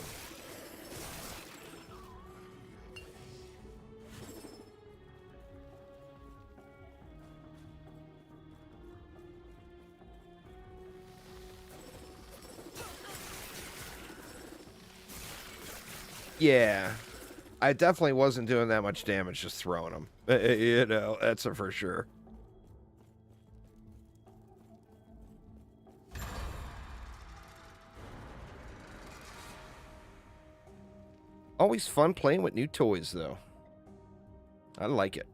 Yeah, I definitely wasn't doing that much damage just throwing them. You know, that's for sure. Always fun playing with new toys, though. I like it.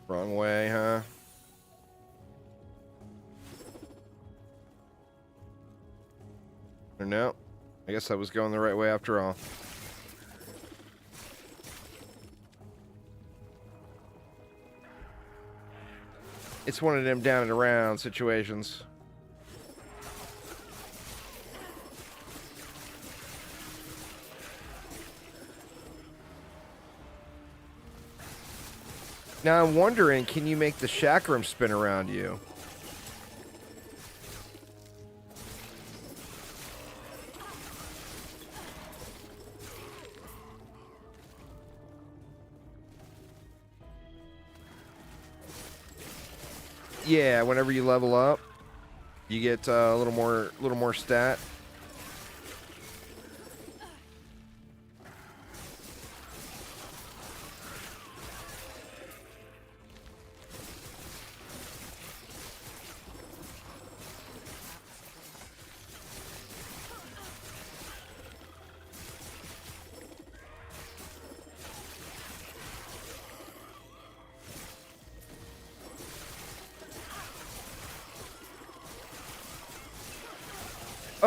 Wrong way, huh? Or no. I guess I was going the right way after all. It's one of them down and around situations. Now I'm wondering, can you make the chakram spin around you? Yeah, whenever you level up, you get a little more stat.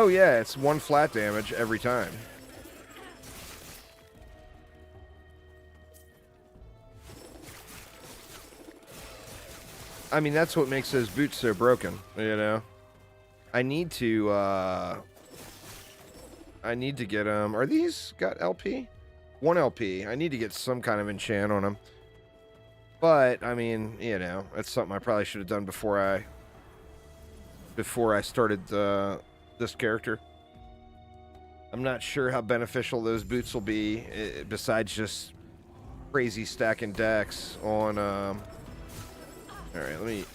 Oh yeah, it's 1 flat damage every time. I mean, that's what makes those boots so broken, you know? I need to get them. Are these got LP? 1 LP. I need to get some kind of enchant on them. But, I mean, you know, that's something I probably should have done before I started this character. I'm not sure how beneficial those boots will be, besides just crazy stacking decks on... Alright, let me...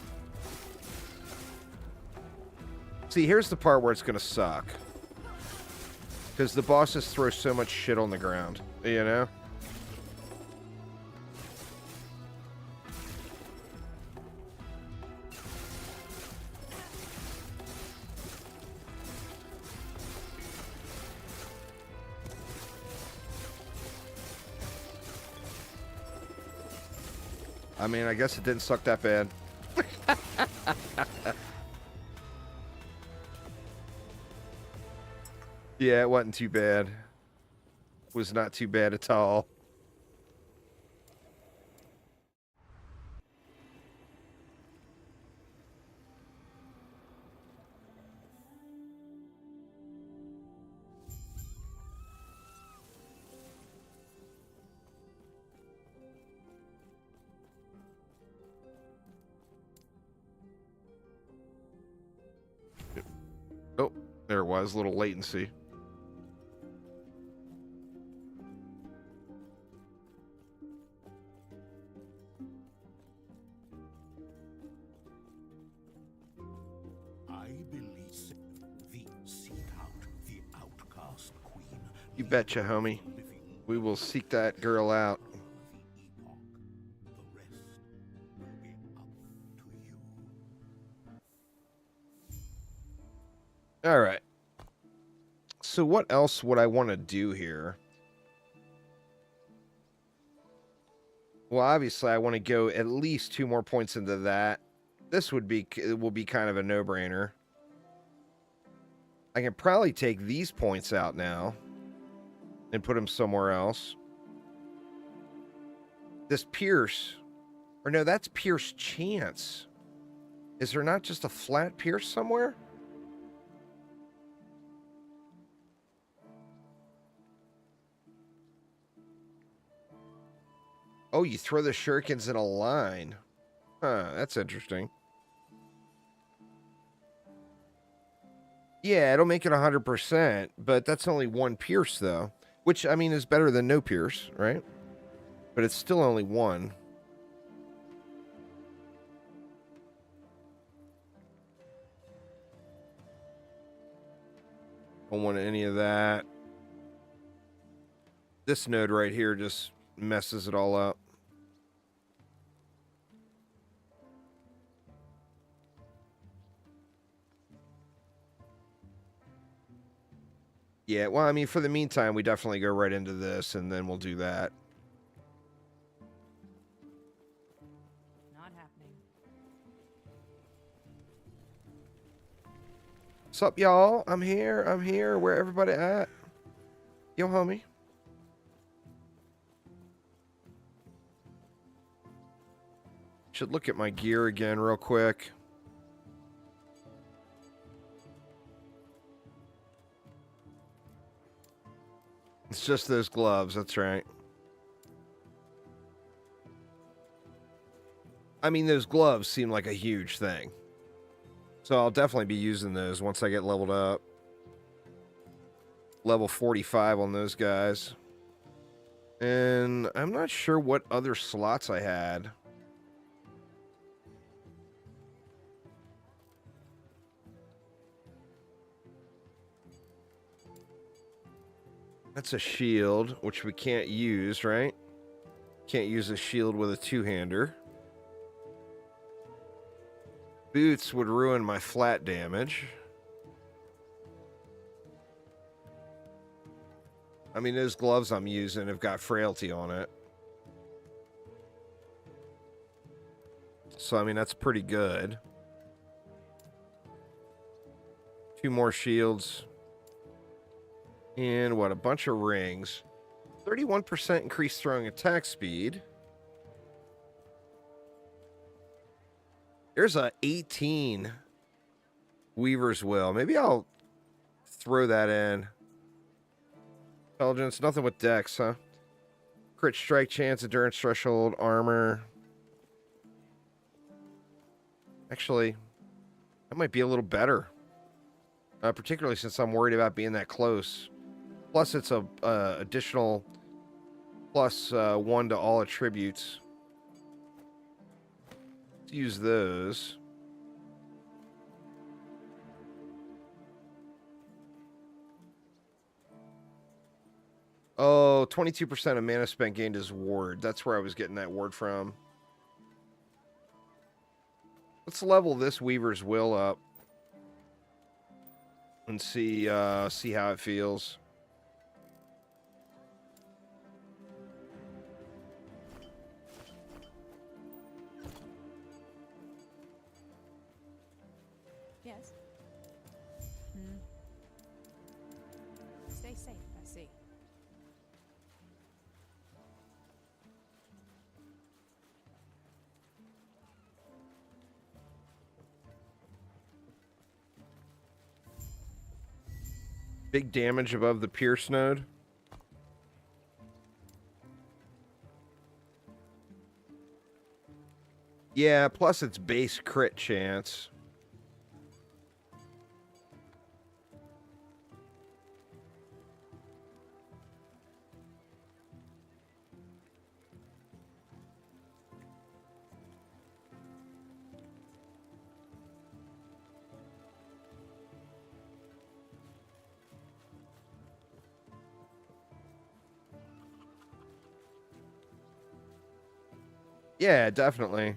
See, here's the part where it's going to suck. Because the bosses throw so much shit on the ground, you know? I mean, I guess it didn't suck that bad. Yeah, it wasn't too bad. It was not too bad at all. Oh, there it was. A little latency. I believe the seek out the outcast queen. You betcha, homie. We will seek that girl out. The rest will be up to you. All right. So what else would I want to do here? Well, obviously, I want to go at least 2 more points into that. This will be kind of a no-brainer. I can probably take these points out now and put them somewhere else. This Pierce, or no, that's Pierce Chance. Is there not just a flat Pierce somewhere? Oh, you throw the shurikens in a line. Huh, that's interesting. Yeah, it'll make it 100%, but that's only 1 pierce, though. Which, I mean, is better than no pierce, right? But it's still only 1. Don't want any of that. This node right here just messes it all up. Yeah, well, I mean, for the meantime, we definitely go right into this, and then we'll do that. Not happening. What's up, y'all? I'm here. I'm here. Where everybody at? Yo, homie. Should look at my gear again real quick. It's just those gloves, that's right. I mean, those gloves seem like a huge thing. So I'll definitely be using those once I get leveled up. Level 45 on those guys. And I'm not sure what other slots I had. That's a shield, which we can't use, right? Can't use a shield with a 2-hander. Boots would ruin my flat damage. I mean, those gloves I'm using have got frailty on it. So, I mean, that's pretty good. 2 more shields. And what? A bunch of rings. 31% increased throwing attack speed. There's a 18 Weaver's Will. Maybe I'll throw that in. Intelligence, nothing with dex, huh? Crit strike chance, endurance threshold, armor. Actually, that might be a little better. Particularly since I'm worried about being that close. Plus, it's a additional plus 1 to all attributes. Let's use those. Oh, 22% of mana spent gained as ward. That's where I was getting that ward from. Let's level this Weaver's Will up and see how it feels. Yes. Hmm. Stay safe, I see. Big damage above the Pierce node. Yeah, plus its base crit chance. Yeah, definitely.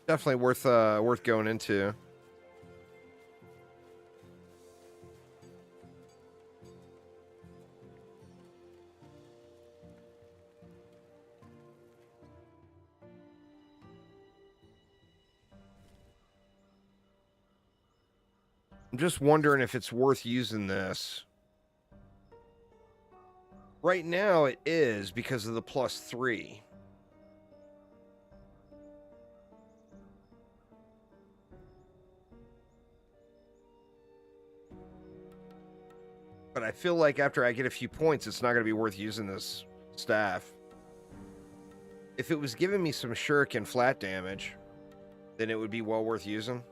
Definitely worth going into. I'm just wondering if it's worth using this. Right now it is because of the +3. But I feel like after I get a few points, it's not going to be worth using this staff. If it was giving me some shuriken flat damage, then it would be well worth using.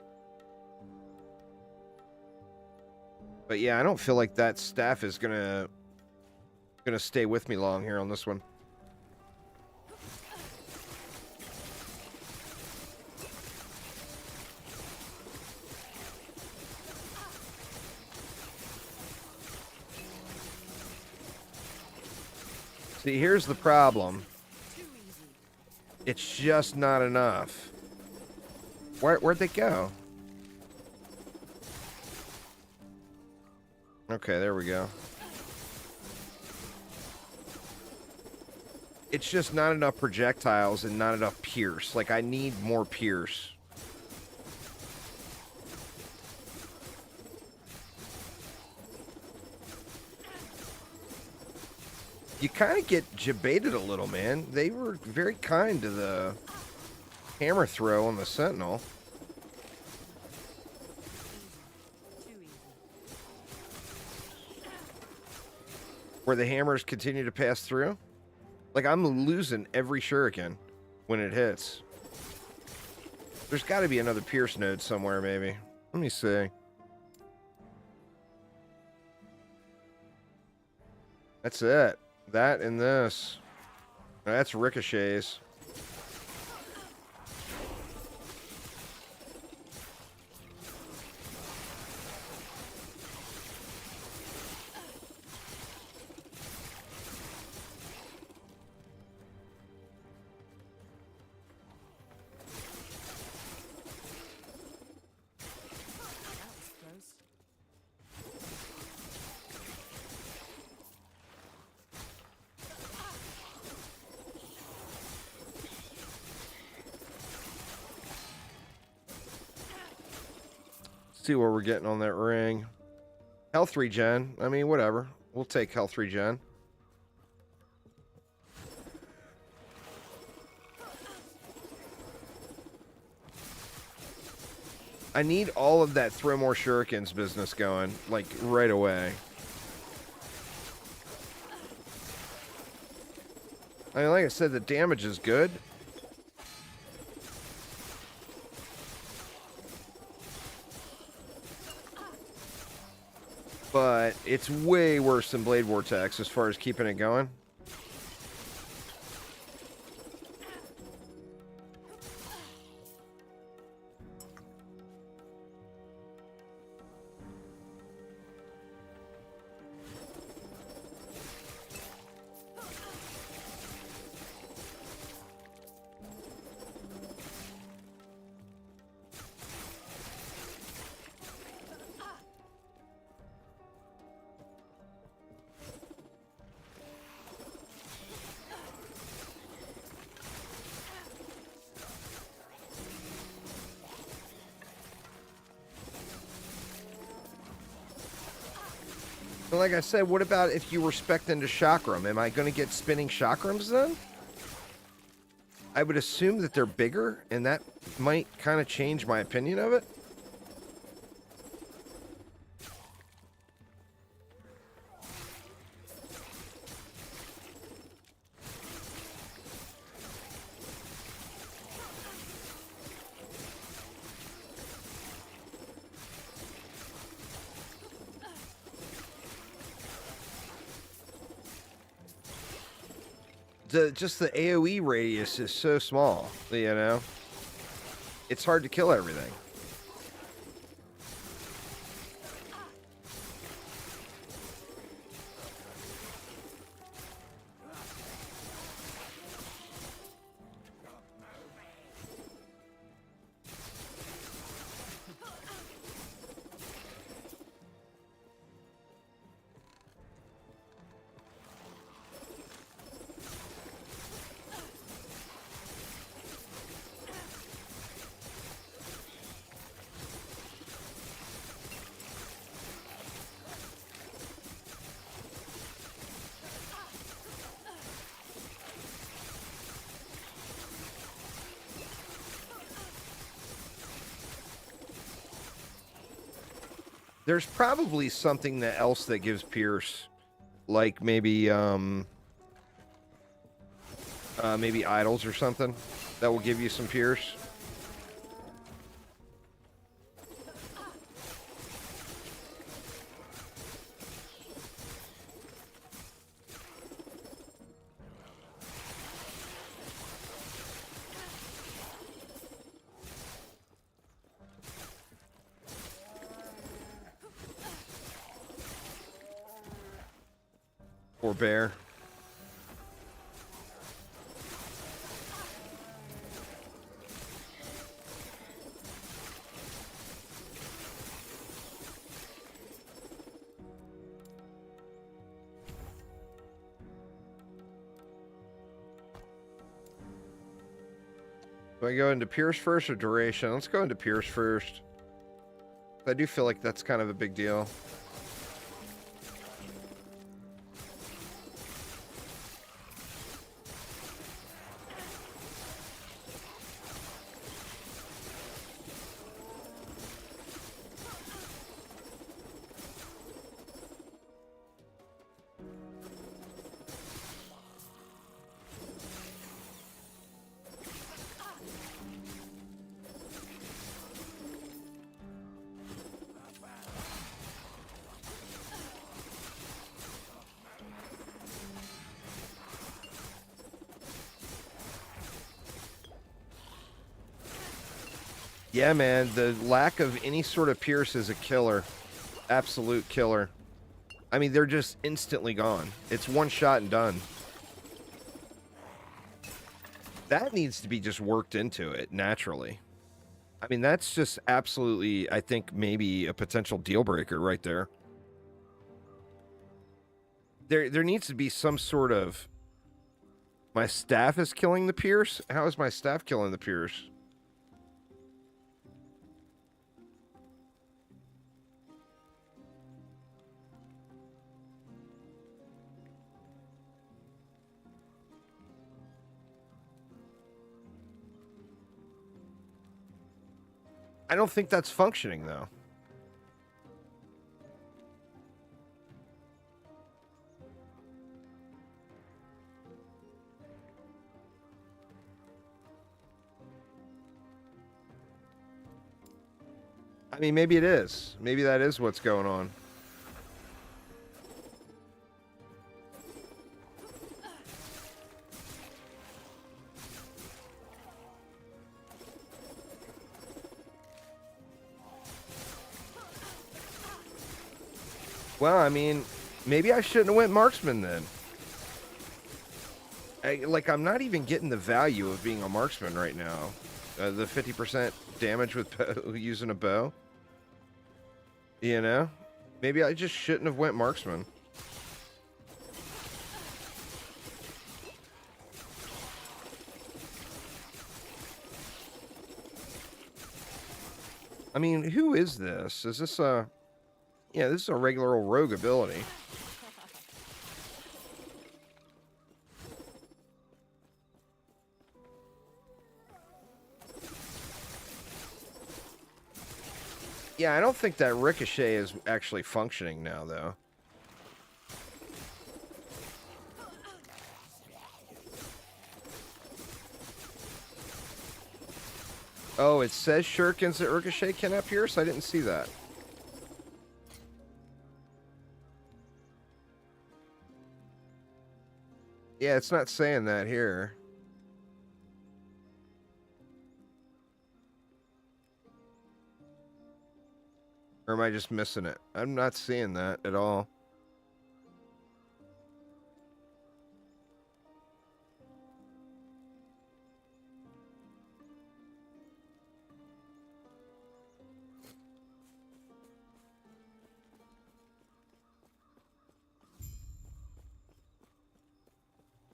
But yeah, I don't feel like that staff is gonna stay with me long here on this one. See, here's the problem. It's just not enough. Where'd they go? Okay, there we go. It's just not enough projectiles and not enough pierce. Like, I need more pierce. You kind of get jebaited a little, man. They were very kind to the hammer throw on the Sentinel. Where the hammers continue to pass through. Like, I'm losing every shuriken when it hits. There's got to be another pierce node somewhere, maybe. Let me see. That's it. That and this. That's ricochets. See what we're getting on that ring. Health regen. I mean, whatever. We'll take health regen. I need all of that throw more shurikens business going, like, right away. I mean, like I said, the damage is good. But it's way worse than Blade Vortex as far as keeping it going. But like I said, what about if you were spec'd into Chakram? Am I going to get spinning Chakrams then? I would assume that they're bigger, and that might kind of change my opinion of it. Just the AoE radius is so small, you know? It's hard to kill everything. There's probably something else that gives Pierce, like maybe maybe idols or something that will give you some Pierce. Or bear. Do I go into Pierce first or duration? Let's go into Pierce first. I do feel like that's kind of a big deal. Yeah, man, the lack of any sort of Pierce is a killer. Absolute killer. I mean, they're just instantly gone. It's one shot and done. That needs to be just worked into it naturally. I mean, that's just absolutely, I think, maybe a potential deal breaker right there. There needs to be some sort of... My staff is killing the Pierce? How is my staff killing the Pierce? I don't think that's functioning, though. I mean, maybe it is. Maybe that is what's going on. Well, I mean, maybe I shouldn't have went Marksman then. I'm not even getting the value of being a Marksman right now. The 50% damage with using a bow. You know? Maybe I just shouldn't have went Marksman. I mean, who is this? Is this a... Yeah, this is a regular old rogue ability. Yeah, I don't think that ricochet is actually functioning now, though. Oh, it says shurikens that ricochet cannot pierce? I didn't see that. Yeah, it's not saying that here. Or am I just missing it? I'm not seeing that at all.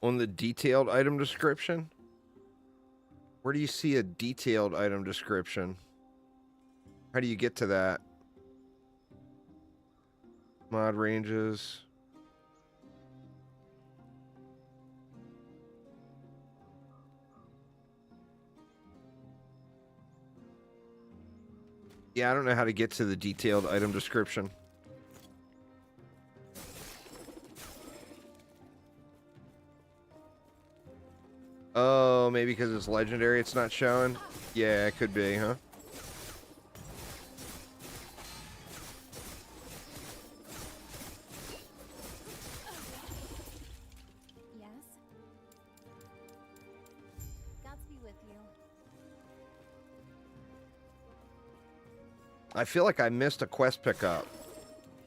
On the detailed item description? Where do you see a detailed item description? How do you get to that? Mod ranges. Yeah, I don't know how to get to the detailed item description. Oh, maybe because it's legendary it's not showing? Yeah, it could be, huh? Yes? Gods be with you. I feel like I missed a quest pickup.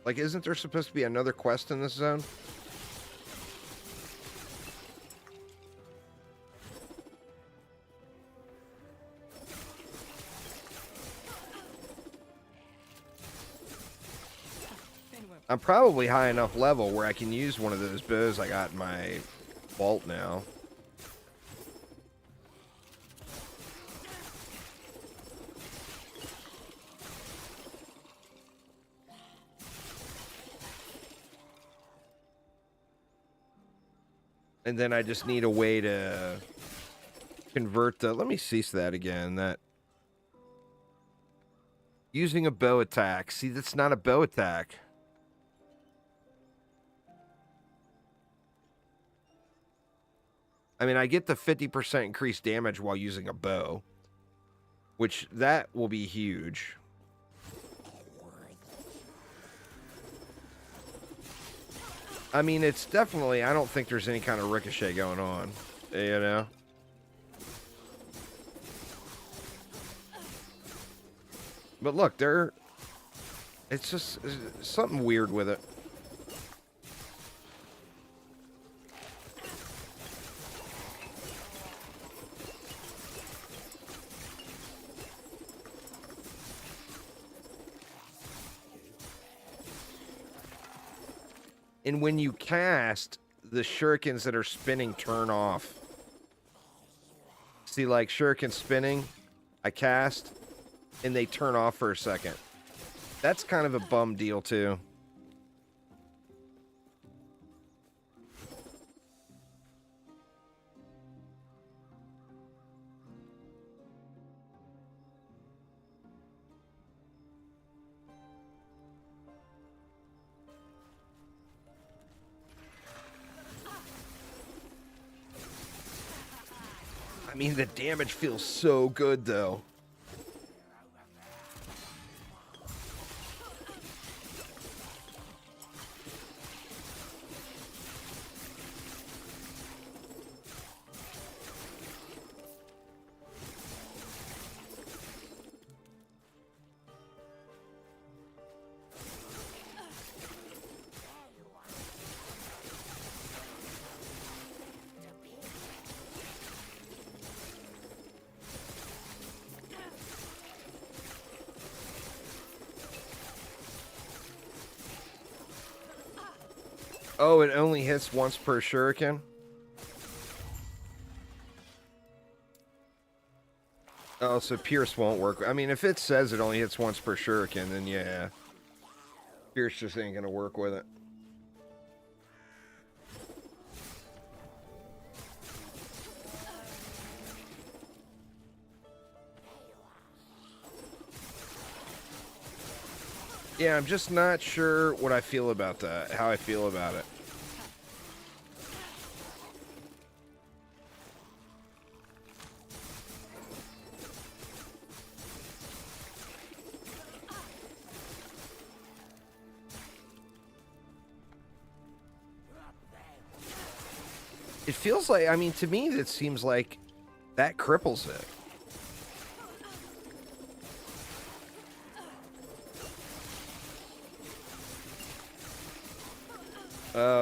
Like, isn't there supposed to be another quest in this zone? I'm probably high enough level where I can use one of those bows I got in my vault now. And then I just need a way to convert the... Let me cease that again. That... Using a bow attack. See, that's not a bow attack. I mean, I get the 50% increased damage while using a bow. Which, that will be huge. I mean, it's definitely... I don't think there's any kind of ricochet going on. You know? But look, there... It's just something weird with it. And when you cast, the shurikens that are spinning turn off. See, like, shuriken spinning, I cast, and they turn off for a second. That's kind of a bum deal, too. mean, the damage feels so good, though. Oh, it only hits once per shuriken? Oh, so Pierce won't work. I mean, if it says it only hits once per shuriken, then yeah. Pierce just ain't gonna work with it. Yeah, I'm just not sure what I feel about that, how I feel about it. It feels like, I mean, to me, that seems like that cripples it.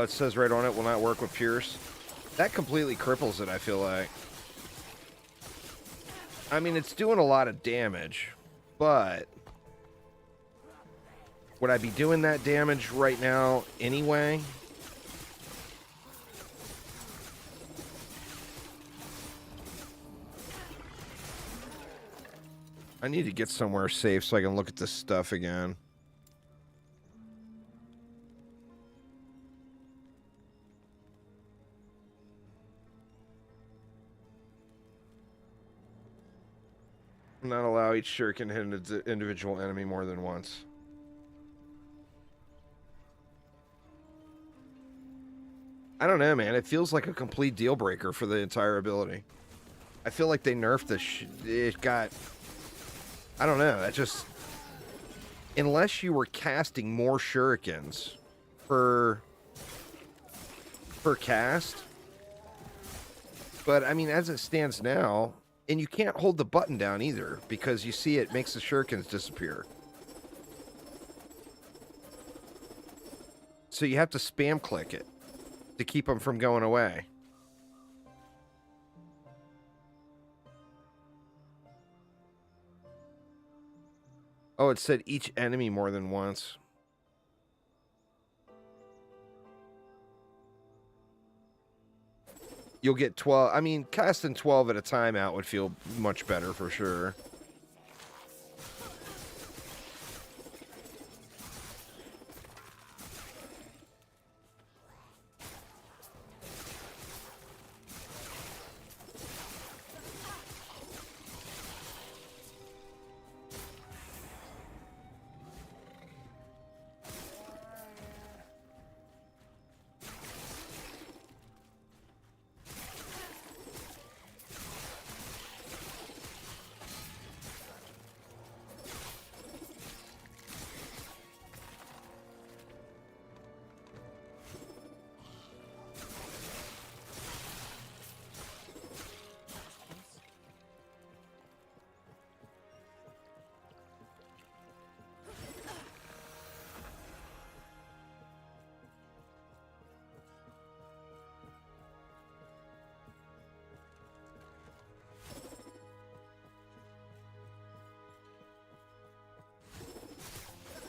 It says right on it, will not work with Pierce. That completely cripples it, I feel like. I mean, it's doing a lot of damage, but would I be doing that damage right now anyway? I need to get somewhere safe so I can look at this stuff again. Not allow each shuriken to hit an individual enemy more than once. I don't know, man. It feels like a complete deal breaker for the entire ability. I feel like they nerfed it got... I don't know. That just... Unless you were casting more shurikens per cast. But, I mean, as it stands now... And you can't hold the button down either, because you see it makes the shurikens disappear. So you have to spam click it to keep them from going away. Oh, it said each enemy more than once. You'll get 12. I mean, casting 12 at a time out would feel much better for sure.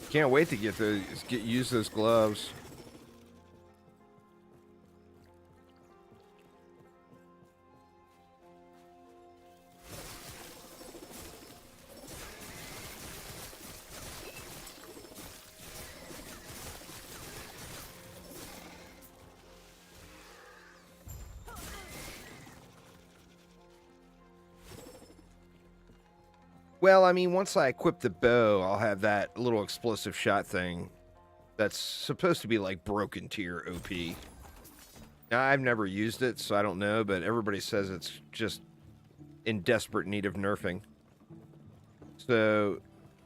Can't wait to use those gloves. Well, I mean, once I equip the bow, I'll have that little explosive shot thing that's supposed to be like broken tier OP. Now, I've never used it, so I don't know, but everybody says it's just in desperate need of nerfing. So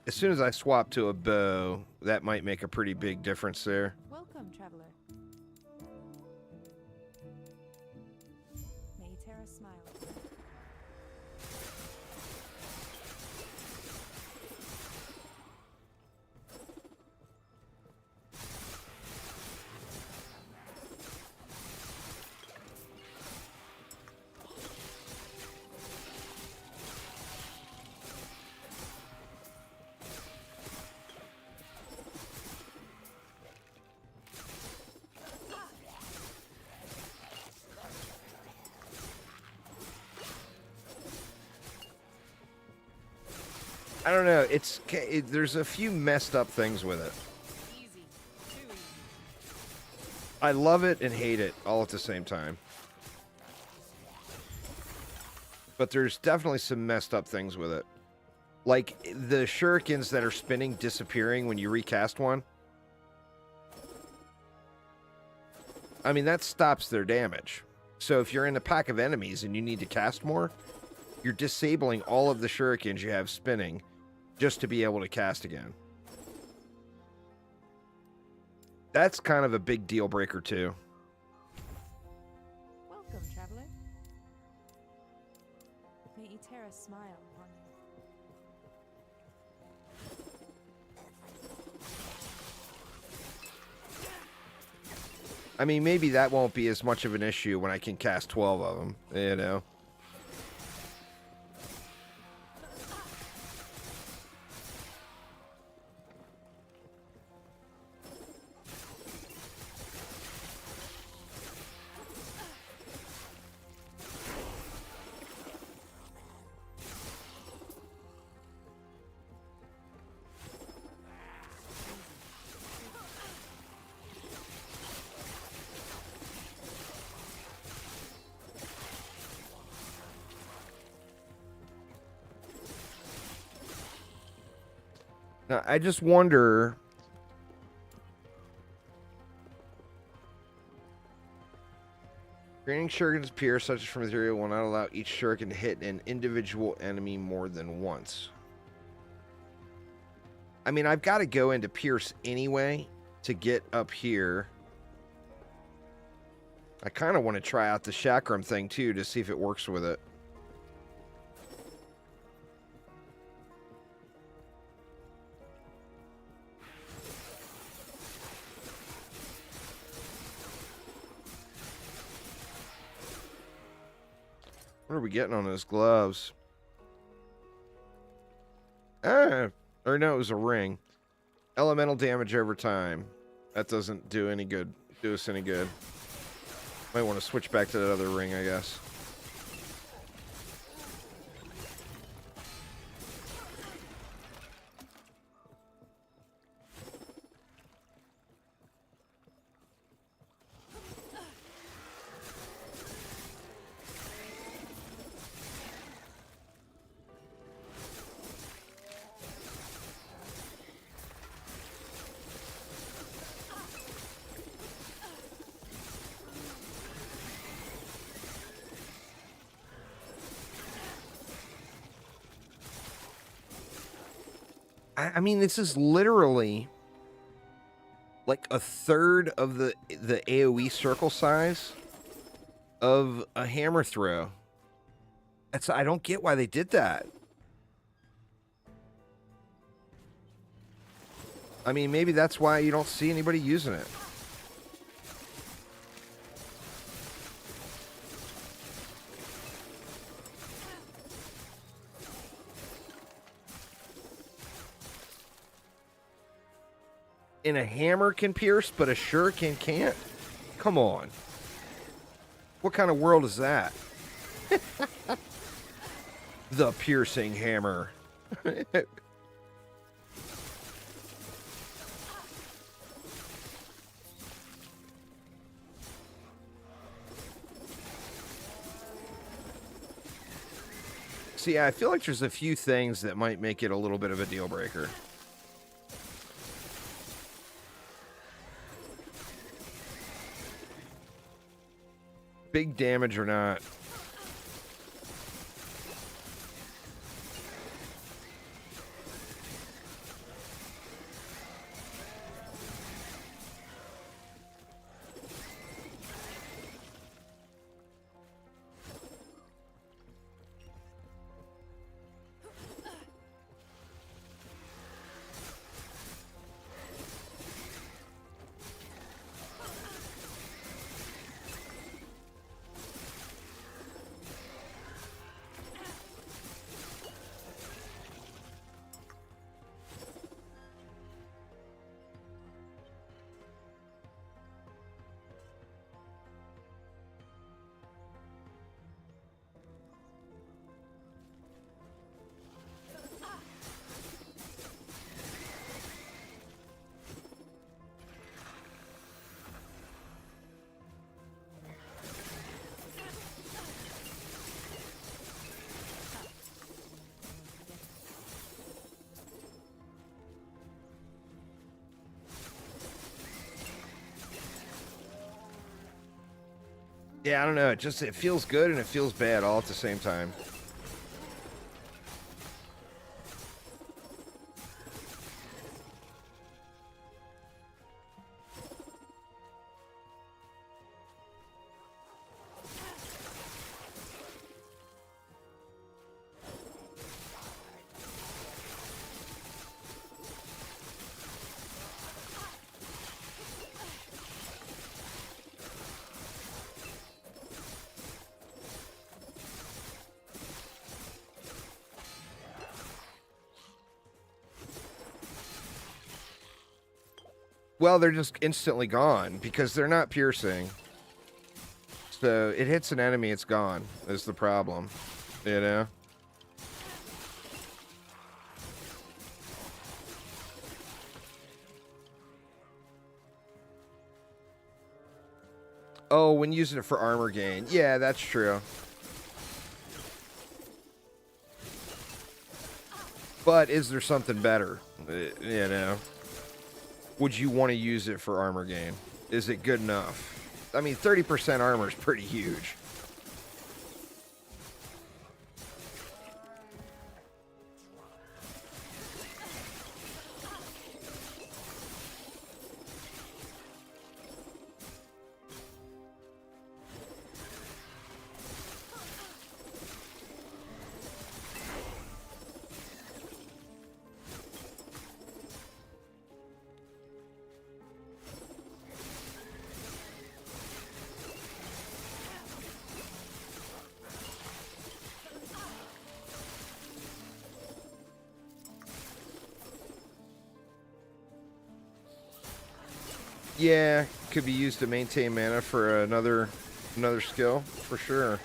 as soon as I swap to a bow, that might make a pretty big difference there. Welcome, traveler. May Terra smile. I don't know. There's a few messed up things with it. Easy. Too easy. I love it and hate it all at the same time. But there's definitely some messed up things with it. Like the shurikens that are spinning disappearing when you recast one. I mean, that stops their damage. So if you're in a pack of enemies and you need to cast more, you're disabling all of the shurikens you have spinning just to be able to cast again. That's kind of a big deal breaker too. Welcome, traveler. May Terra smile upon you. I mean, maybe that won't be as much of an issue when I can cast 12 of them, you know? Now, I just wonder... Granting shurikens appear such as from Ethereal will not allow each shuriken to hit an individual enemy more than once. I mean, I've got to go into Pierce anyway to get up here. I kind of want to try out the Chakram thing too to see if it works with it. What are we getting on those gloves? Or no, it was a ring. Elemental damage over time. That doesn't do any good. Do us any good. Might want to switch back to that other ring, I guess. I mean, this is literally like a third of the AoE circle size of a hammer throw. I don't get why they did that. I mean, maybe that's why you don't see anybody using it. And a hammer can pierce, but a shuriken can't? Come on. What kind of world is that? The piercing hammer. See, I feel like there's a few things that might make it a little bit of a deal breaker. Big damage or not. Yeah, I don't know. It feels good and it feels bad all at the same time. Well, they're just instantly gone because they're not piercing. So it hits an enemy, it's gone, is the problem. You know? Oh, when using it for armor gain. Yeah, that's true. But is there something better? You know? Would you want to use it for armor gain? Is it good enough? I mean, 30% armor is pretty huge. Yeah, could be used to maintain mana for another skill, for sure.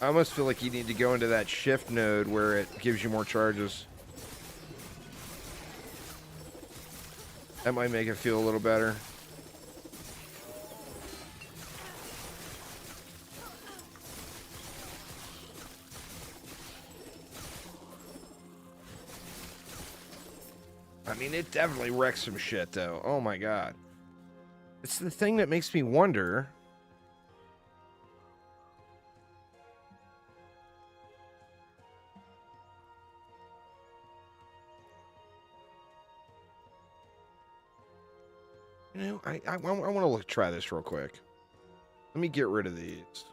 I almost feel like you need to go into that shift node where it gives you more charges. That might make it feel a little better. I mean, it definitely wrecks some shit, though. Oh my god. It's the thing that makes me wonder. You know, I want to try this real quick. Let me get rid of these.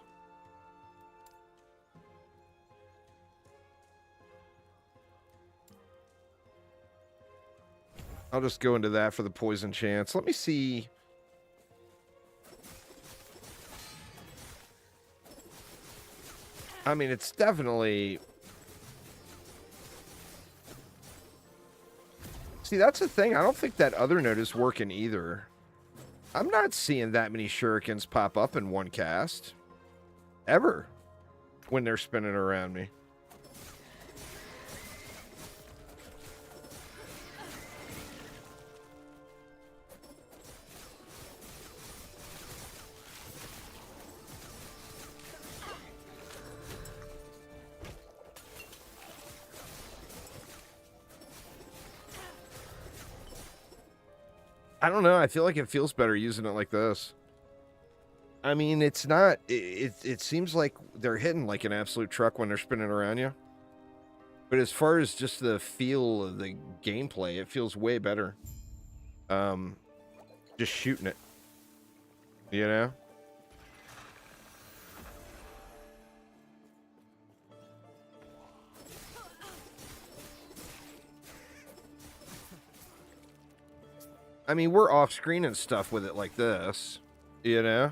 I'll just go into that for the poison chance. Let me see. I mean, it's definitely... See, that's the thing. I don't think that other node is working either. I'm not seeing that many shurikens pop up in one cast. Ever. When they're spinning around me. I don't know. I feel like it feels better using it like this. I mean, it's not... It seems like they're hitting like an absolute truck when they're spinning around you. But as far as just the feel of the gameplay, it feels way better. Just shooting it. You know? I mean, we're off screen and stuff with it like this, you know?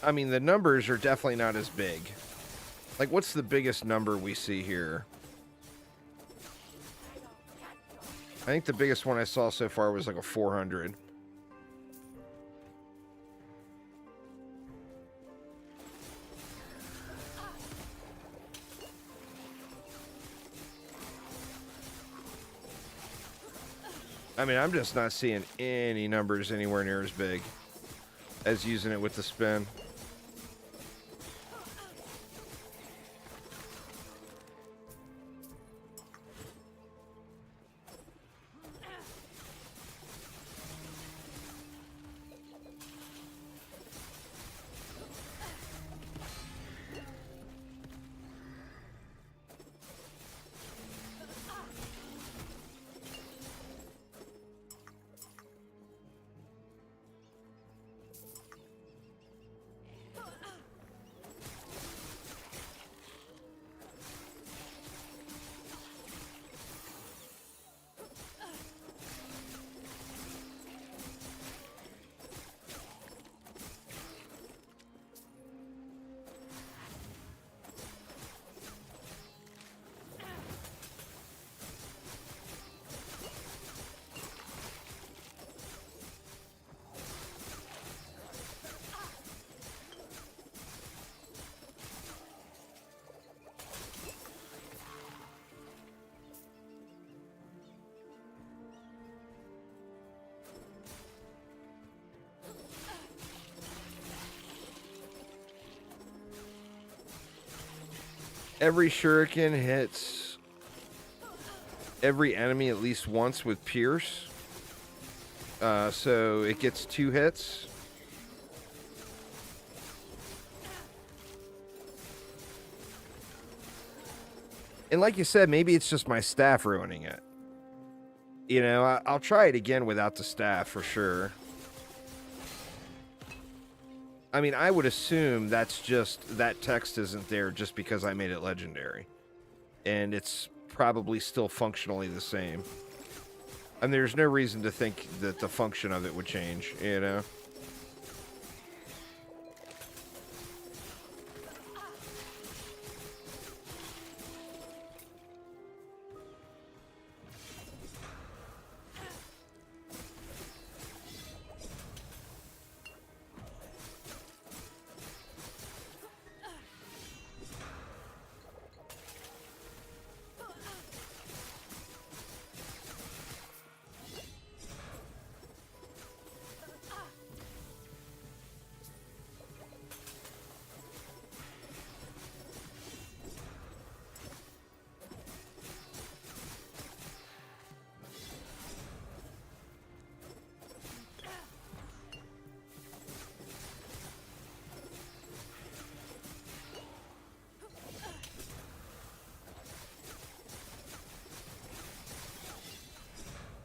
I mean, the numbers are definitely not as big. Like, what's the biggest number we see here? I think the biggest one I saw so far was like a 400. I mean, I'm just not seeing any numbers anywhere near as big as using it with the spin. Every shuriken hits every enemy at least once with Pierce. So it gets 2 hits. And like you said, maybe it's just my staff ruining it. You know, I'll try it again without the staff for sure. I mean, I would assume that's just, that text isn't there just because I made it legendary. And it's probably still functionally the same. And there's no reason to think that the function of it would change, you know?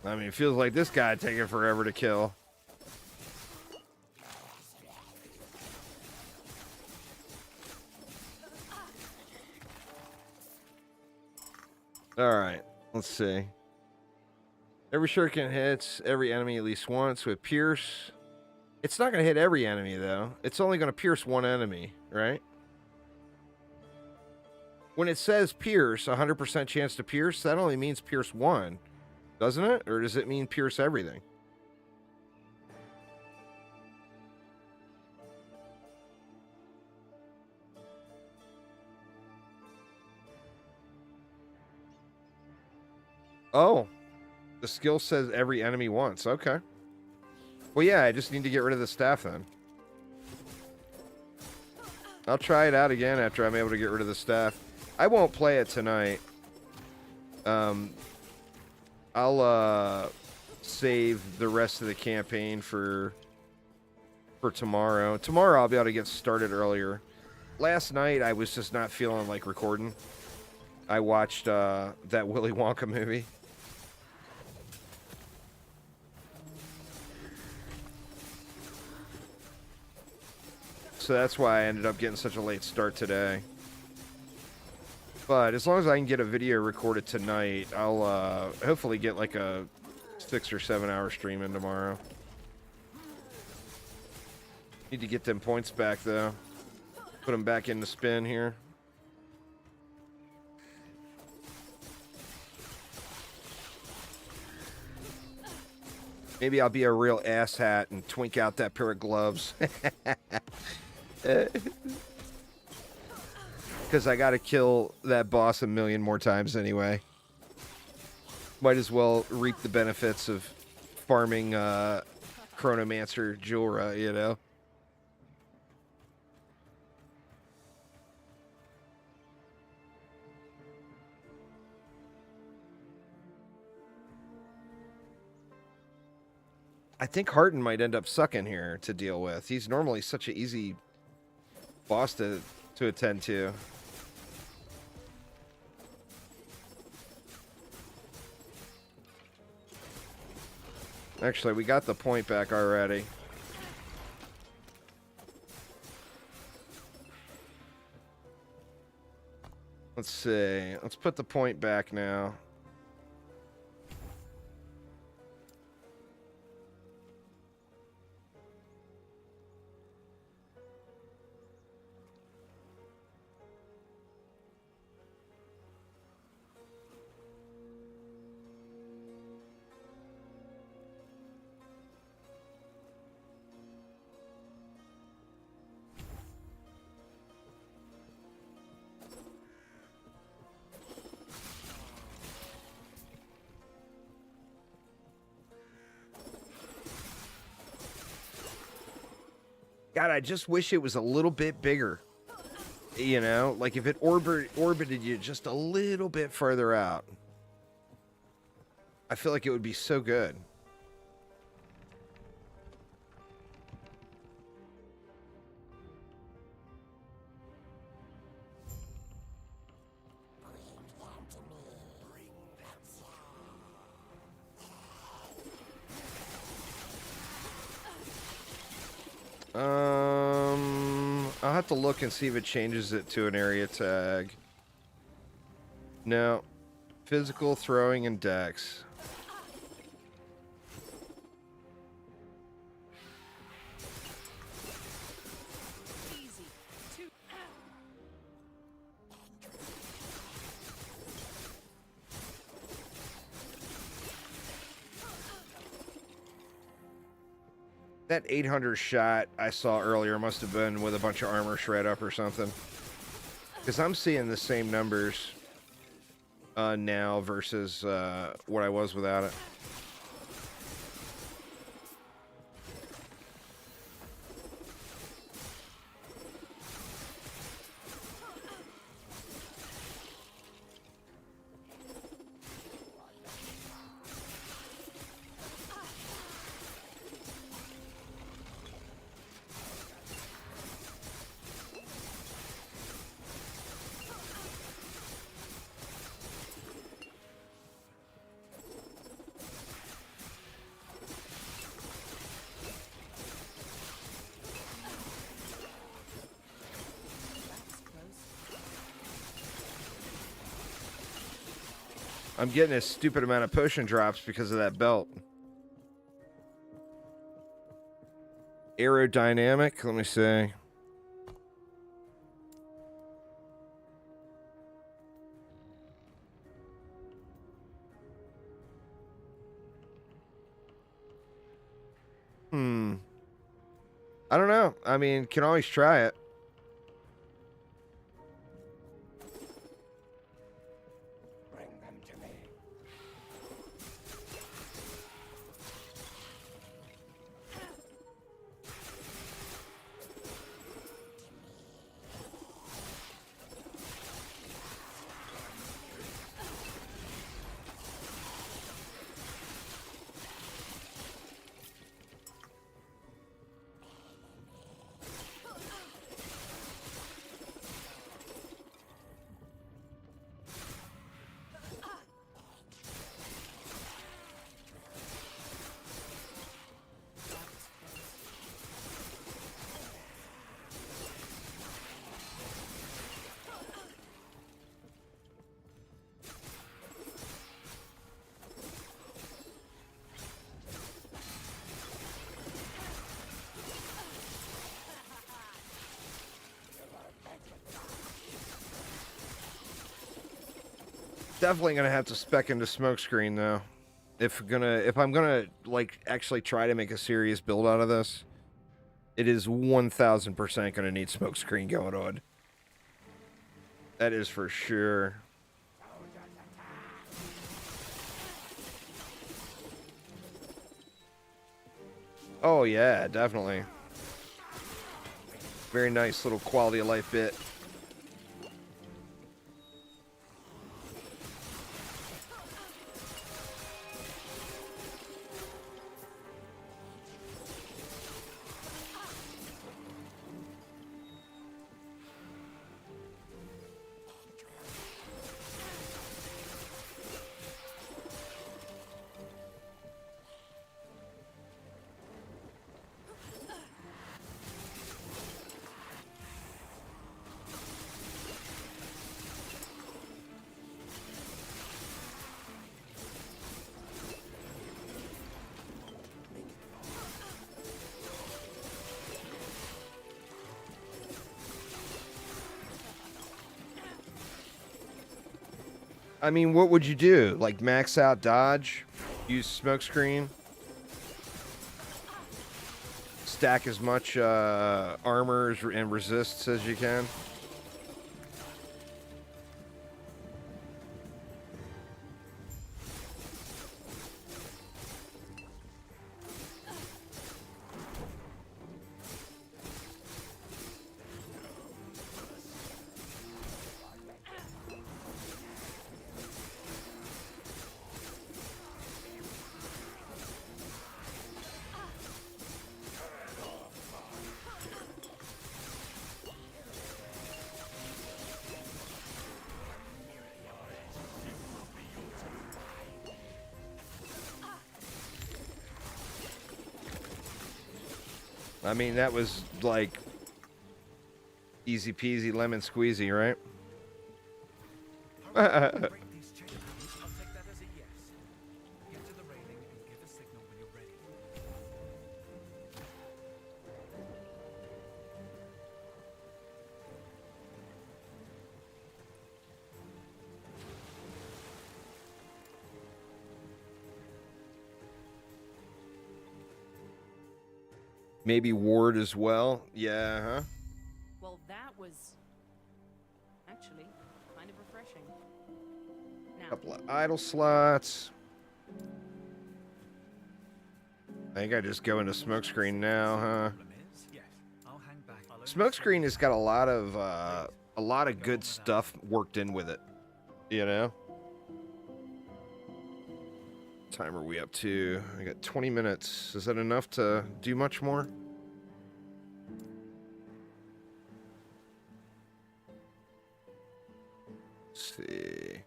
I mean, it feels like this guy taking forever to kill. Alright, let's see. Every shuriken hits every enemy at least once with Pierce. It's not going to hit every enemy, though. It's only going to pierce one enemy, right? When it says pierce, 100% chance to pierce, that only means pierce one, doesn't it? Or does it mean pierce everything? Oh, the skill says every enemy once. Okay. Well, yeah, I just need to get rid of the staff then. I'll try it out again after I'm able to get rid of the staff. I won't play it tonight. I'll save the rest of the campaign for tomorrow. Tomorrow I'll be able to get started earlier. Last night I was just not feeling like recording. I watched that Willy Wonka movie. So that's why I ended up getting such a late start today. But as long as I can get a video recorded tonight, I'll hopefully get like a 6 or 7 hour stream in tomorrow. Need to get them points back though. Put them back in the spin here. Maybe I'll be a real asshat and twink out that pair of gloves. Because I gotta kill that boss a million more times anyway. Might as well reap the benefits of farming Chronomancer Jura, you know? I think Harton might end up sucking here to deal with. He's normally such an easy boss to attend to. Actually, we got the point back already. Let's see. Let's put the point back now. God, I just wish it was a little bit bigger. You know, like if it orbited you just a little bit further out. I feel like it would be so good. I'll have to look and see if it changes it to an area tag. No. Physical, throwing, and dex. That 800 shot I saw earlier must have been with a bunch of armor shred up or something. Because I'm seeing the same numbers now versus what I was without it. I'm getting a stupid amount of potion drops because of that belt. Aerodynamic, let me see. I don't know. I mean, can always try it. Definitely gonna have to spec into smokescreen though. If I'm gonna like actually try to make a serious build out of this, it is 1000% gonna need smokescreen going on. That is for sure. Oh yeah, definitely. Very nice little quality of life bit. I mean, what would you do? Like max out dodge, use smokescreen, stack as much armor and resists as you can. I mean, that was like easy peasy lemon squeezy, right? Break these chains. I'll take that as a yes. Get to the railing and give a signal when you're ready. Maybe ward as well. Yeah, huh? Well, that was actually kind of refreshing. Now, Couple of idle slots. I think I just go into smokescreen now, huh? Yes, I'll hang back. Smokescreen has got a lot of good stuff worked in with it. You know? Time are we up to? I got 20 minutes. Is that enough to do much more? Let's see.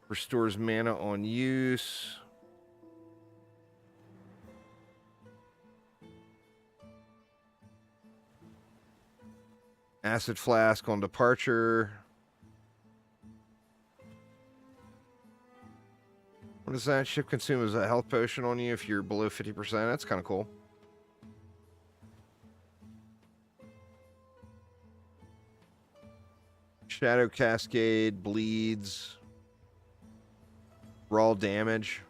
Restores mana on use. Acid flask on departure. What is that? Ship consumes a health potion on you if you're below 50%. That's kind of cool. Shadow Cascade, bleeds, raw damage.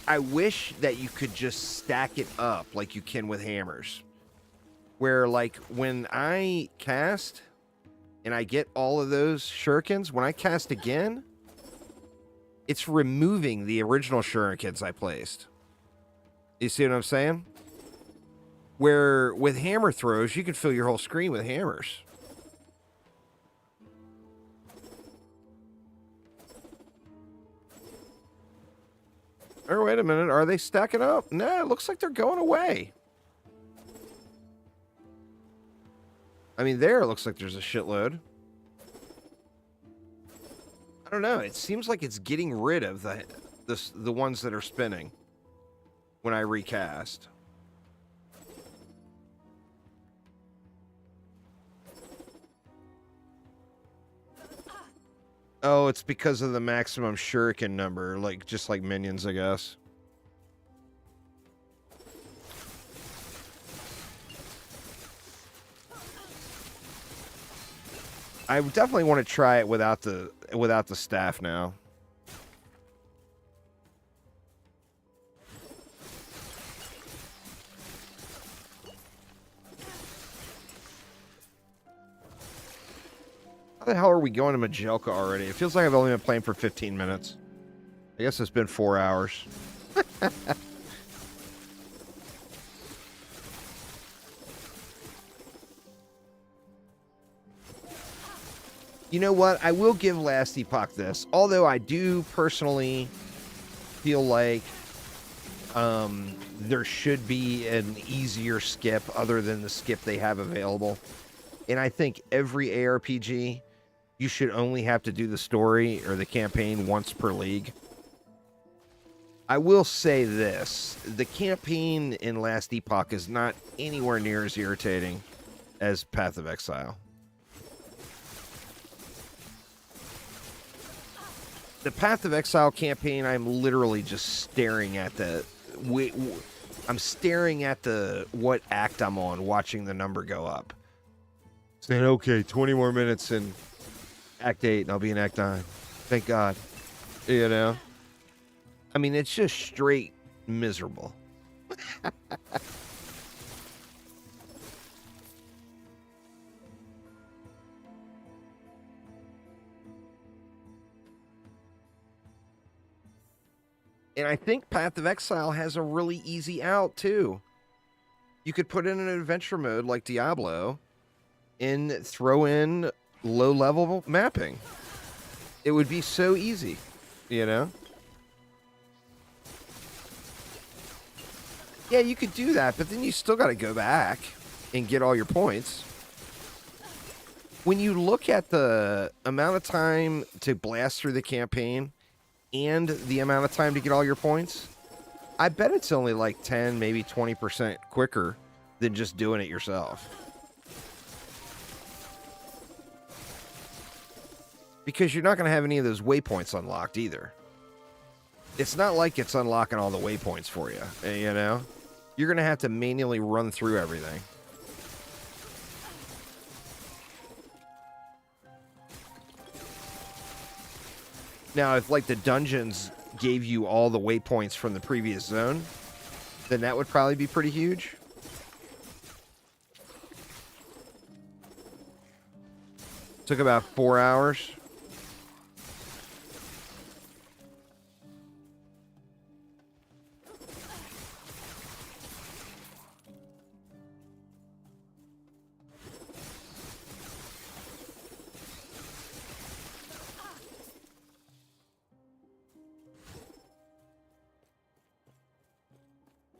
I wish that you could just stack it up like you can with hammers. Where, like, when I cast and I get all of those shurikens, when I cast again, it's removing the original shurikens I placed. You see what I'm saying? Where with hammer throws, you can fill your whole screen with hammers. Oh, wait a minute. Are they stacking up? No, it looks like they're going away. I mean, there it looks like there's a shitload. I don't know. It seems like it's getting rid of the ones that are spinning when I recast. Oh, it's because of the maximum shuriken number, like just like minions, I guess. I definitely want to try it without the staff now. How the hell are we going to Majelka already? It feels like I've only been playing for 15 minutes. I guess it's been 4 hours. You know what? I will give Last Epoch this. Although I do personally feel like there should be an easier skip other than the skip they have available. And I think every ARPG, you should only have to do the story or the campaign once per league. I will say this. The campaign in Last Epoch is not anywhere near as irritating as Path of Exile. The Path of Exile campaign, I'm literally just staring at I'm staring at what act I'm on, watching the number go up. Saying, okay, 20 more minutes in Act 8, and I'll be in Act 9. Thank God. You know? I mean, it's just straight miserable. And I think Path of Exile has a really easy out, too. You could put in an adventure mode like Diablo and throw in low-level mapping. It would be so easy, you know? Yeah, you could do that, but then you still got to go back and get all your points. When you look at the amount of time to blast through the campaign and the amount of time to get all your points, I bet it's only like 10, maybe 20% quicker than just doing it yourself. Because you're not going to have any of those waypoints unlocked either. It's not like it's unlocking all the waypoints for you, you know? You're going to have to manually run through everything. Now, if like the dungeons gave you all the waypoints from the previous zone, then that would probably be pretty huge. Took about 4 hours.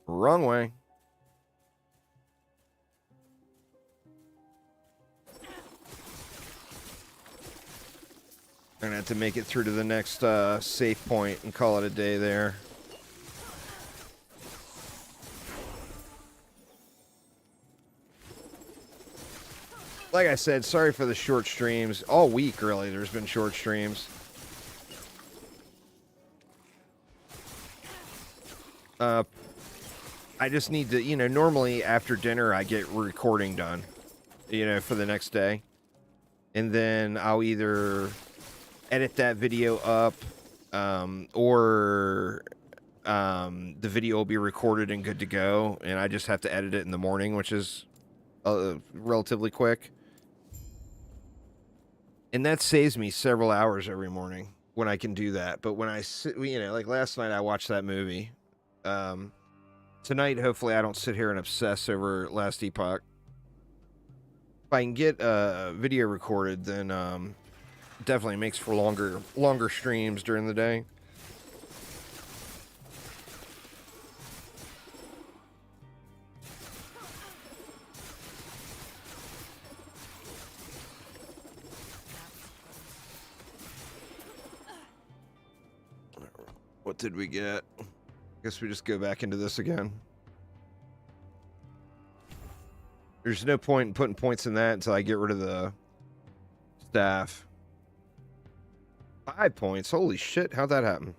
Wrong way. I'm gonna have to make it through to the next safe point and call it a day there. Like I said, sorry for the short streams. All week, really, there's been short streams. I just need to, you know, normally after dinner I get recording done, you know, for the next day. And then I'll either edit that video up or the video will be recorded and good to go. And I just have to edit it in the morning, which is relatively quick. And that saves me several hours every morning when I can do that. But when I sit, you know, like last night I watched that movie. Tonight, hopefully, I don't sit here and obsess over Last Epoch. If I can get a video recorded, then definitely makes for longer streams during the day. What did we get? Guess we just go back into this again. There's no point in putting points in that until I get rid of the staff. 5 points. Holy shit, how'd that happen?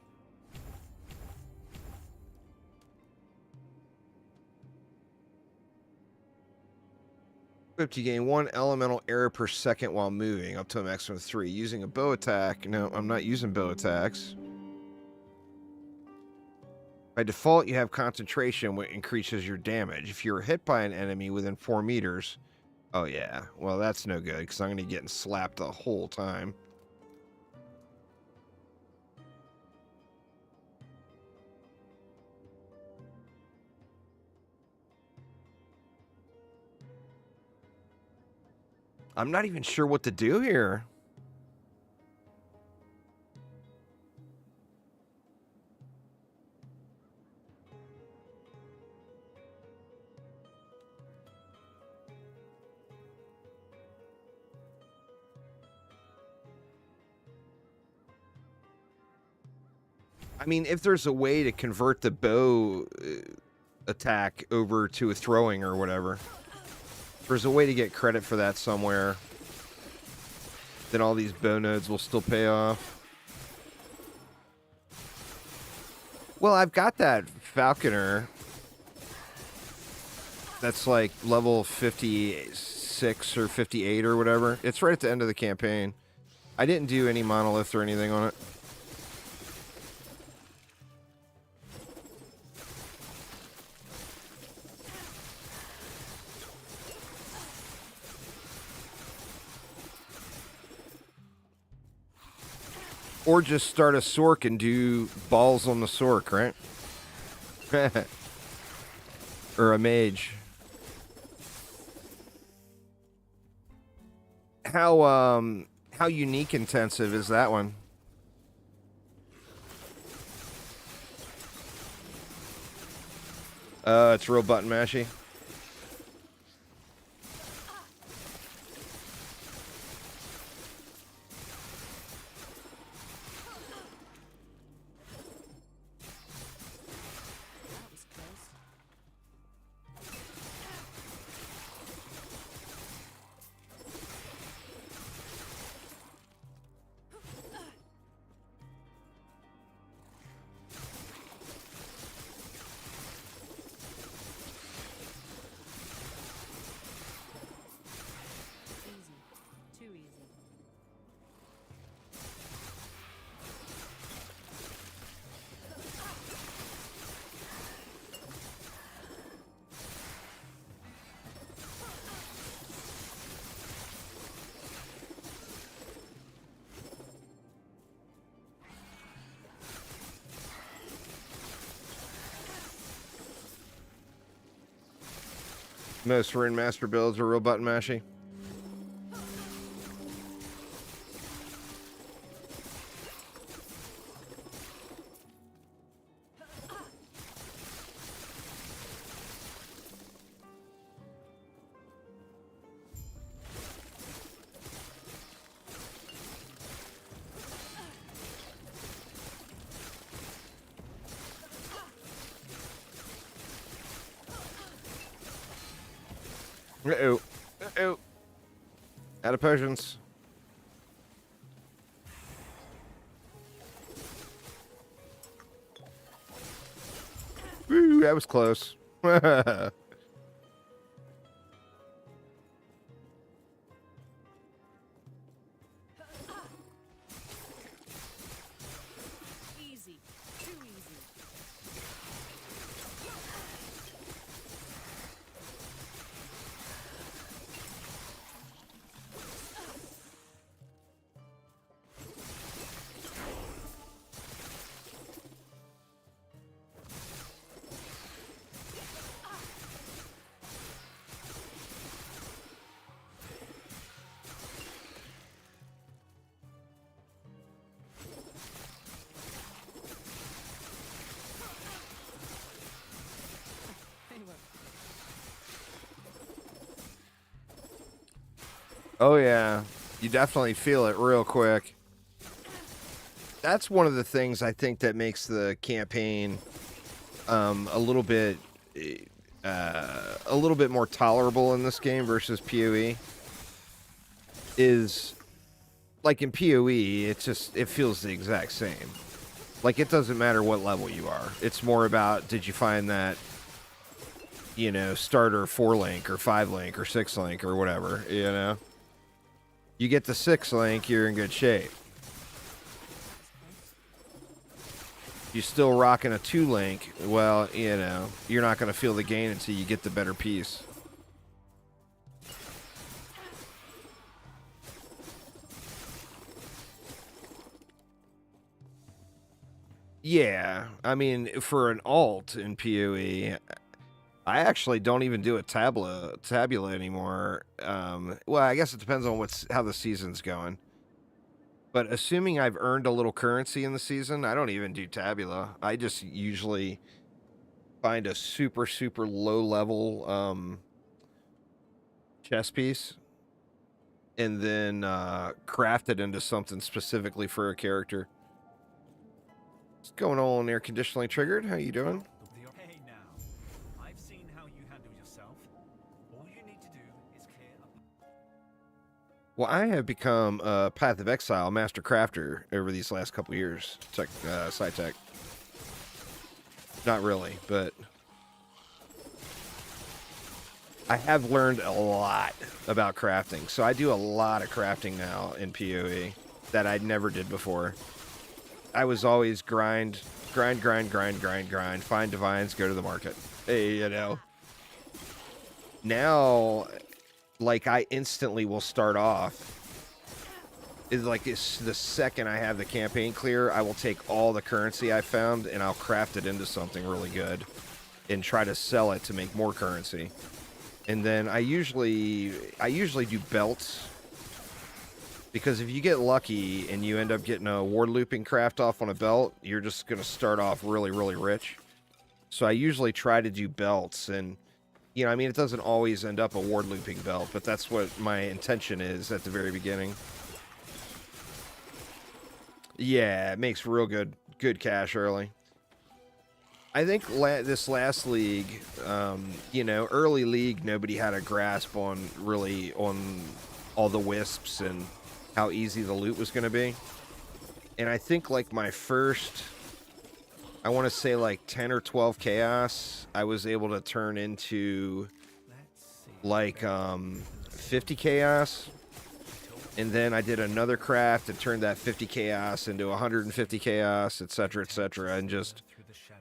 Equipped, you gain 1 elemental error per second while moving, up to a maximum of 3. Using a bow attack. No, I'm not using bow attacks. By default, you have concentration, which increases your damage. If you're hit by an enemy within 4 meters, Oh, yeah. Well, that's no good, because I'm going to be getting slapped the whole time. I'm not even sure what to do here. I mean, if there's a way to convert the bow attack over to a throwing or whatever, if there's a way to get credit for that somewhere, then all these bow nodes will still pay off. Well, I've got that Falconer that's like level 56 or 58 or whatever. It's right at the end of the campaign. I didn't do any monolith or anything on it. Or just start a Sork and do balls on the Sork, right? Or a mage. How unique intensive is that one? It's real button mashy. Most Rune Master builds are real button mashy. Uh-oh. Uh-oh. Out of potions. Woo, that was close. Easy. Too easy. Oh, yeah. You definitely feel it real quick. That's one of the things I think that makes the campaign a little bit more tolerable in this game versus PoE. Is like in PoE, it feels the exact same. Like, it doesn't matter what level you are. It's more about, did you find that, you know, starter 4-link or 5-link or 6-link or whatever, you know? You get the 6-link, you're in good shape. You're still rocking a 2-link, well, you know, you're not going to feel the gain until you get the better piece. Yeah, I mean, for an alt in PoE, I actually don't even do a tabula anymore. Well, I guess it depends on how the season's going. But assuming I've earned a little currency in the season, I don't even do tabula. I just usually find a super, super low level chess piece and then craft it into something specifically for a character. What's going on, air conditionally triggered? How you doing? Hey now, I've seen how you handle yourself. All you need to do is clear up. Well, I have become a Path of Exile master crafter over these last couple years. Sci tech. Not really, but I have learned a lot about crafting. So I do a lot of crafting now in PoE that I never did before. I was always grind, find divines, go to the market. Hey, you know. Now, like, I instantly will start off. It's the second I have the campaign clear, I will take all the currency I found and I'll craft it into something really good and try to sell it to make more currency. And then I usually do belts, because if you get lucky and you end up getting a ward looping craft off on a belt, you're just going to start off really, really rich. So I usually try to do belts, and, you know, I mean, it doesn't always end up a ward looping belt, but that's what my intention is at the very beginning. Yeah, it makes real good cash early. I think this last league, you know, early league, nobody had a grasp on all the wisps and how easy the loot was going to be. And I think like my first, I want to say like 10 or 12 chaos, I was able to turn into like 50 chaos. And then I did another craft and turned that 50 chaos into 150 chaos, etc., etc. And just,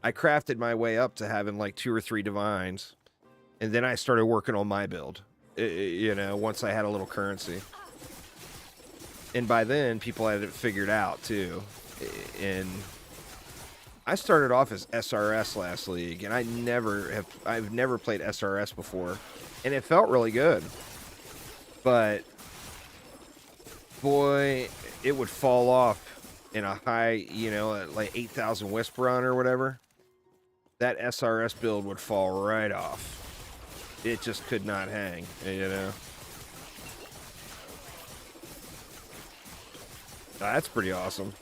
I crafted my way up to having like 2 or 3 divines. And then I started working on my build, you know, once I had a little currency. And by then, people had it figured out, too. And I started off as SRS last league, and I've never played SRS before. And it felt really good. But, boy, it would fall off in a high, you know, like 8,000 Wisp run or whatever. That SRS build would fall right off. It just could not hang, you know. That's pretty awesome.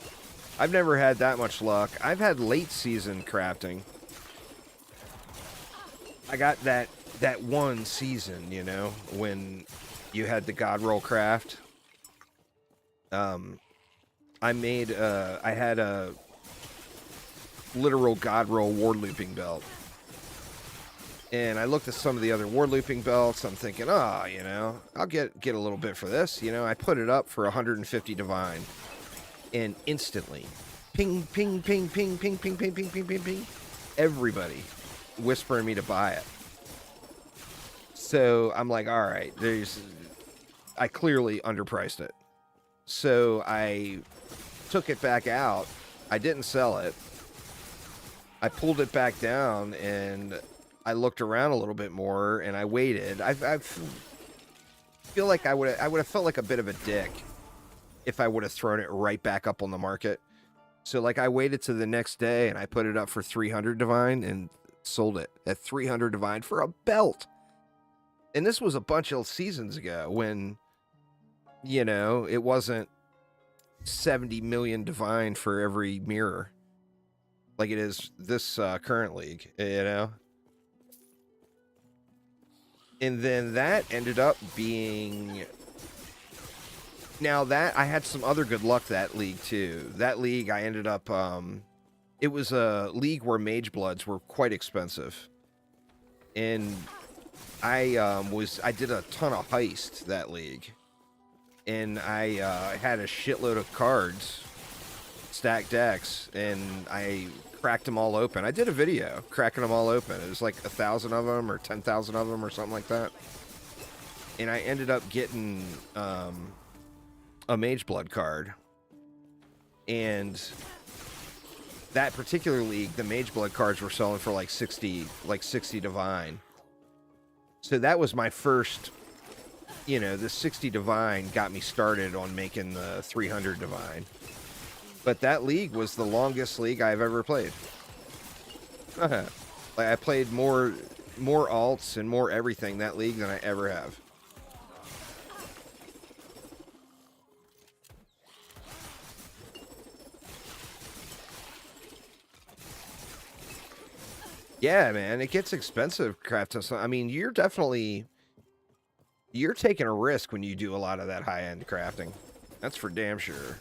I've never had that much luck. I've had late season crafting. I got that one season, you know, when you had the God Roll craft. I had a literal God Roll ward looping belt. And I looked at some of the other ward looping belts. I'm thinking, oh, you know, I'll get a little bit for this. You know, I put it up for 150 divine. And instantly, ping, ping, ping, ping, ping, ping, ping, ping, ping, ping, ping, everybody whispering me to buy it. So I'm like, all right, I clearly underpriced it. So I took it back out. I didn't sell it. I pulled it back down and I looked around a little bit more and I waited. I feel like I would have felt like a bit of a dick if I would have thrown it right back up on the market. So, like, I waited to the next day, and I put it up for 300 divine and sold it at 300 divine for a belt. And this was a bunch of seasons ago when, you know, it wasn't 70 million divine for every mirror like it is this current league, you know? And then that ended up being... Now that, I had some other good luck that league too. That league I ended up, it was a league where Mage Bloods were quite expensive. And I did a ton of heist that league. And I had a shitload of cards, stacked decks, and I cracked them all open. I did a video cracking them all open. It was like 1,000 of them or 10,000 of them or something like that. And I ended up getting, a Mage Blood card, and that particular league, the Mage Blood cards were selling for like 60 divine. So that was my first, you know, the 60 divine got me started on making the 300 divine. But that league was the longest league I've ever played. Like I played more alts and more everything that league than I ever have. Yeah, man, it gets expensive crafting. I mean, you're taking a risk when you do a lot of that high-end crafting. That's for damn sure.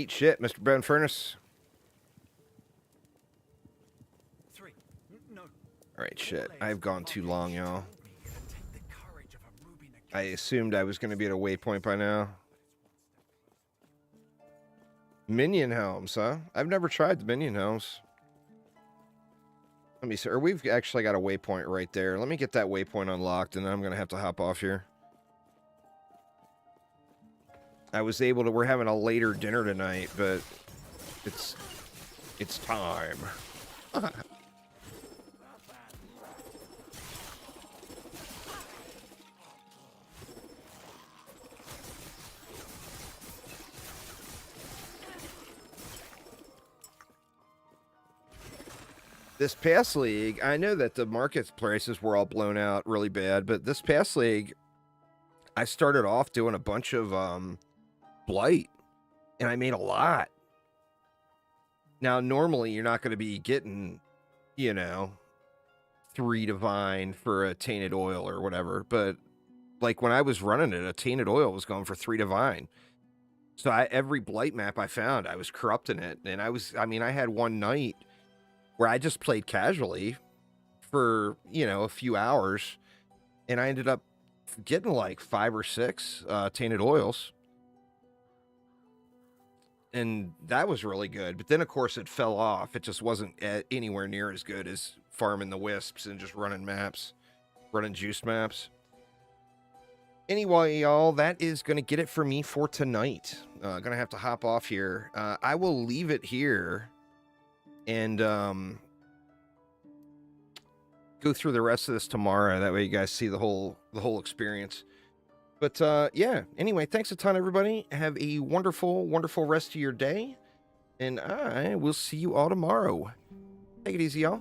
Eat shit, Mr. Ben Furnace. 3. No. Alright, shit. I've gone too long, y'all. I assumed I was going to be at a waypoint by now. Minion helms, huh? I've never tried the minion helms. Let me see. Or we've actually got a waypoint right there. Let me get that waypoint unlocked, and then I'm going to have to hop off here. I was able to... We're having a later dinner tonight, but it's time. This past league, I know that the market prices were all blown out really bad, but this past league, I started off doing a bunch of blight, and I made a lot. Now, normally, you're not going to be getting, you know, 3 divine for a tainted oil or whatever, but like when I was running it, a tainted oil was going for 3 divine. So every blight map I found, I was corrupting it, and I had one night where I just played casually for, you know, a few hours, and I ended up getting like 5 or 6 tainted oils. And that was really good. But then, of course, it fell off. It just wasn't anywhere near as good as farming the wisps and just running maps, running juice maps. Anyway, y'all, that is going to get it for me for tonight. Going to have to hop off here. I will leave it here and go through the rest of this tomorrow. That way you guys see the whole experience. But yeah, anyway, thanks a ton, everybody. Have a wonderful, wonderful rest of your day. And I will see you all tomorrow. Take it easy, y'all.